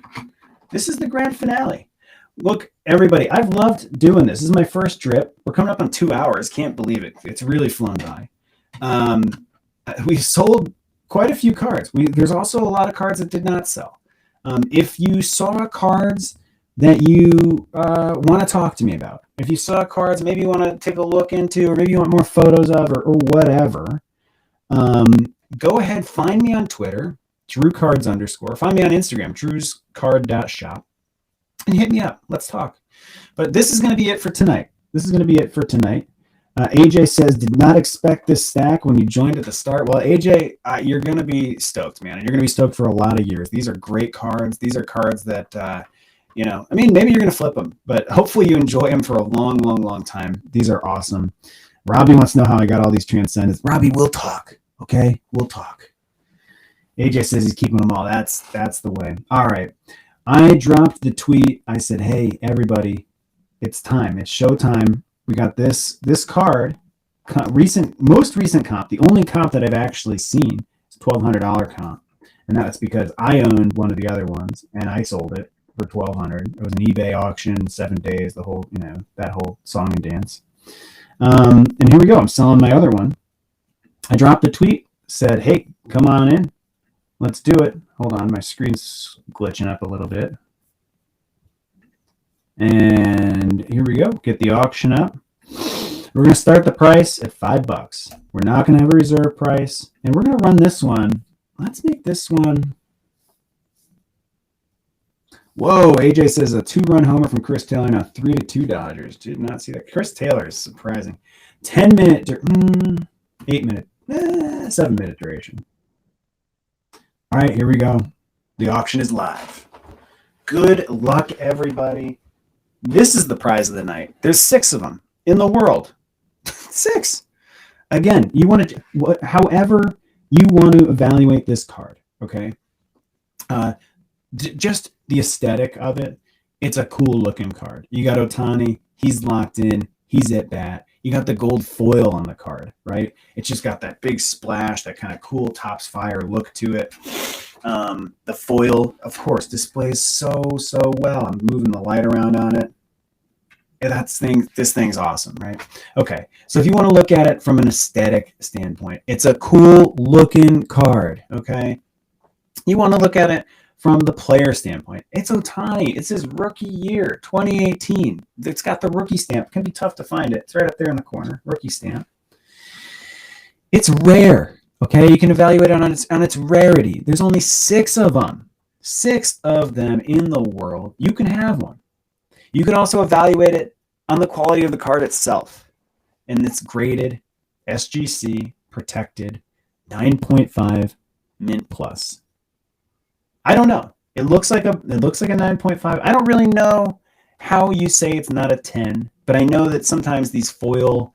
This is the grand finale. Look, everybody, I've loved doing this. This is my first drip. We're coming up on 2 hours. Can't believe it. It's really flown by. We sold quite a few cards. There's also a lot of cards that did not sell. If you saw cards that you want to talk to me about, if you saw cards maybe you want to take a look into, or maybe you want more photos of, or whatever, go ahead, find me on Twitter, DrewCards_. Find me on Instagram, drewscard.shop. And hit me up. Let's talk. But this is going to be it for tonight. AJ says, did not expect this stack when you joined at the start. Well, AJ, you're going to be stoked, man. And you're going to be stoked for a lot of years. These are great cards. These are cards that, maybe you're going to flip them, but hopefully you enjoy them for a long, long, long time. These are awesome. Robbie wants to know how I got all these transcendents. Robbie, we'll talk. Okay? We'll talk. AJ says he's keeping them all. That's the way. All right. I dropped the tweet. I said, hey, everybody, it's time. It's showtime. We got this card, most recent comp. The only comp that I've actually seen is $1,200 comp. And that's because I owned one of the other ones and I sold it for $1,200. It was an eBay auction, 7 days, the whole, that whole song and dance. And here we go. I'm selling my other one. I dropped a tweet, said, hey, come on in. Let's do it. Hold on, my screen's glitching up a little bit. And here we go. Get the auction up. We're going to start the price at $5. We're not going to have a reserve price. And we're going to run this one. Let's make this one. Whoa, AJ says a 2-run homer from Chris Taylor. Now 3-2 Dodgers. Did not see that. Chris Taylor is surprising. 10-minute, 8-minute, 7-minute duration. All right, here we go. The auction is live. Good luck, everybody. This is the prize of the night. There's 6 of them in the world. 6. Again, you want to, however you want to evaluate this card, okay? Just the aesthetic of it. It's a cool looking card. You got Ohtani. He's locked in. He's at bat. You got the gold foil on the card, right? It's just got that big splash, that kind of cool Topps Fire look to it. The foil, of course, displays so well. I'm moving the light around on it. This thing's awesome, right? Okay, so if you want to look at it from an aesthetic standpoint, it's a cool looking card, okay? You want to look at it from the player standpoint. It's Ohtani. It's his rookie year, 2018. It's got the rookie stamp. It can be tough to find it. It's right up there in the corner, rookie stamp. It's rare, okay? You can evaluate it on its rarity. There's only 6 of them. 6 of them in the world. You can have one. You can also evaluate it on the quality of the card itself. And it's graded SGC protected 9.5 mint plus. I don't know. It looks like a 9.5. I don't really know how you say it's not a 10, but I know that sometimes these foil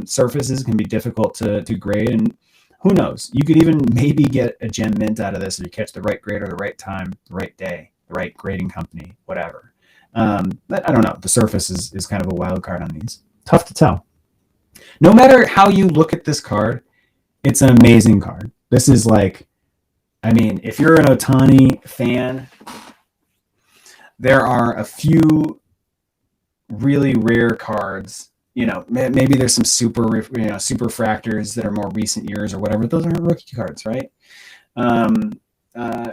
surfaces can be difficult to grade, and who knows? You could even maybe get a gem mint out of this if you catch the right grade or the right time, the right day, the right grading company, whatever. But I don't know. The surface is kind of a wild card on these. Tough to tell. No matter how you look at this card, it's an amazing card. This is like, I mean, if you're an Ohtani fan, there are a few really rare cards. You know, maybe there's some super fractors that are more recent years or whatever. Those aren't rookie cards, right?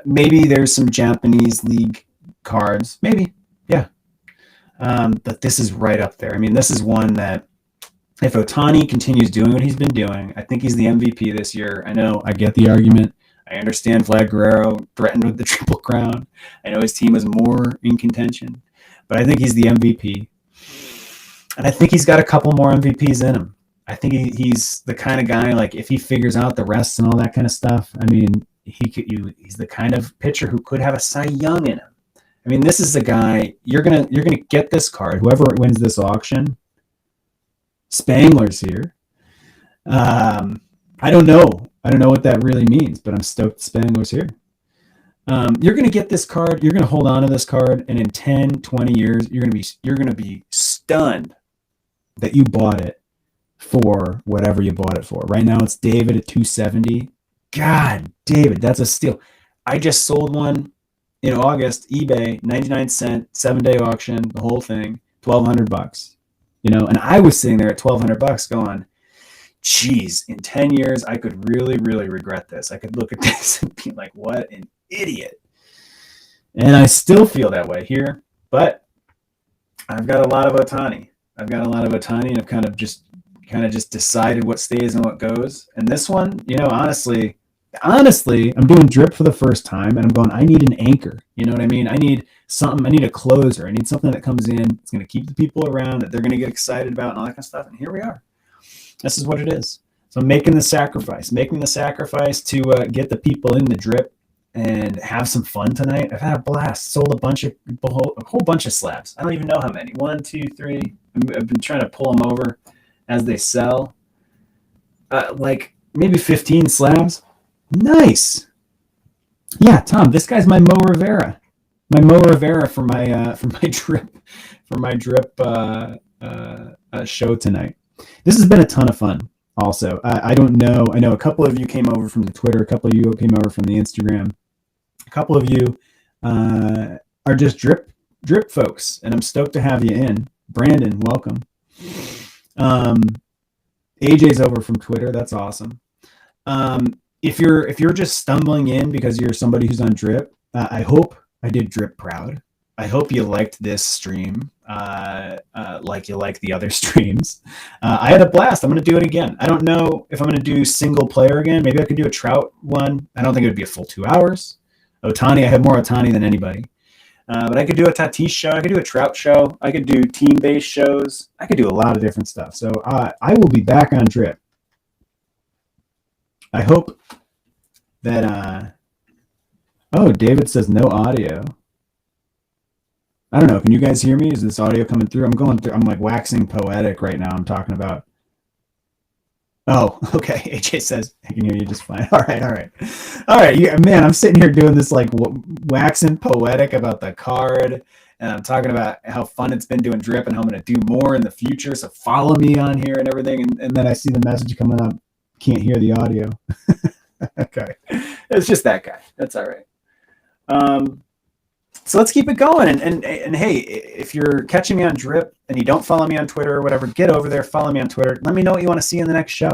Maybe there's some Japanese league cards. Maybe, yeah. But this is right up there. I mean, this is one that if Ohtani continues doing what he's been doing, I think he's the MVP this year. I know, I get the argument. I understand Vlad Guerrero threatened with the Triple Crown. I know his team was more in contention, but I think he's the MVP. And I think he's got a couple more MVPs in him. I think he's the kind of guy, like, if he figures out the rest and all that kind of stuff, I mean, he's the kind of pitcher who could have a Cy Young in him. I mean, this is the guy, you're gonna get this card. Whoever wins this auction, Spangler's here. I don't know what that really means, but I'm stoked Spangler's here. You're going to get this card. You're going to hold on to this card, and in 10, 20 years, you're going to be stunned that you bought it for whatever you bought it for. Right now, it's David at 270. God, David, that's a steal. I just sold one in August, eBay, 99-cent, 7-day auction, the whole thing, $1,200. You know, and I was sitting there at $1,200 going, geez, in 10 years, I could really, really regret this. I could look at this and be like, what an idiot. And I still feel that way here, but I've got a lot of Ohtani. And I've kind of just decided what stays and what goes. And this one, you know, honestly, I'm doing drip for the first time, and I'm going, I need an anchor. You know what I mean? I need something. I need a closer. I need something that comes in. It's going to keep the people around, that they're going to get excited about, and all that kind of stuff. And here we are. This is what it is. So I'm making the sacrifice to get the people in the drip and have some fun tonight. I've had a blast. Sold a whole bunch of slabs. I don't even know how many. 1, 2, 3. I've been trying to pull them over as they sell. Like maybe 15 slabs. Nice. Yeah, Tom, this guy's my Mo Rivera. My Mo Rivera for my drip show tonight. This has been a ton of fun. Also, I don't know. I know a couple of you came over from the Twitter. A couple of you came over from the Instagram. A couple of you are just drip folks, and I'm stoked to have you in. Brandon, welcome. AJ's over from Twitter. That's awesome. If you're just stumbling in because you're somebody who's on drip, I hope I did drip proud. I hope you liked this stream like you like the other streams. I had a blast. I'm going to do it again. I don't know if I'm going to do single player again. Maybe I could do a Trout one. I don't think it would be a full 2 hours. Ohtani, I have more Ohtani than anybody. But I could do a Tatis show. I could do a Trout show. I could do team-based shows. I could do a lot of different stuff. So I will be back on drip. I hope that... oh, David says no audio. I don't know. Can you guys hear me? Is this audio coming through? I'm like waxing poetic right now. I'm talking about. Oh, okay. AJ says I can hear you just fine. All right. Yeah, man, I'm sitting here doing this like waxing poetic about the card, and I'm talking about how fun it's been doing drip and how I'm going to do more in the future. So follow me on here and everything. And then I see the message coming up. Can't hear the audio. Okay, it's just that guy. That's all right. So let's keep it going. And hey, if you're catching me on drip and you don't follow me on Twitter or whatever, get over there, follow me on Twitter. Let me know what you want to see in the next show.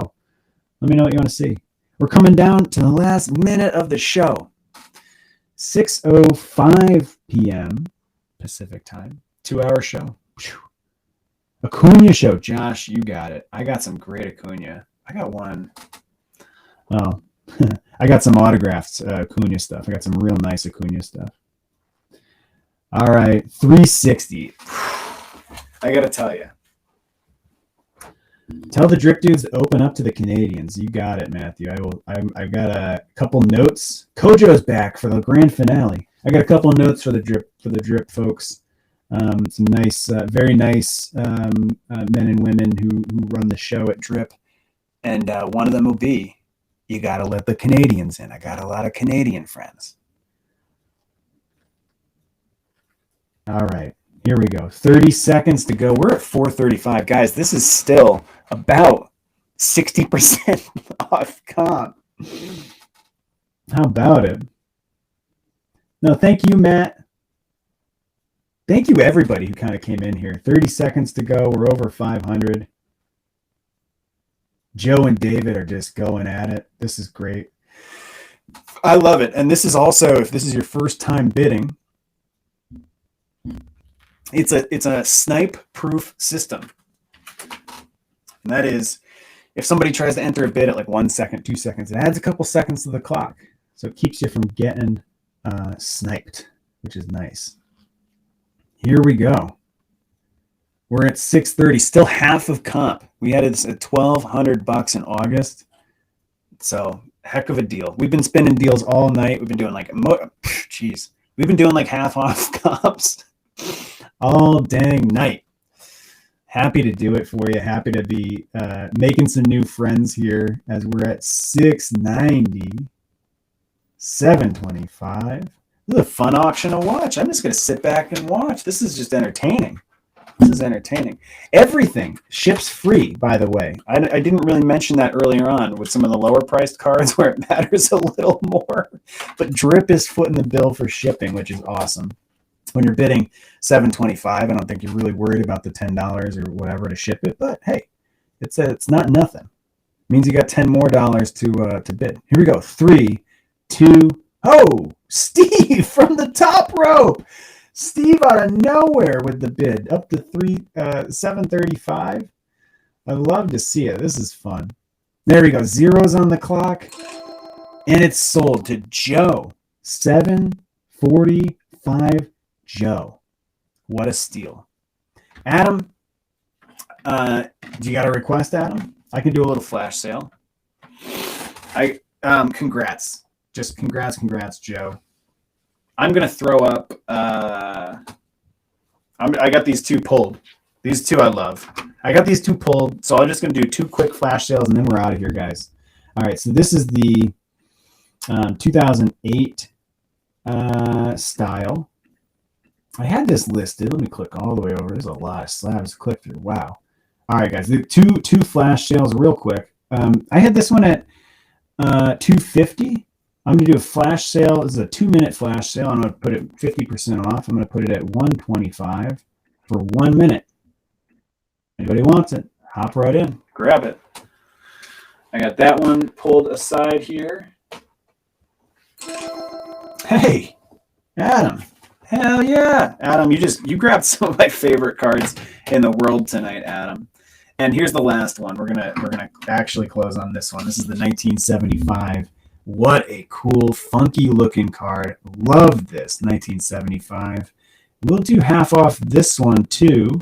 Let me know what you want to see. We're coming down to the last minute of the show. 6:05 p.m. Pacific time. 2-hour show. Acuna show. Josh, you got it. I got some great Acuna. I got one. Oh, I got some autographed Acuna stuff. I got some real nice Acuna stuff. All right, 360. I got to tell you. Tell the drip dudes to open up to the Canadians. You got it, Matthew. I've got a couple notes. Kojo's back for the grand finale. I got a couple notes for the drip folks. Some nice, very nice men and women who run the show at Drip, and one of them will be, you got to let the Canadians in. I got a lot of Canadian friends. All right. Here we go. 30 seconds to go. We're at 4:35. Guys, this is still about 60% off comp. How about it? No, thank you, Matt. Thank you, everybody who kind of came in here. 30 seconds to go. We're over 500. Joe and David are just going at it. This is great. I love it. And this is also, if this is your first time bidding, it's a snipe-proof system. And that is, if somebody tries to enter a bid at like 1 second, 2 seconds, it adds a couple seconds to the clock. So it keeps you from getting sniped, which is nice. Here we go. We're at 6:30, still half of comp. We had it at $1,200 in August. So heck of a deal. We've been spinning deals all night. We've been doing like, we've been doing like half off comps all dang night. Happy to do it for you. Happy to be making some new friends here as we're at 690, 725. This is a fun auction to watch. I'm just going to sit back and watch. This is just entertaining. This is entertaining. Everything ships free, by the way. I didn't really mention that earlier on with some of the lower priced cards where it matters a little more. But Drip is footing the bill for shipping, which is awesome. When you're bidding $7.25, I don't think you're really worried about the $10 or whatever to ship it. But hey, it's not nothing. It means you got $10 more to bid. Here we go. 3, 2. Oh, Steve from the top rope. Steve out of nowhere with the bid up to $7.35. I love to see it. This is fun. There we go. Zeros on the clock, and it's sold to Joe. $7.45. Joe. What a steal. Adam, do you got a request, Adam? I can do a little flash sale. Congrats. Just congrats, Joe. I'm going to throw up, I got these two pulled. These two I love. I got these two pulled, so I'm just going to do 2 quick flash sales, and then we're out of here, guys. All right, so this is the 2008 style. I had this listed. Let me click all the way over. There's a lot of slabs to click through. Wow. All right, guys. The two flash sales real quick. I had this one at $250. I'm going to do a flash sale. This is a 2-minute flash sale. I'm going to put it 50% off. I'm going to put it at $125 for 1 minute. Anybody wants it, hop right in. Grab it. I got that one pulled aside here. Hey, Adam. Hell yeah. Adam, you grabbed some of my favorite cards in the world tonight, Adam. And here's the last one. We're gonna actually close on this one. This is the 1975. What a cool, funky looking card. Love this 1975. We'll do half off this one too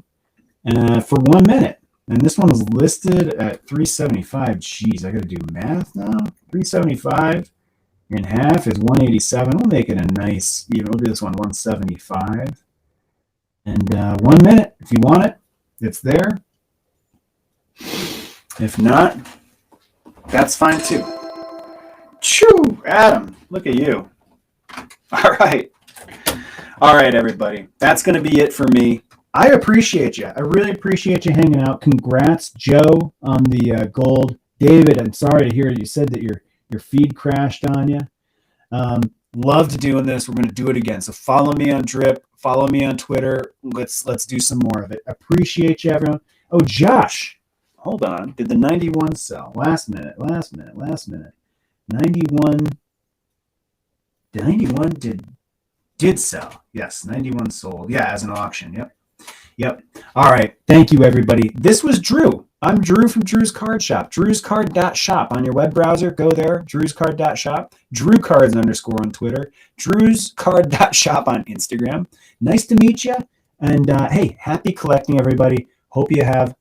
for 1 minute. And this one is listed at $375. Jeez, I gotta do math now. $375 in half is $187. We'll make it a nice even. We'll do this one $175. And 1 minute, if you want it, it's there. If not, that's fine too. Choo, Adam, look at you. All right, everybody. That's going to be it for me. I appreciate you. I really appreciate you hanging out. Congrats, Joe, on the gold. David, I'm sorry to hear you said that your feed crashed on you. Loved doing this. We're going to do it again. So follow me on Drip. Follow me on Twitter. Let's do some more of it. Appreciate you, everyone. Oh, Josh. Hold on. Did the 91 sell? Last minute. 91. 91 did sell. Yes, 91 sold. Yeah, as an auction. Yep. Yep. All right. Thank you, everybody. This was Drew. I'm Drew from Drew's Card Shop. Drew'sCard.shop on your web browser. Go there. Drew'sCard.shop. DrewCards _ on Twitter. Drew'sCard.shop on Instagram. Nice to meet you. And hey, happy collecting, everybody. Hope you have